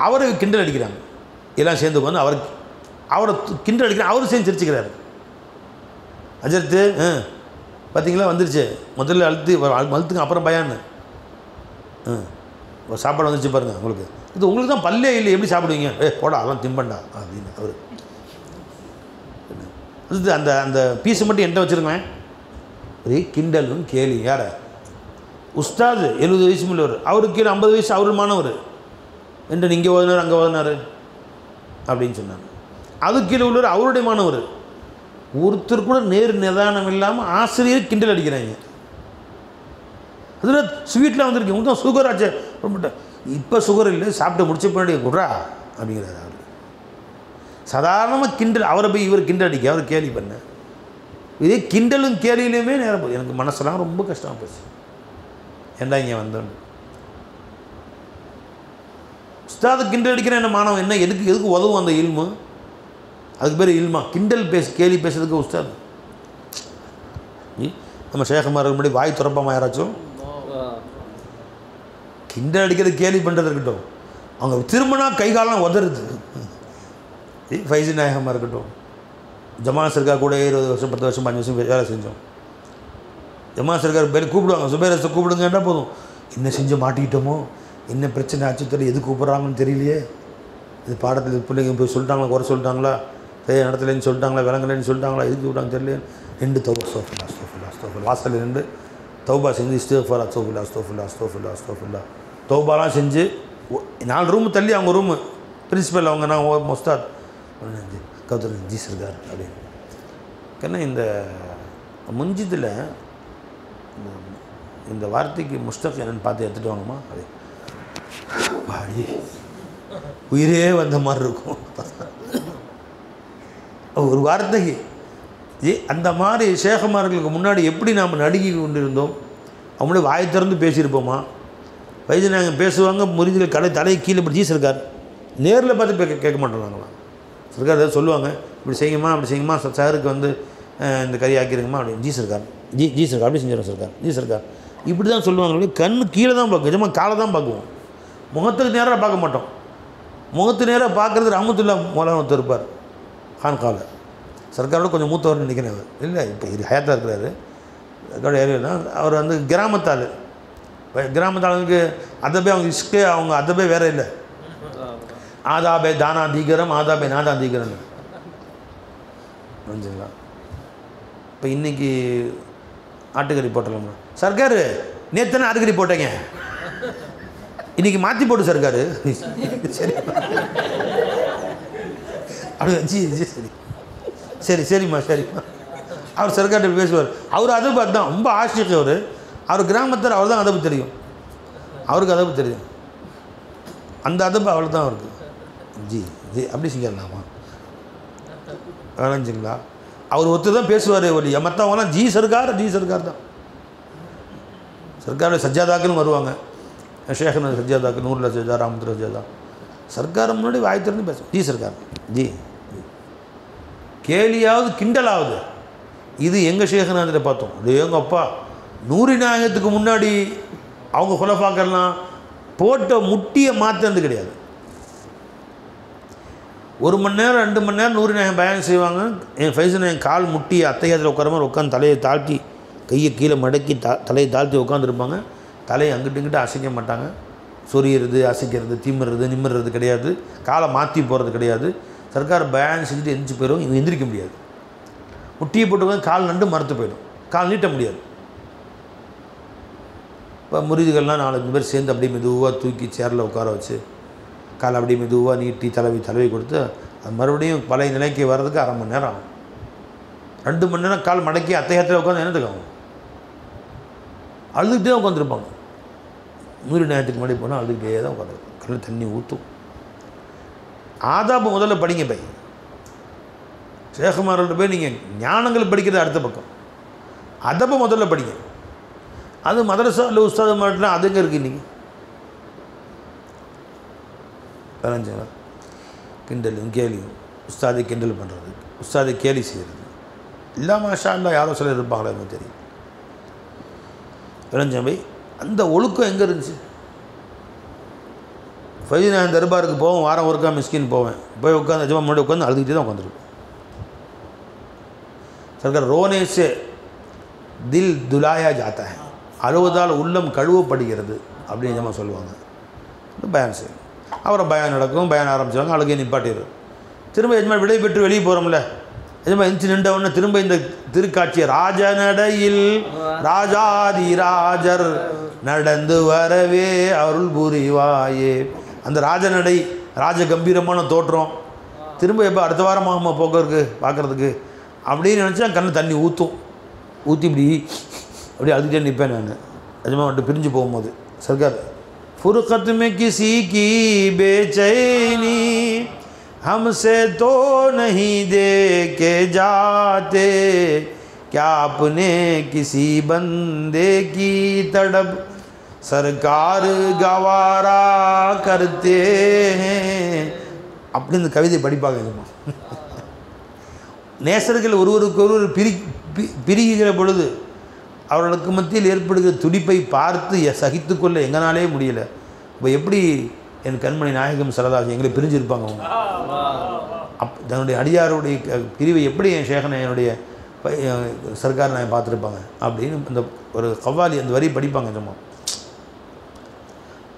அவரை கிண்டல் அடிக்கிறாங்க, எல்லாம் சேர்ந்து உட்காந்து அவரை கிண்டல் அடிக்கிறாங்க. அவரும் சேர்ந்து சிரிச்சுக்கிறாரு. அஜர்த்து பார்த்தீங்களா வந்துருச்சு, முதல்ல அழுத்துங்க அப்புறம் பயான்னு, சாப்பாடு வந்துருச்சு பாருங்கள் உங்களுக்கு, இது உங்களுக்கு தான் பல்லே இல்லை, எப்படி சாப்பிடுவீங்க, போடா அதெல்லாம் திம்பண்டா அப்படின்னு அவர். அது அந்த அந்த பீஸை மட்டும் என்கிட்ட வச்சுருக்கேன். ஒரே கிண்டலும் கேலி. யார்? உஸ்தாது 70 வயசு உள்ளவர், அவருக்கு கீழே 50 வயசு அவர் மாணவர். என்று இங்கே ஓதினார் அங்கே ஓதினார் அப்படின்னு சொன்னாங்க. அது கீழே உள்ளவர் அவருடைய மாணவர். ஒருத்தர் கூட நேர் நிதானம் இல்லாமல் ஆசிரியர் கிண்டல் அடிக்கிறாங்க. அதில் ஸ்வீட்டில் வந்திருக்கு, உங்களுக்கு தான் சுகர் ஆச்சு ரொம்ப, இப்போ சுகர் இல்லை, சாப்பிட்டு முடிச்ச பின்னாடி குட்ரா அப்படிங்கிறார் அவர். சாதாரணமாக கிண்டல், அவரை போய் இவர் கிண்டல் அடிக்க, அவர் கேலி பண்ண. இதே கிண்டலும் கேலியிலையுமே நேரம் போகுது. எனக்கு மனசெல்லாம் ரொம்ப கஷ்டமாக போச்சு. ஏண்டா இங்கே வந்தோன்னு உஸ்தாது கிண்டல் அடிக்கிற என்ன மாணவன் என்ன எதுக்கு உதவும் அந்த இல்மு? அதுக்கு பேர் இல்மா? கிண்டல் கேலி பேசுறதுக்கு உஸ்தாது. நம்ம ஷேഖமார்கள் முன்னாடி வாய் துறப்பாமல் யாராச்சும் கிண்டல் அடிக்கிறது கேலி பண்ணுறது இருக்கட்டும், அவங்க திரும்பினா கைகாலெலாம் உதறது. ஃபைசி நாயகமாக இருக்கட்டும், ஜமால் சர்கார் கூட 20 வருஷம் 10 வருஷம் 5 வருஷம் வேலை செஞ்சோம். ஜமால் சர்கார் பேர் கூப்பிடுவாங்க, சுபேரஸை கூப்பிடுங்கன்னா போதும், என்ன செஞ்சு மாட்டிக்கிட்டோமோ, என்ன பிரச்சனை ஆச்சு தெரியல, எது கூப்பிட்றாங்கன்னு தெரியலையே, இது பாடத்தில் பிள்ளைங்க போய் சொல்லிட்டாங்களா, குறை சொல்லிட்டாங்களா, சரியா நடத்தலைன்னு சொல்லிட்டாங்களா, விளங்கலைன்னு சொல்லிட்டாங்களா, எதுக்கு விட்டாங்க தெரியல, 2 தௌபா அஸ்தோஃபில்லா வாசல் 2 தௌபா செஞ்சு இஸ்திக்ஃபார் அஸ்தோஃபில்லா தௌபாலாம் செஞ்சு 4 ரூமு தள்ளி அவங்க ரூமு பிரின்சிபல் அவங்க, நான் முஸ்தாத் கௌதர் ஜி சர்கார் அப்படின்னு. ஏன்னா இந்த முஞ்சிதில் இந்த வார்த்தைக்கு முஸ்தக் என்னென்னு பார்த்து எடுத்துகிட்டு வாங்கம்மா, அது பாடி உயிரே வந்த மாதிரி இருக்கும் ஒரு வார்த்தைக்கு. அந்த மாதிரி ஷேഖமார்களுக்கு முன்னாடி எப்படி நாம் நடுங்கி கொண்டிருந்தோம், அவங்களே வாய் திறந்து பேசியிருப்போமா? வயது நாங்கள் பேசுவாங்க, முறிஞ்சில் தலையை கீழே இப்படி ஜி சர்கார் நேரில் பார்த்து கேட்க மாட்டோம் நாங்களாம். சர்கார் ஏதாவது சொல்லுவாங்க, இப்படி செய்யுமா அப்படி செய்யுமா, சாருக்கு வந்து இந்த கறி ஆக்கிருங்கம்மா அப்படின்னு, ஜி சர்கார் ஜி சர்கார் அப்படி செஞ்சிடும் சர்கார், ஜி சர்கார் இப்படி தான் சொல்லுவாங்க. கண்ணு கீழே தான் பார்க்கும், நிஜமாக காலை தான் பார்க்குவோம், முகத்துக்கு நேராக பார்க்க மாட்டோம். முகத்து நேராக பார்க்குறது ரஹமத்துல்லா மௌலானா ஒருத்தர் இருப்பார் ஹான்காவில், சர்க்காரோட கொஞ்சம் மூத்தவர் நினைக்கிறேன் அவர், இல்லை இப்போ ஹயாத்தாக இருக்கிறாரு, சர்க்காரோட ஏரியா. அவர் வந்து கிராமத்தாளுக்கு அதபே அவங்க இஷ்கே, அவங்க அதபே வேறு இல்லை, ஆதாபே தானா தீகரம் ஆதாபே நாதா தீகரம் புரிஞ்சுங்களா? இப்போ இன்றைக்கி ஆட்டுக்கறி போட்டலாமா, சர்க்கார் நேற்று ஆட்டுக்கறி போட்டேங்க, இன்றைக்கி மாற்றி போட்டு சர்க்கார் சரி அப்படி ஜி ஜி சரி சரி சரிம்மா சரிம்மா அவர் சர்க்கார்ட்ட பேசுவார். அவர் அதப்பு அதுதான் ரொம்ப ஆசிரியர். அவர் கிராமத்தில் அவர் தான் அதப்பு தெரியும், அவருக்கு அதப்பு தெரியும், அந்த அதப்பு அவள் தான் அவருக்கு. ஜி ஜி அப்படி செஞ்சிடலாமா வேணாஞ்சிங்களா? அவர் ஒருத்தர் தான் பேசுவார் ஒழிய மற்றவங்களாம் ஜி சர்க்கார் தான். சர்க்காரோட சஜ்ஜாதாக்குன்னு வருவாங்க, ஷேഖன சஜ்ஜாதாக்கு, நூறுல சஜ்ஜா, ராமத்துல சஜ்ஜாதா, சர்க்கார் முன்னாடி வாய் திறந்து பேசும் ஜி சர்க்கார் ஜி. கேலியாவது கிண்டலாவது இது எங்கள் ஷேഖநாதில் பார்த்தோம். அது எங்கள் அப்பா நூறு நாயகத்துக்கு முன்னாடி அவங்க குலஃபாக்கெல்லாம் போட்ட முட்டியை மாற்றினது கிடையாது. 1 மணி நேரம் 2 மணி நேரம் நூறு நாயகம் பயணம் செய்வாங்க. என் ஃபைசன் என் கால் முட்டி அத்தையாத்தில் உட்கார மாதிரி உட்காந்து தலையை தாழ்த்தி கையை கீழே மடக்கி தலையை தாழ்த்தி உட்காந்துருப்பாங்க. தலையை அங்கிட்டு இங்கிட்டு அசைக்க மாட்டாங்க. சொறியிறது, அசைக்கிறது, திமிறது, நிமிர்றது கிடையாது. காலை மாற்றி போகிறது கிடையாது. சர்க்கார் பயான் செஞ்சுட்டு எந்திரிச்சு போயிடும். இவங்க எந்திரிக்க முடியாது. முட்டியை போட்டு கால் நண்டு மரத்து போயிடும். கால் நீட்ட முடியாது. இப்போ முறிதுகள்லாம் 4-5 பேர் சேர்ந்து அப்படியே மெதுவாக தூக்கி சேரில் உட்கார வச்சு காலை அப்படியே மெதுவாக நீட்டி தடவி கொடுத்து அது மறுபடியும் பழைய நிலைக்கு வர்றதுக்கு 1/2 மணி நேரம் ஆகும். 2 மணி நேரம் கால் மடக்கி அத்தையத்தில் உட்காந்து என்னத்துக்கு ஆகும்? அழுதுகிட்டே உட்காந்துருப்பாங்க. 100 நேரத்துக்கு முன்னாடி போனால் அழுதுகிட்டே தான் உட்காந்துருப்பாங்க. கண்ணில் தண்ணி ஊற்றும். ஆதாபு முதல்ல படிங்க பை. ஷேகுமார்கள்ட்ட போய் நீங்கள் ஞானங்கள் படிக்கிறது அடுத்த பக்கம். அதப்போ முதல்ல படிங்க. அது மதரசா இல்லை உஸ்தாது மாட்டலாம் அதுங்க இருக்குது இன்றைக்கி. பதினஞ்சுங்களா கிண்டலும் கேலியும், உஸ்தாதை கிண்டல் பண்ணுறது, உஸ்தாதை கேலி செய்கிறது இல்லாமல் மாஷா அல்லா யாரோ சிலர் இருப்பாங்களே எனக்கு தெரியும். விளைஞ்சவை அந்த ஒழுக்கம் எங்கே இருந்துச்சு? ஃபைஜ் நான் தர்பாருக்கு போவேன், வாரம் ஒருக்கா மிஸ்கின் போவேன். போய் உட்காந்து நிஜமாக முன்னாடி உட்காந்து அழுதுகிட்டே தான் உட்காந்துருப்பேன். சர்க்கார் ரோனே சே தில் துலாயா ஜாத்தா ஹை, அழுவதால் உள்ளம் கழுவப்படுகிறது அப்படின்னு நிஜமாக சொல்லுவாங்க. பயான் செய்யும். அப்புறம் பயான் நடக்கும். பயான் ஆரம்பிச்சாங்க, அழுகையை நிப்பாட்டிடும். திரும்ப எஜமா விடை பெற்று வெளியே போகிறோம்ல, எஜமா எந்திச்சு நின்றவொடனே திரும்ப இந்த திருக்காட்சியை ராஜ நடையில் ராஜாதி ராஜர் நடந்து வரவே அருள் புரிவாயே. அந்த ராஜநடை, ராஜ கம்பீரமான தோற்றம் திரும்ப எப்போ அடுத்த வாரமாக போக்குறதுக்கு பார்க்குறதுக்கு அப்படின்னு நினச்சா கண்ணில் தண்ணி ஊற்றும். ஊற்றி இப்படி அப்படியே அழுதுகிட்டே நிற்பேன் நான். நிஜமாக வந்துட்டு பிரிஞ்சு போகும்போது சர்க்கார் ஃபுர்கத் में किसी की बेचैनी हमसे तो नहीं दे के जाते क्या अपने किसी बंदे की तड़प सरकार गवारा करते हैं அப்படி இந்த கவிதை படிப்பாங்க. நேசர்கள் ஒருவருக்கு ஒருவர் பிரிகிற பொழுது அவர்களுக்கு மத்தியில் ஏற்படுகிற துடிப்பை பார்த்து சகித்து கொள்ள எங்களாலே முடியலை. இப்போ எப்படி என் கண்மணி நாயகம் சரதாசி எங்களை பிரிஞ்சிருப்பாங்க. அவங்க தன்னுடைய அடியாருடைய பிரிவை எப்படி என் ஷேகனை என்னுடைய சர்க்கார் நான் பார்த்துருப்பாங்க அப்படின்னு இந்த ஒரு கவ்வாலி அந்த வரி படிப்பாங்க. சும்மா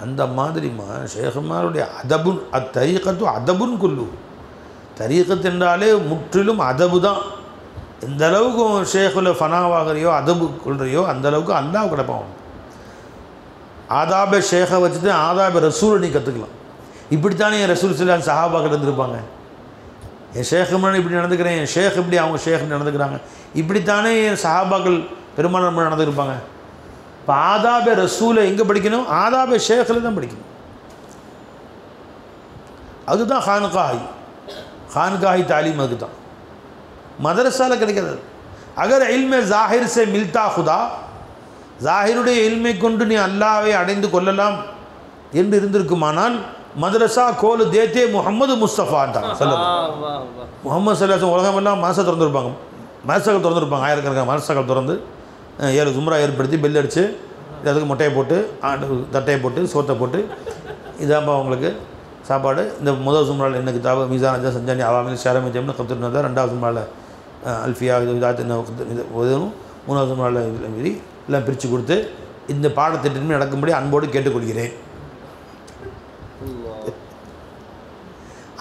அந்த மாதிரிமா ஷேகுமாருடைய அதபுன் அத்தரீகத்து அதபுன் குல்லு. தரீகத் என்றாலே முற்றிலும் அதபு தான். எந்த அளவுக்கு ஷேகுல ஃபனாவாகிறியோ அதபு கொள்கிறியோ அந்தளவுக்கு அல்லாஹ் கிடப்பான். ஆதாப ஷேகை வச்சுட்டு ஆதாப ரசூலை நீ கற்றுக்கலாம். இப்படித்தானே என் ரசூல் சிலான் சஹாபாக்கள் இருந்திருப்பாங்க. என் ஷேக் இப்படி நடந்துக்கிறேன், என் ஷேக் இப்படி அவங்க ஷேக் நடந்துக்கிறாங்க, இப்படித்தானே என் சஹாபாக்கள் பெருமாள் நடந்துருப்பாங்க. இப்போ ஆதாப ரசூலை எங்கே படிக்கணும்? ஆதாப ஷேக்கில் தான் படிக்கணும். அதுதான் खानकाही तालीम அதுதான். மதரசாவில் கிடைக்கிறது. அகர் இல்மே ஜாஹிர் சே மில்தா खुदा, ஜாஹிருடைய இல்மை கொண்டு நீ அல்லாவை அடைந்து கொள்ளலாம் என்று இருந்திருக்குமானால் மதரசா கோல் தேத்தே முகமது முஸ்தஃபான்ட்டாங்க. முகமது சல்லாஹ் உலகமெல்லாம் மதரசா திறந்துருப்பாங்க. மதரசாக்கள் திறந்துருப்பாங்க. ஆயிரக்கணக்கான மதரசாக்கள் திறந்து 7 ஜும்ரா ஏற்படுத்தி பெல் அடித்து அதுக்கு மொட்டையை போட்டு தட்டையை போட்டு சோத்தை போட்டு இதாப்பா அவங்களுக்கு சாப்பாடு. இந்த முதல் ஜும்ராவில் என்ன கிதாபு மீசான் அஜா சஞ்சானி அவாமில் ஷாரமி ஜம்னு கப்துருந்தா, 2வது ஜும்ராவில் அல்ஃபியா இதாத்து உதவும், 3வது ஜும்ராவில் மீறி எல்லாம் பிரித்து கொடுத்து இந்த பாடத்திட்டமே நடக்கும்படி அன்போடு கேட்டுக்கொள்கிறேன்.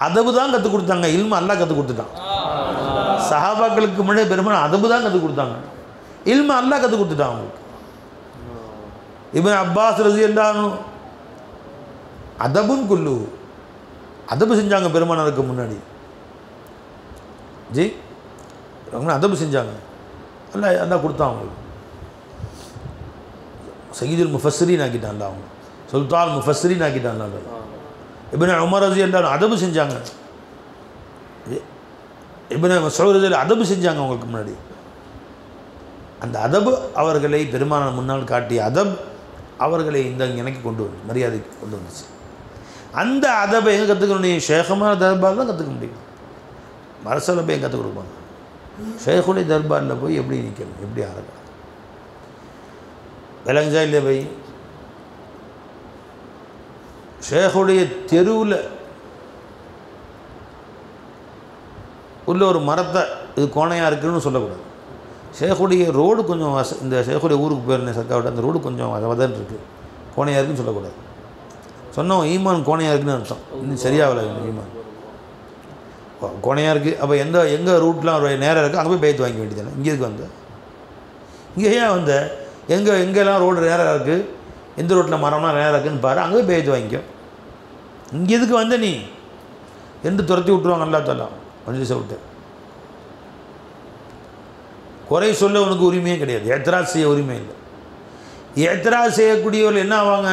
அதபு தான் கற்றுக் கொடுத்தாங்க. இல்மு அல்லாஹ் கற்றுக் கொடுத்துட்டான். சஹாபாக்களுக்கு முன்னாடி பெருமாள் அதபு தான் கற்றுக் கொடுத்தாங்க. இல்மு அல்லாஹ் கற்றுக் கொடுத்துட்டான் அவங்களுக்கு. இப்னு அப்பாஸ் ரலியல்லாஹு அன்ஹு அதபுன் குல்லு, அதபு செஞ்சாங்க பெருமானாருக்கு முன்னாடி. ஜி அவங்க அதபு செஞ்சாங்க. அல்லாஹ் கொடுத்தான் அவங்களுக்கு. சயீதுல் முஃபஸ்ஸிரீன் ஆக்கிட்டான்ல, அவங்க சுல்தான் முஃபஸ்ஸிரீன் ஆக்கிட்டான்ல. இப்னு உமர் ரலியல்லாஹு அன்ஹு அதபு செஞ்சாங்க. இப்னு மஸ்ஊத் ரலியல்லாஹு அதபு செஞ்சாங்க அவங்களுக்கு முன்னாடி. அந்த அதபு அவர்களை பெருமானார் முன்னால் காட்டிய அதப் அவர்களை இந்த எனக்கு கொண்டு வந்து மரியாதைக்கு கொண்டு வந்துச்சு. அந்த அதபை எங்கே கற்றுக்கணும்? நீ ஷேகுமார் தர்பார் தான் கற்றுக்க முடியும். மரசால போய் கற்றுக் கொடுப்பாங்க. ஷேகுடைய தர்பாரில் போய் எப்படி நிற்கணும், எப்படி ஆரம்பிக்கணும் விளங்குச்சா இல்லையா? போய் ஷேகுடைய தெருவில் உள்ள ஒரு மரத்தை இது கோணையாக இருக்குன்னு சொல்லக்கூடாது. ஷேகுடைய ரோடு கொஞ்சம் இந்த ஷேகுடைய ஊருக்கு போயிருந்தேன் சர்க்காவிட்ட. அந்த ரோடு கொஞ்சம் வதன் இருக்குது. கோணையாக இருக்குன்னு சொல்லக்கூடாது. சொன்னோம் ஈமான் கோணையாக இருக்குன்னு அர்த்தம். இன்னும் சரியாகலை ஈமான் கோணையாக இருக்குது. அப்போ எங்கே ரூட்லாம் நேராக இருக்குது அங்கே போய் பயத்து வாங்கிக்க வேண்டியதானே. இங்கே இருக்கு வந்த இங்கே ஏன் வந்த எங்கெல்லாம் ரோடு நேராக இருக்குது, எந்த ரோட்டில் மரம்லாம் நேராக இருக்குதுன்னு பாரு, அங்கே போய் பயத்து வாங்கிக்கோ. இங்கே எதுக்கு வந்த நீ என்று துரத்தி விட்டுருவாங்க. அல்லா தஆலா மஜ்லிஸை விட்டு. குறை சொல்ல உனக்கு உரிமையே கிடையாது, ஏத்ராஸ் செய்ய உரிமை இல்லை. ஏத்ராஸ் செய்யக்கூடியவர்கள் என்ன ஆவாங்க,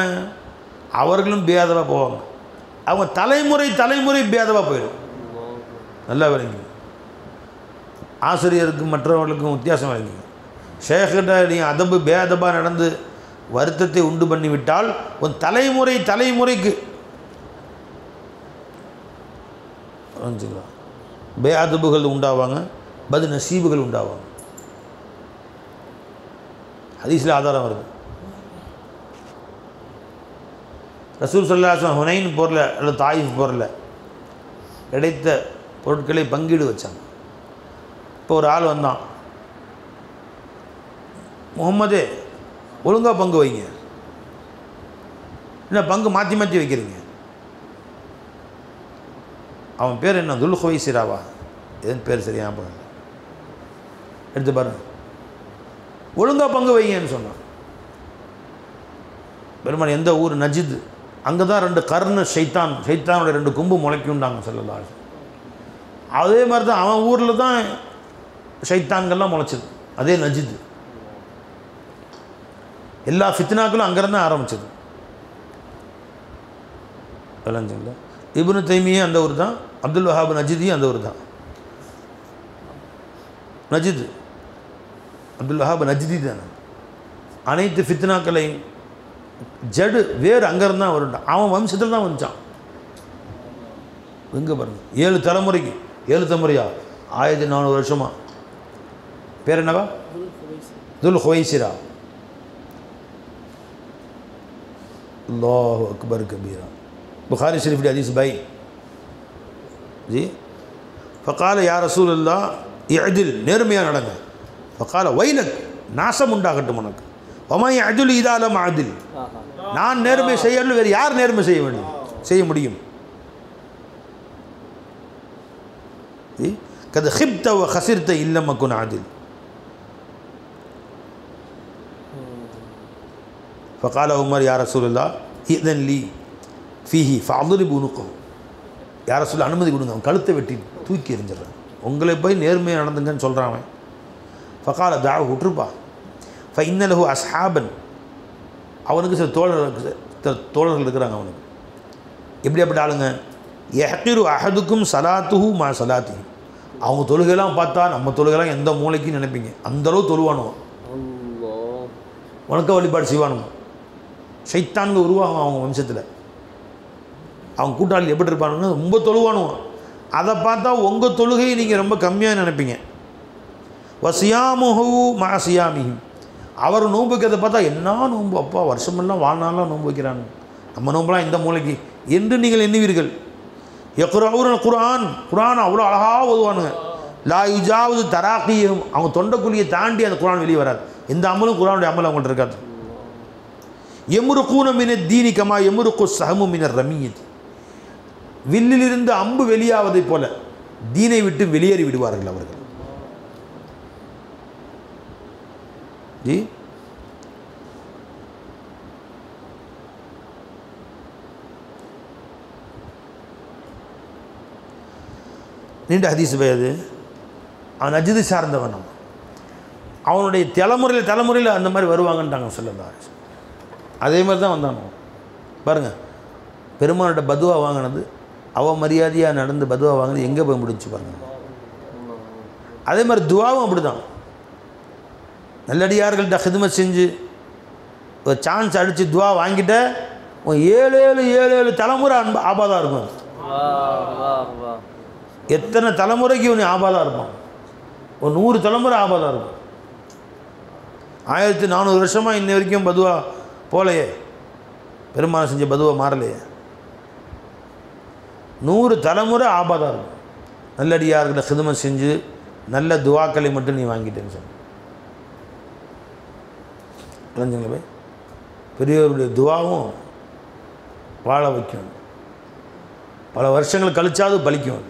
அவர்களும் பேதவாக போவாங்க. அவங்க தலைமுறை பேதவாக போயிடும். நல்லா விளங்கி ஆசிரியருக்கும் மற்றவர்களுக்கும் வித்தியாசம் விளங்கி. ஷேக்கிட்ட நீங்கள் அதபு பேதபாக நடந்து வருத்தத்தை உண்டு பண்ணிவிட்டால் உன் தலைமுறைக்கு பேஅதபுகள் உண்டாவாங்க, பது நசீபுகள் உண்டாவாங்க. ஹதீஸில் ஆதாரம் வருது. ரசூல் ஸல்லல்லாஹு அலைஹி வஸல்லம் ஹுனைன் போரில் அல்லது தாயிஃப் போரில் கிடைத்த பொருட்களை பங்கீடு வச்சாங்க. இப்போ ஒரு ஆள் வந்தான், முகம்மதே ஒழுங்காக பங்கு வைங்க, என்ன பங்கு மாற்றி வைக்கிறீங்க. அவன் பேர் என்ன, துல் ஹுவைசிராவா, எதுன்னு பேர் சரியாக போகல, எடுத்து பாருங்க. ஒழுங்காக பங்கு வைங்கன்னு சொன்னான். பெருமாள் எந்த ஊர், நஜித், அங்கே தான் 2 கர்ண ஷைத்தானோட 2 கொம்பு முளைக்குண்டாங்க ஸல்லல்லாஹு அலைஹி வஸல்லம். அதே மாதிரி தான் அவன் ஊரில் தான் ஷைத்தான்கள்லாம் முளைச்சது, அதே நஜித். எல்லா ஃபித்னாக்களும் அங்கேருந்து ஆரம்பிச்சது. விளங்குங்களா? இப்னு தைமியா அந்த ஊர் தான், அப்துல் வஹாப் நஜிதி அந்த ஊர் தான். நஜித் அப்துல் வஹாப் நஜிதி தானே. அனைத்து ஃபித்னாக்களையும் ஜடு வேறு அங்கேருந்து தான் வருண்டான். அவன் வம்சத்தில் தான் வந்துச்சான். எங்கே பாருங்க, 7 தலைமுறைக்கு 7 தலைமுறையா 1400 வருஷமா. பேர் என்னவா, துல் ஹுவைசிரா. அல்லாஹு அக்பர் கபீரா. புகாரி ஷரீஃப் ஹதீஸ் பை ஜி. ஃபகால யா ரசூலல்லாஹ் இஅதில், நேர்மையாக நடங்க. ஃபகால வைலக், நாசம் உண்டாகட்டும் உனக்கு. வமா யஅதில் இதா லம் அஅதில், நான் நேர்மை செய்யணும், வேறு யார் நேர்மை செய்ய முடியும். கத ஹிப்த வ ஹசிர்த இல்லம் அகுன் ஆதில். ஃபகால உமர் யா ரசூலல்லாஹ் இதன் லீ ஃபீஹி ஃபஅضرب உனுகஹு, யா ரசூலல்லாஹ் அனுமதி கொடுங்க, அவன் கழுத்தை வெட்டி தூக்கி எறிஞ்சிடறான். உங்களை போய் நேர்மையாக நடந்துங்கன்னு சொல்கிறான் அவன். ஃபகால தாவ விட்டுருப்பா. ஃபஇன்ன லஹு அஸ்ஹாபன், அவனுக்கு சில தோழர்கள் இருக்கிறாங்க அவனுக்கு. எப்படியாப்பட்ட ஆளுங்க, யஹ்கிரு அஹதுக்கும் சலாத்துஹு மா சலாத்திஹி, அவங்க தொழுகைலாம் பார்த்தா நம்ம தொழுகைலாம் எந்த மூளைக்குன்னு நினைப்பீங்க, அந்தளவு தொழுவானுவான். வணக்க வழிபாடு செய்வானுங்க. ஷைத்தான்கள் உருவாகும் அவங்க வம்சத்தில். அவங்க கூட்டாளி எப்படி இருப்பானுங்கன்னா ரொம்ப தொழுவானுவான். அதை பார்த்தா உங்கள் தொழுகையை நீங்கள் ரொம்ப கம்மியாக நினைப்பீங்க. வசியாமுஹு மா சியாமிஹிம், அவர் நோன்பு வைக்கிறத பார்த்தா என்ன நோன்பு, அப்பா வருஷமெல்லாம் வாழ்நாளெலாம் நோன்பு வைக்கிறாங்க, நம்ம நோன்புலாம் இந்த மூளைக்கு என்று நீங்கள் எண்ணுவீர்கள். யக்ரவுன குர்ஆன் அவ்வளோ அழகாக ஓதுவானுங்க. லா யுஜாவுது தராக்கியும், அவங்க தொண்டைக்குழியை தாண்டி அந்த குர்ஆன் வெளியே வராது. எந்த அமலும் குர்ஆனுடைய அமல் அவங்கள்ட்ட இருக்காது. எமுருக்கூன மின தீனி கமா எமுருக்கு சஹமு மினர் ரமியத், வில்லிலிருந்து அம்பு வெளியாவதைப் போல தீனை விட்டு வெளியேறி விடுவார்கள் அவர்கள். ஜி நீண்ட ஹதீஸ் அது. அவன் நஜ்து சார்ந்தவன், அவனுடைய தலைமுறையில் அந்த மாதிரி வருவாங்கன்ட்டாங்க ஸல்லல்லாஹு அலைஹி வஸல்லம். அதே மாதிரி தான் வந்தானோ பாருங்கள். பெருமானோட பதுவா வாங்கினது, அவமரியாதையாக நடந்து பதுவா வாங்கினது எங்கே போய் முடிஞ்சு பாருங்கள். அதே மாதிரி துவாவும் அப்படி தான். நல்லடியார்கள்ட்ட ஹிதுமத் செஞ்சு ஒரு சான்ஸ் அடித்து துவா வாங்கிட்ட 7 தலைமுறை ஆபாதாக இருக்கும். எத்தனை தலைமுறைக்கு உன்னை ஆபாதாக இருப்பான், ஒரு 100 தலைமுறை ஆபாதாக இருக்கும். 1400 வருஷமாக இன்ன வரைக்கும் பதுவா போலையே, பெருமாள் செஞ்ச பதுவா மாறலையே. 100 தலைமுறை ஆபாதாக இருக்கும். நல்லடியார்களை ஹிதுமத் செஞ்சு நல்ல துவாக்களை மட்டும் நீ வாங்கிட்டேன்னு சொன்ன. புரிஞ்சுங்களா பை? பெரியவருடைய துவாவும் வாழ வைக்கும். பல வருஷங்கள் கழிச்சாவது பலிக்கும்.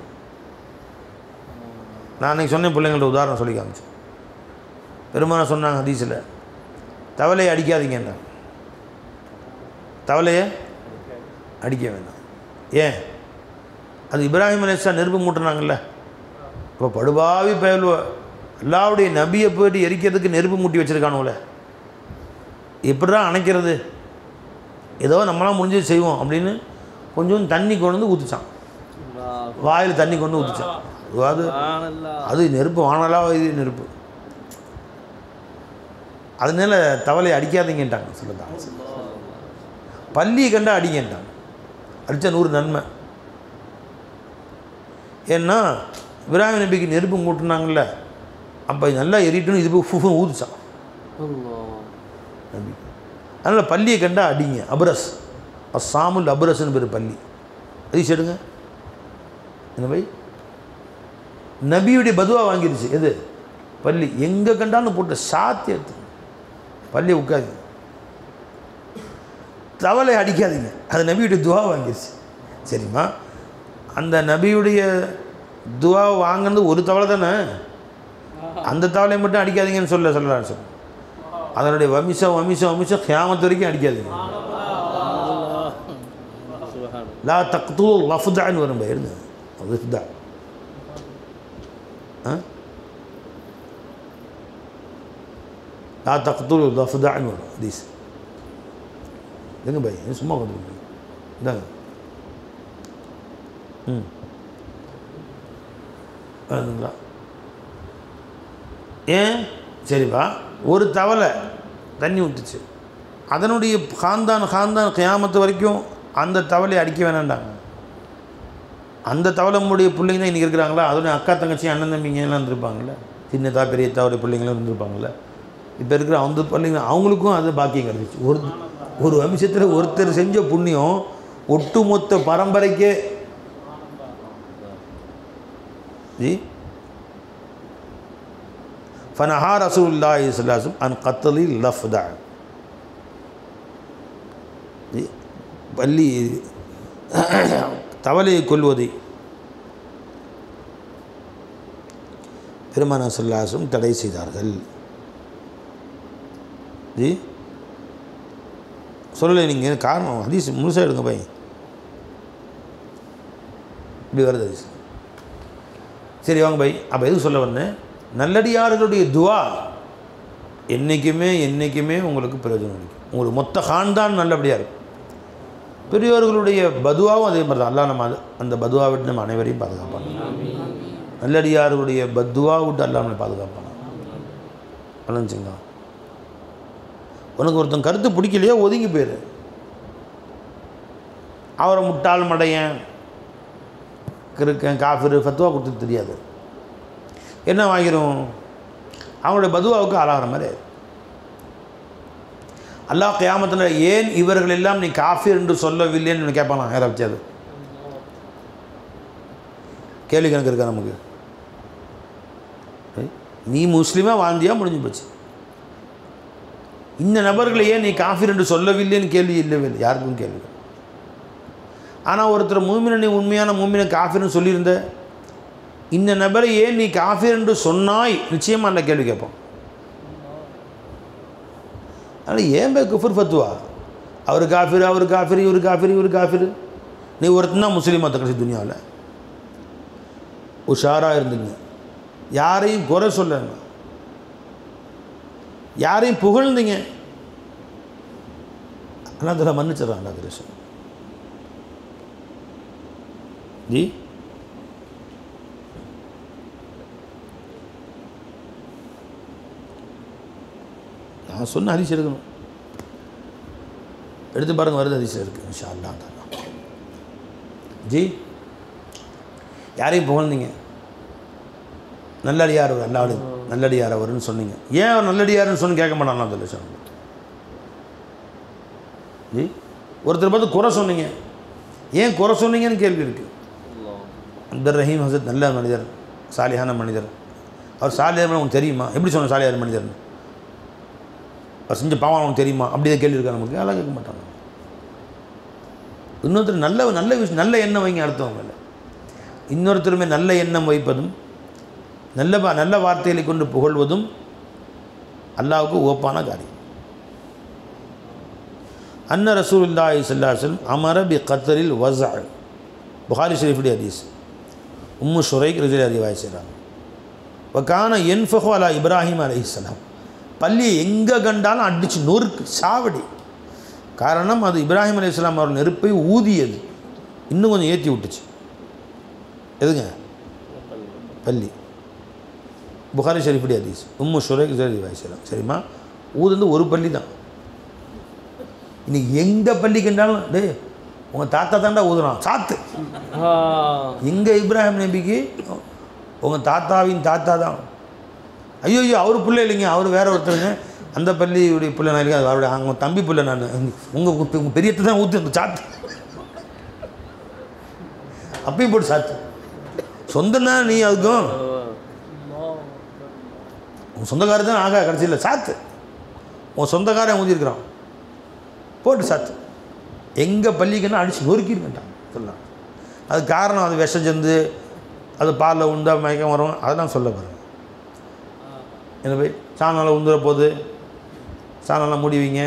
நான் அன்றைக்கி சொன்னேன், பிள்ளைங்கள்ட்ட உதாரணம் சொல்லி காமிச்சேன். பெருமானார் சொன்னாங்க ஹதீஸில், தவளையை அடிக்காதீங்கன்னு. தவளையை அடிக்க வேண்டாம். ஏன்? அது இப்ராஹிம் அலைஹிஸ்ஸலாம் நெருப்பு மூட்டினாங்கல்ல. இப்போ படுபாவி பயலுவ அல்லாஹ்வுடைய நபியை போய்ட்டு எரிக்கிறதுக்கு நெருப்பு மூட்டி வச்சுருக்கானுல, எப்படிடா அணைக்கிறது? ஏதோ நம்மளாம் முடிஞ்சு செய்வோம் அப்படின்னு கொஞ்சம் தண்ணி கொண்டு வந்து ஊற்றிச்சான். வாயில் தண்ணி கொண்டு ஊற்றிச்சான். அது நெருப்பு, வானலாக இது நெருப்பு. அதனால தவளை அடிக்காதீங்கன்ட்டாங்க. சொல்லுதான் பள்ளியை கண்டா அடிங்கன்ட்டாங்க. அடித்தா 100 நன்மை. ஏன்னா இப்ராஹிம் நபிக்கு நெருப்பு மூட்டினாங்கல்ல, அப்போ நல்லா எரிட்டுன்னு இது போய் ஊதிச்சான் நபி. அதனால் பள்ளியை கண்டா அடிங்க. அபரஸ் சாமுல் அபரஸ்ன்னு பேர் பள்ளி. அதிசயம் எடுங்க. என்ன பை நபியுடைய பதுவா வாங்கிடுச்சு. எது? பள்ளி. எங்கே கண்டாலும் போட்டு சாத்தி எடுத்து பள்ளியை உட்காது. தவளை அடிக்காதீங்க, அது நபியுடைய துவா வாங்கிடுச்சு. சரிம்மா, அந்த நபியுடைய துவா வாங்கினது ஒரு தவளை தானே, அந்த தவளையை மட்டும் அடிக்காதீங்கன்னு சொல்லலாம் சார். அதனுடைய வம்சம் கியாமத் வரைக்கும் அடிக்காதீங்க. லா தக்து லஃப்தான்னு வரும் இருங்க. லஃப்தா லா தக்து லஃப்தான்னு வரும் ஹதீஸ். எங்க பை சும்மா கொடுங்க இந்தாங்க. அதுங்களா ஏன்? சரிப்பா, ஒரு தவளை தண்ணி ஊற்றுச்சு, அதனுடைய காந்தான் கியாமத்து வரைக்கும் அந்த தவளையை அடிக்க வேணாண்டாங்க. அந்த தவளை நம்முடைய பிள்ளைங்க தான் இன்றைக்கி இருக்கிறாங்களா? அதோடைய அக்கா தங்கச்சி அண்ணன் தம்பிங்கெல்லாம் இருந்திருப்பாங்கள்ல, சின்னதா பெரிய தவளை பிள்ளைங்களும் இருந்திருப்பாங்கள்ல. இப்போ இருக்கிற அந்த பிள்ளைங்க அவங்களுக்கும் அது பாக்கியம் கிடச்சிச்சு. ஒரு வம்சத்தில் ஒருத்தர் செஞ்ச புண்ணியம் ஒட்டுமொத்த பரம்பரைக்கே. ஜி ஃபனஹா ரசூலுல்லாஹி ஸல்லல்லாஹு அலைஹி வஸல்லம் அன் கத்லி லஃப்தா. பள்ளி தவளையை கொல்வதை பெருமானார் ஸல்லல்லாஹு அலைஹி வஸல்லம் தடை செய்தார்கள். ஜி சொல்லலை நீங்கள் காரணம் ஹதீஸ் முழுசாக எடுங்க பை. இப்படி வருது ஹதீஸ். சரி வாங்க பை. அப்போ எதுக்கு சொல்ல வந்தேன்? நல்லடியார்களுடைய துவா என்றைக்குமே உங்களுக்கு பிரயோஜனம் அளிக்கும். உங்களுக்கு மொத்த கான்தான் நல்லபடியாக இருக்கும். பெரியவர்களுடைய பதுவாவும் அதே மாதிரி தான். அல்லாஹ் நம்ம அந்த பதுவா விட்டு நம்ம அனைவரையும் பாதுகாப்பாங்க. நல்லடியார்களுடைய பத்துவா விட்டு அல்லாஹ் நம்மளை பாதுகாப்பாங்க. வளர்ந்துச்சுங்களா? உனக்கு ஒருத்தன் கருத்து பிடிக்கலையோ ஒதுங்கி போயிரு. அவரை முட்டாள் மடையன் கிருக்கன் காஃபிரு ஃபத்வா கொடுத்து தெரியாது என்ன வாங்கிடும்? அவங்களுடைய பதுவாவுக்கு ஆளாகிற மாதிரி. அல்லாஹ் கியாமத்தில் ஏன் இவர்கள் எல்லாம் நீ காஃபிர் என்று சொல்லவில்லைன்னு கேட்பானா? யாராவது அது கேள்வி கணக்கு இருக்கா நமக்கு? நீ முஸ்லீமாக வாழ்ந்தியா முடிஞ்சு போச்சு. இந்த நபர்களை ஏன் நீ காஃபிர் என்று சொல்லவில்லைன்னு கேள்வி இல்லவே இல்லை, யாருக்கும் கேள்வி. ஆனால் ஒருத்தர் மூமினை நீ உண்மையான மூமினை காஃபிர்னு சொல்லியிருந்த இந்த நபரை ஏன் நீ காஃபிர் என்று சொன்னாய் நிச்சயமாக இல்லை கேள்வி கேட்போம். அதனால் ஏன் பே குஃபர் ஃபத்வா? அவர் காஃபிர் இவர் காஃபிர். நீ ஒருத்தனா முஸ்லீமாக கடைசி துனியாவில் உஷாராக இருந்துங்க. யாரையும் குறை சொல்லுங்க, யாரையும் புகழ்ந்தீங்க, ஆனால் அதில் மன்னிச்சிடறாங்க கிருஷ்ணன் ஜி. நான் சொன்ன ஹதீஸ் எடுக்கணும், எடுத்து பாருங்கள், வருது ஹதீஸ் இருக்குது இன்ஷா அல்லாஹ் ஜி. யாரையும் புகழ்ந்தீங்க, நல்லடியார் நல்லடியார் அவருன்னு சொன்னீங்க. ஏன் அவர் நல்லடியாருன்னு சொன்னு கேட்க மாட்டான் அதில் சொன்ன ஜி. ஒருத்தர் பார்த்து குறை சொன்னீங்க, ஏன் குறை சொன்னீங்கன்னு கேள்வி இருக்குது. அப்துல் ரஹீம் ஹசரத் நல்ல மனிதர், சாலியான மனிதர். அவர் சாலியார் உங்களுக்கு தெரியுமா? எப்படி சொன்ன சாலியார் மனிதர்னு? அவர் செஞ்ச பாவம் அவனுக்கு தெரியுமா அப்படி தான் கேள்வி இருக்கா நமக்கு? அதெல்லாம் கேட்க மாட்டாங்க. இன்னொருத்தர் நல்ல விஷயம் நல்ல எண்ணம் வைங்க அடுத்தவங்க இல்லை. இன்னொருத்தருமே நல்ல எண்ணம் வைப்பதும் நல்ல வார்த்தைகளை கொண்டு புகழ்வதும் அல்லாஹ்வுக்கு ஓப்பான காரியம். அன்ன ரசூலுல்லாஹி ஸல்லல்லாஹு அலைஹி வஸல்லம் அமர பி கத்ரில் வஸஅ. புகாரி ஷரீஃபுடைய ஹதீஸ். உம்மு ஷுரைக் ரலியல்லாஹு அன்ஹா ரிவாயத் செய்றாங்க. வகான யன்ஃபஹு அலா இப்ராஹிம் அலைஹிஸ்ஸலாம். பள்ளியை எங்கே கண்டாலும் அடித்து நொறுக்கு சாவடி. காரணம் அது இப்ராஹிம் அலைஹிஸ்ஸலாம் அவர்கள் நெருப்பை ஊதியது, இன்னும் கொஞ்சம் ஏற்றி விட்டுச்சு. எதுங்க? பள்ளி. புகாரி ஷரீஃபுடைய ஹதீஸ். உம்மு ஷுரைக் ரிவாயத் செய்றாங்க. சரிம்மா, ஊதுந்து ஒரு பள்ளி தான். இன்னைக்கு எங்கே பள்ளி கண்டாலும் டே உங்கள் தாத்தா தாண்டா ஊதுறான் சாத்து. எங்கே இப்ராஹிம் நபிக்கு உங்கள் தாத்தாவின் தாத்தா தான். ஐயோ அவர் பிள்ளை இல்லைங்க, அவர் வேற ஒருத்தருங்க, அந்த பள்ளியுடைய பிள்ளை நான் இல்லைங்க, அது அவருடைய அவங்க தம்பி பிள்ளை. நான் உங்கள் பெரியத்தை தான் ஊற்று அந்த சாத்து. அப்பயும் போட்டு சாத்து. சொந்தம் தான் நீ, அதுக்கும் உன் சொந்தக்காரர் தான் ஆகா கடைசியில் சாத்து. உன் சொந்தக்காரன் ஊதியிருக்கிறான் போட்டு சாத்து. எங்கே பள்ளிக்குன்னா அடித்து நொறுக்கிருக்கட்டான் சொல்லலாம். அது காரணம் அது விஷம் செஞ்சு அது பாலில் உண்டா மயக்கம் வரும், அதெல்லாம் சொல்ல பாருங்க. என்ன போய் சாணால் உந்துற போது சாணாலாம் முடிவிங்க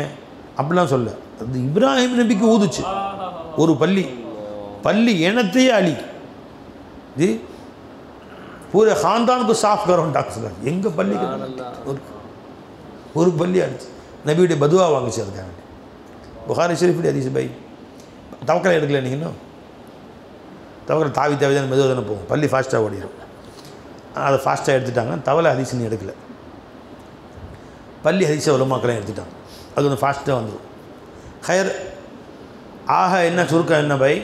அப்படிலாம் சொல்ல. அது இப்ராஹிம் நபிக்கு ஊதுச்சு ஒரு பள்ளி இனத்தையே அழி. ஜி பூரே ஹான்தானுக்கு சாஃப் கரோம் டாக்டர் சொல்ல. எங்கள் பள்ளிக்கு ஒரு பள்ளி அடிச்சு நபியுடைய பதுவா வாங்கிச்சு. அதுக்காக புகாரி ஷரீஃபுடைய ஹதீஸ். பை தவக்கலை எடுக்கல நீங்கள் இன்னும்? தவக்கலை தாவி தான் மெதுவாக தானே போகும், பள்ளி ஃபாஸ்ட்டாக ஓடிடும். அதை ஃபாஸ்ட்டாக எடுத்துட்டாங்க. தவளை ஹதீஸ்ன்னு எடுக்கலை, பள்ளி ஹதீஸை உலமாக்கெல்லாம் எடுத்துட்டாங்க. அது கொஞ்சம் ஃபாஸ்ட்டாக வந்துடும். ஹயர் ஆக என்ன சுருக்கம் என்ன பை?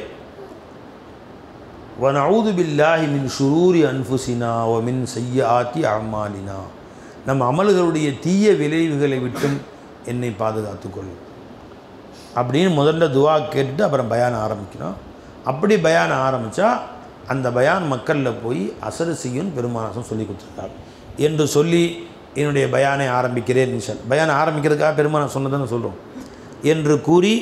வனஊது பில்லாஹி மின் ஷுரூரி அன்ஃபுஸினா வ மின் ஸய்யிஆத்தி அமாலினா. நம் அமல்களுடைய தீய விளைவுகளை விட்டும் என்னை பாதுகாத்துக்கொள் அப்படின்னு முதல்ல துவா கேட்டுட்டு அப்புறம் பயான் ஆரம்பிக்கணும். அப்படி பயான் ஆரம்பித்தா அந்த பயான் மக்களில் போய் அசரு செய்யும் பெருமானாசம் சொல்லி கொடுத்துருக்கார் என்று சொல்லி என்னுடைய பயானை ஆரம்பிக்கிறேன். நிஷால் பயானை ஆரம்பிக்கிறதுக்காக பெருமானா சொன்னதுன்னு சொல்கிறோம் என்று கூறி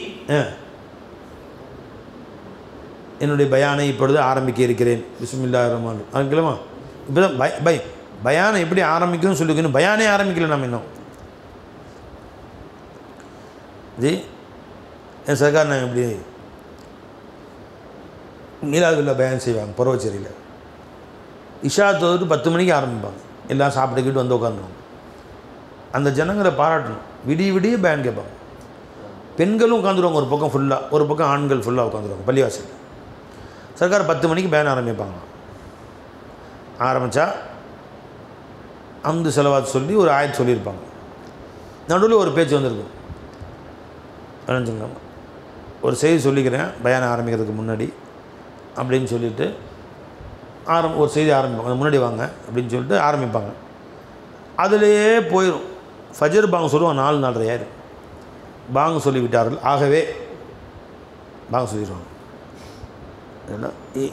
என்னுடைய பயானை இப்பொழுது ஆரம்பிக்க இருக்கிறேன். பிஸ்மில்லாஹிர் ரஹ்மானிர் ரஹீம். ஆரம்பிக்கலாமா? இப்போ தான் பயானை எப்படி ஆரம்பிக்கணும்னு சொல்லிக்கணும். பயானே ஆரம்பிக்கல நம்ம இன்னும். ஜி என் சர்க்கார் நாங்கள் எப்படி மீலாதுல்ல பயான் செய்வாங்க புறவச்சேரியில். இஷா தொழுது 10 மணிக்கு ஆரம்பிப்பாங்க. எல்லாம் சாப்பிட்டுக்கிட்டு வந்து உட்காந்துருவாங்க. அந்த ஜனங்களை பாராட்டணும். விடிய பயான் கேட்பாங்க. பெண்களும் உட்காந்துருவாங்க ஒரு பக்கம் ஃபுல்லாக, ஒரு பக்கம் ஆண்கள் ஃபுல்லாக உட்காந்துருவாங்க பள்ளிவாசல். சர்க்கார் 10 மணிக்கு பயான் ஆரம்பிப்பாங்க. ஆரம்பித்தா அம்து செலவாத்து சொல்லி ஒரு ஆயத்து சொல்லியிருப்பாங்க. நடுவில் ஒரு பேச்சு வந்திருக்கும். நினைச்சுங்க, ஒரு செய்தி சொல்லிக்கிறேன் பயான் ஆரம்பிக்கிறதுக்கு முன்னாடி அப்படின்னு சொல்லிவிட்டு ஒரு செய்தி ஆரம்பிப்பாங்க. முன்னாடி வாங்க அப்படின்னு சொல்லிட்டு ஆரம்பிப்பாங்க. அதிலேயே போயிடும். ஃபஜர் பாங்க சொல்லுவாங்க 4:30 ஆயிரும். பாங்க சொல்லிவிட்டார்கள், ஆகவே பாங்க சொல்லிடுவாங்க.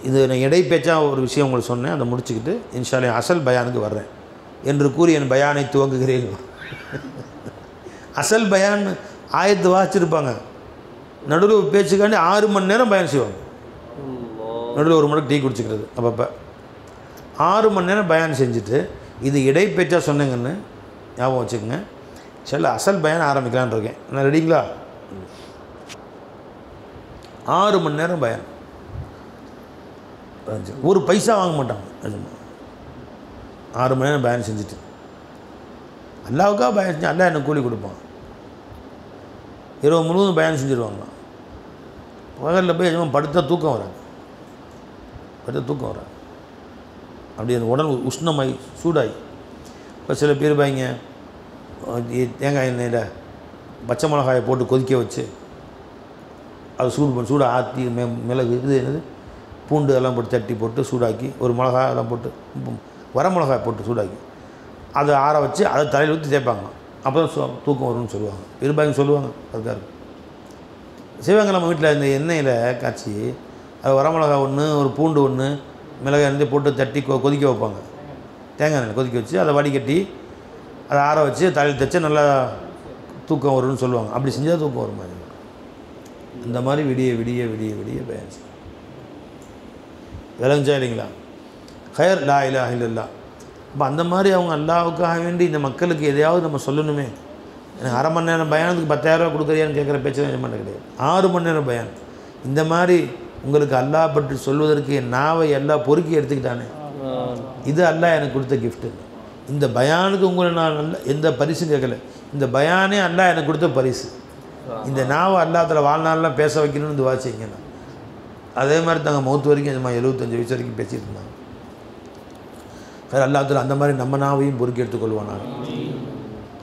இது நான் இடைப்பேச்சாக ஒரு விஷயம் உங்களுக்கு சொன்னேன், அதை முடிச்சுக்கிட்டு இன்ஷா அல்லாஹ் அசல் பயானுக்கு வர்றேன் என்று கூறி என் பயானை துவங்குகிறேன். அசல் பயான் ஆயத்து வாசிச்சிருப்பாங்க. நடுவில் பேச்சுக்காண்டி 6 மணி நேரம் பயன் செய்வாங்க. நடுவில் 1 மணி டீ குடிச்சிக்கிறது. அப்பப்போ 6 மணி நேரம் பயான் செஞ்சுட்டு இது இடைப்பேச்சா சொன்னீங்கன்னு ஞாபகம் வச்சுக்கோங்க. சரி, அசல் பயான் ஆரம்பிக்கலான்னு இருக்கேன். நான் ரெடிங்களா? 6 மணி நேரம் பயான். ஒரு பைசா வாங்க மாட்டாங்க. 6 மணி நேரம் பயான் செஞ்சுட்டு அல்லாவுக்காக பயான் செஞ்சு அல்லா எனக்கு கூலி கொடுப்பான். இரவு முழுவதும் பயான் செஞ்சுருவாங்க. பகலில் போய் எதுவும் படுத்தா தூக்கம் வராது. அப்படி அந்த உடல் உஷ்ணமாகி சூடாகி. இப்போ சில பேர் பாய்ங்க தேங்காய் எண்ணெயில் பச்சை மிளகாயை போட்டு கொதிக்க வச்சு அது சூடு ஆற்றி மிளகு இது என்னது பூண்டு எல்லாம் போட்டு தட்டி போட்டு சூடாக்கி ஒரு மிளகாய் எல்லாம் போட்டு வர மிளகாய் போட்டு சூடாக்கி அதை ஆற வச்சு அதை தலையில் ஊற்றி தேய்ப்பாங்க. அப்போ தான் தூக்கம் வரும்னு சொல்லுவாங்க. இருபாய்ங்க சொல்லுவாங்க. அதுக்காக செய்வாங்க. நம்ம வீட்டில் இந்த எண்ணெயில் காய்ச்சி அது வரமிளகா ஒன்று ஒரு பூண்டு ஒன்று மிளகாய் இருந்து போட்டு தட்டி கொதிக்க வைப்பாங்க. தேங்காய் எண்ணெய் கொதிக்க வச்சு அதை வடிகட்டி அதை ஆற வச்சு தலையில் தைச்சி நல்லா தூக்கம் வரும்னு சொல்லுவாங்க. அப்படி செஞ்சால் தூக்கம் வருமா? இந்த மாதிரி விடிய விடிய விடிய விடிய பயன் செய்யும். விளங்குச்சா இல்லைங்களா? ஹயர் லா இலாஹ இல்லல்லாஹ். அப்போ அந்த மாதிரி அவங்க அல்லாஹ்வுக்காக வேண்டி இந்த மக்களுக்கு எதையாவது நம்ம சொல்லணுமே. எனக்கு அரை மணி நேரம் பயானத்துக்கு 10,000 ரூபா கொடுக்குறியான்னு கேட்குற பேச்சு தான் எஜமான் கிடையாது. 6 மணி நேரம் பயான். இந்த மாதிரி உங்களுக்கு அல்லாஹ் பற்றி சொல்வதற்கு என் நாவை எல்லாம் பொறுக்கி எடுத்துக்கிட்டானே, இது அல்லாஹ் எனக்கு கொடுத்த கிஃப்ட்டு. இந்த பயானுக்கு உங்களை நான் எந்த பரிசும் கேட்கல. இந்த பயானே அல்லாஹ் எனக்கு கொடுத்த பரிசு. இந்த நாவை அல்லாஹ்ல வாழ்நாளெலாம் பேச வைக்கணும்னு துவா செய்யுங்க. அதே மாதிரி தாங்க மௌத்து வரைக்கும் இந்த மாதிரி 75 வயசு வரைக்கும் பேசிகிட்டு இருந்தாங்க. அல்லாஹ்ல அந்த மாதிரி நம்ம நாவையும் பொறுக்கி எடுத்துக்கொள்வானாங்க.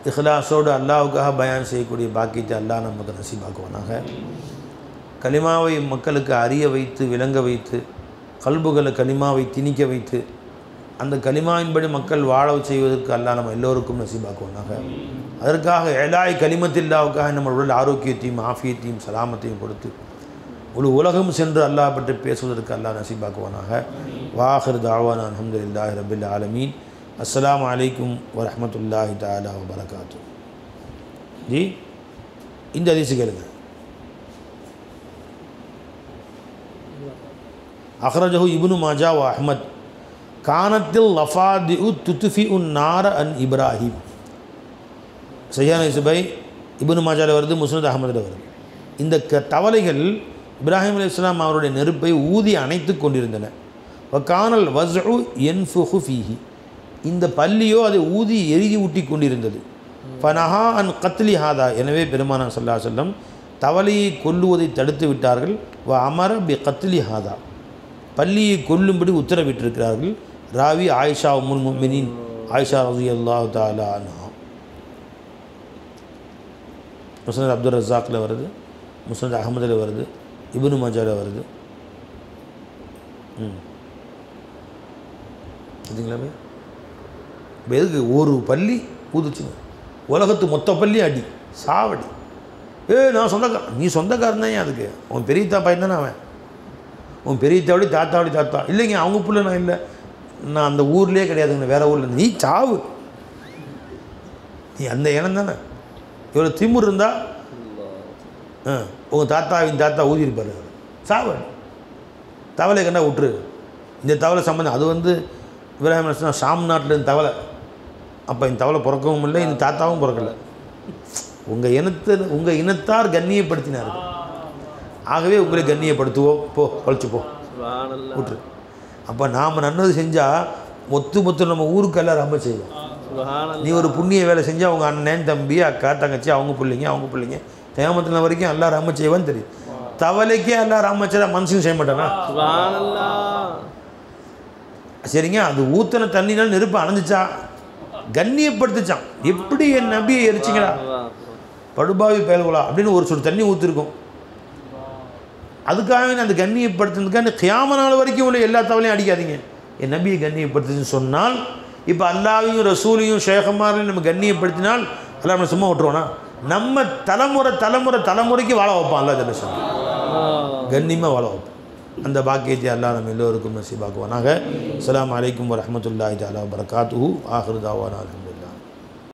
இஹ்லாஸோடு அல்லாஹ்வுக்காக பயான் செய்யக்கூடிய பாக்கியத்தை அல்லாஹ் நமக்கு நசீபாக்குவானாக. கலிமாவை மக்களுக்கு அறிய வைத்து விளங்க வைத்து கல்புகளை கலிமாவை திணிக்க வைத்து அந்த கலிமாவின்படி மக்கள் வாழ செய்வதற்கு அல்லாஹ் நம்ம எல்லோருக்கும் நசீபாக்குவானாக. அதற்காக ஏலாய் கலிமத்தில்லாவுக்காக நம்ம உடல் ஆரோக்கியத்தையும் ஆஃபியத்தையும் சலாமத்தையும் கொடுத்து முழு உலகம் சென்று அல்லாஹ் பற்றி பேசுவதற்கு அல்லாஹ் நசீபாக்குவானாக. வாஹிர் தாவானா அல்ஹம்துலில்லாஹி ரப்பில் ஆலமீன். அஸ்ஸலாமு அலைக்கும் வரஹ்மத்துல்லாஹி தஆலா வ பரகாத்துஹு. ஜி இந்த ஹதீஸ் கேளுங்க. அக்ரஜஹு இப்னு மாஜா வ அஹ்மத் கானத்தில் லஃபாதிஉ துத்ஃபிஉன் நார அன் இப்ராஹிம். சஹீஹ் இஸ்பை இப்னு மாஜால வருது, முஸ்னத் அஹ்மதில் வருது. இந்த தவளைகள் இப்ராஹிம் அலைஹிஸ்ஸலாம் அவருடைய நெருப்பை ஊதி அணைத்து கொண்டிருந்தன. வகானல் வஸ்உ யன்ஃபுஹு ஃபீஹி. இந்த பல்லியோ அதை ஊதி எரிதி ஊட்டி கொண்டிருந்தது. ஃபனஹா அன் கத்லி ஹாதா. எனவே பெருமானார் ஸல்லல்லாஹு அலைஹி வஸல்லம் தவளையை கொல்லுவதை தடுத்து விட்டார்கள். வ அமர பி கத்லி ஹாதா. பல்லியை கொல்லும்படி உத்தரவிட்டிருக்கிறார்கள். ராவி ஆயிஷா உம்முல் முஃமினீன் ஆயிஷா ரலியல்லாஹு தஆலா அன்ஹா. முஸ்னத் அப்துர் ரஸாக்கில் வருது, முஸ்னத் அஹ்மதில் வருது, இப்னு மாஜாவில் வருது. சரிங்களாமே? இப்போ எதுக்கு ஒரு பள்ளி ஊதுச்சுங்க? உலகத்து மொத்த பள்ளி அடி சாவடி. நான் சொந்தக்காரன். நீ சொந்தக்காரன் தான். அதுக்கு அவன் பெரியத்தா பையன் தானே அவன். உன் பெரியத்தாவடி தாத்தாவடி தாத்தா இல்லைங்க, அவங்க பிள்ளை நான் இல்லை, நான் அந்த ஊர்லேயே கிடையாதுங்க, வேறு ஊரில். நீ சாவு, நீ அந்த இனம் தானே. இவ்வளோ திமுர் இருந்தால் உங்கள் தாத்தாவின் தாத்தா ஊதியிருப்பார். சாவு. தவளை கண்டா விட்டுரு. இந்த தவளை சம்பந்தம் அது இப்ராஹிம் அலைஹிஸ்ஸலாம் ஷாம் நாட்டில் இந்த தவளை. அப்போ இந்த தவளை பிறக்கவும் இல்லை, இந்த தாத்தாவும் பிறக்கலை. உங்கள் இனத்தார் கண்ணியப்படுத்தினார்கள். ஆகவே உங்களை கண்ணியப்படுத்துவோம். போ பழிச்சு போ விட்டுரு. அப்போ நாம் நல்லது செஞ்சால் மொத்து நம்ம ஊருக்கு எல்லாம் ரொம்ப செய்வோம். நீ ஒரு புண்ணிய வேலை செஞ்சால் அவங்க அண்ணன் தம்பி அக்கா தங்கச்சி அவங்க பிள்ளைங்க தேமத்தில் வரைக்கும் எல்லாம் ரம்ம செய்வான்னு தெரியும். தவளைக்கே எல்லாம் ரம்மச்சா மனுஷன் செய்ய மாட்டானா? சரிங்க, அது ஊத்தன தண்ணினால் நெருப்பு அணைஞ்சிச்சா? கண்ணியப்படுத்துச்சான். எப்படி என் நபியை எரிச்சிங்களா படுபாவி பயல்களா அப்படின்னு ஒரு சொல் தண்ணி ஊற்றிருக்கும். அதுக்காக அந்த கண்ணியப்படுத்துறதுக்காக கியாம நாள் வரைக்கும் உள்ள எல்லா தவளையும் அடிக்காதீங்க. என் நபியை கண்ணியப்படுத்துன்னு சொன்னால், இப்போ அல்லாஹ்வையும் ரசூலையும் ஷேகமாரையும் நம்ம கண்ணியப்படுத்தினால் அல்லாஹ் நம்ம சும்மா விட்டுருவோனா? நம்ம தலைமுறைக்கு வாழ வைப்பான் அல்லாஹ் ஜல்ல ஷானஹு. கண்ணியமாக வாழ வைப்பான். அந்த பாக்கியத்தை அல்லாஹ் நம்ம எல்லோருக்கும் நசீபாக்குவானாக. அஸ்ஸலாமு அலைக்கும் வரஹ்மத்துல்லாஹி தஆலா வபரகாத்துஹு. ஆகிரு தாவானா.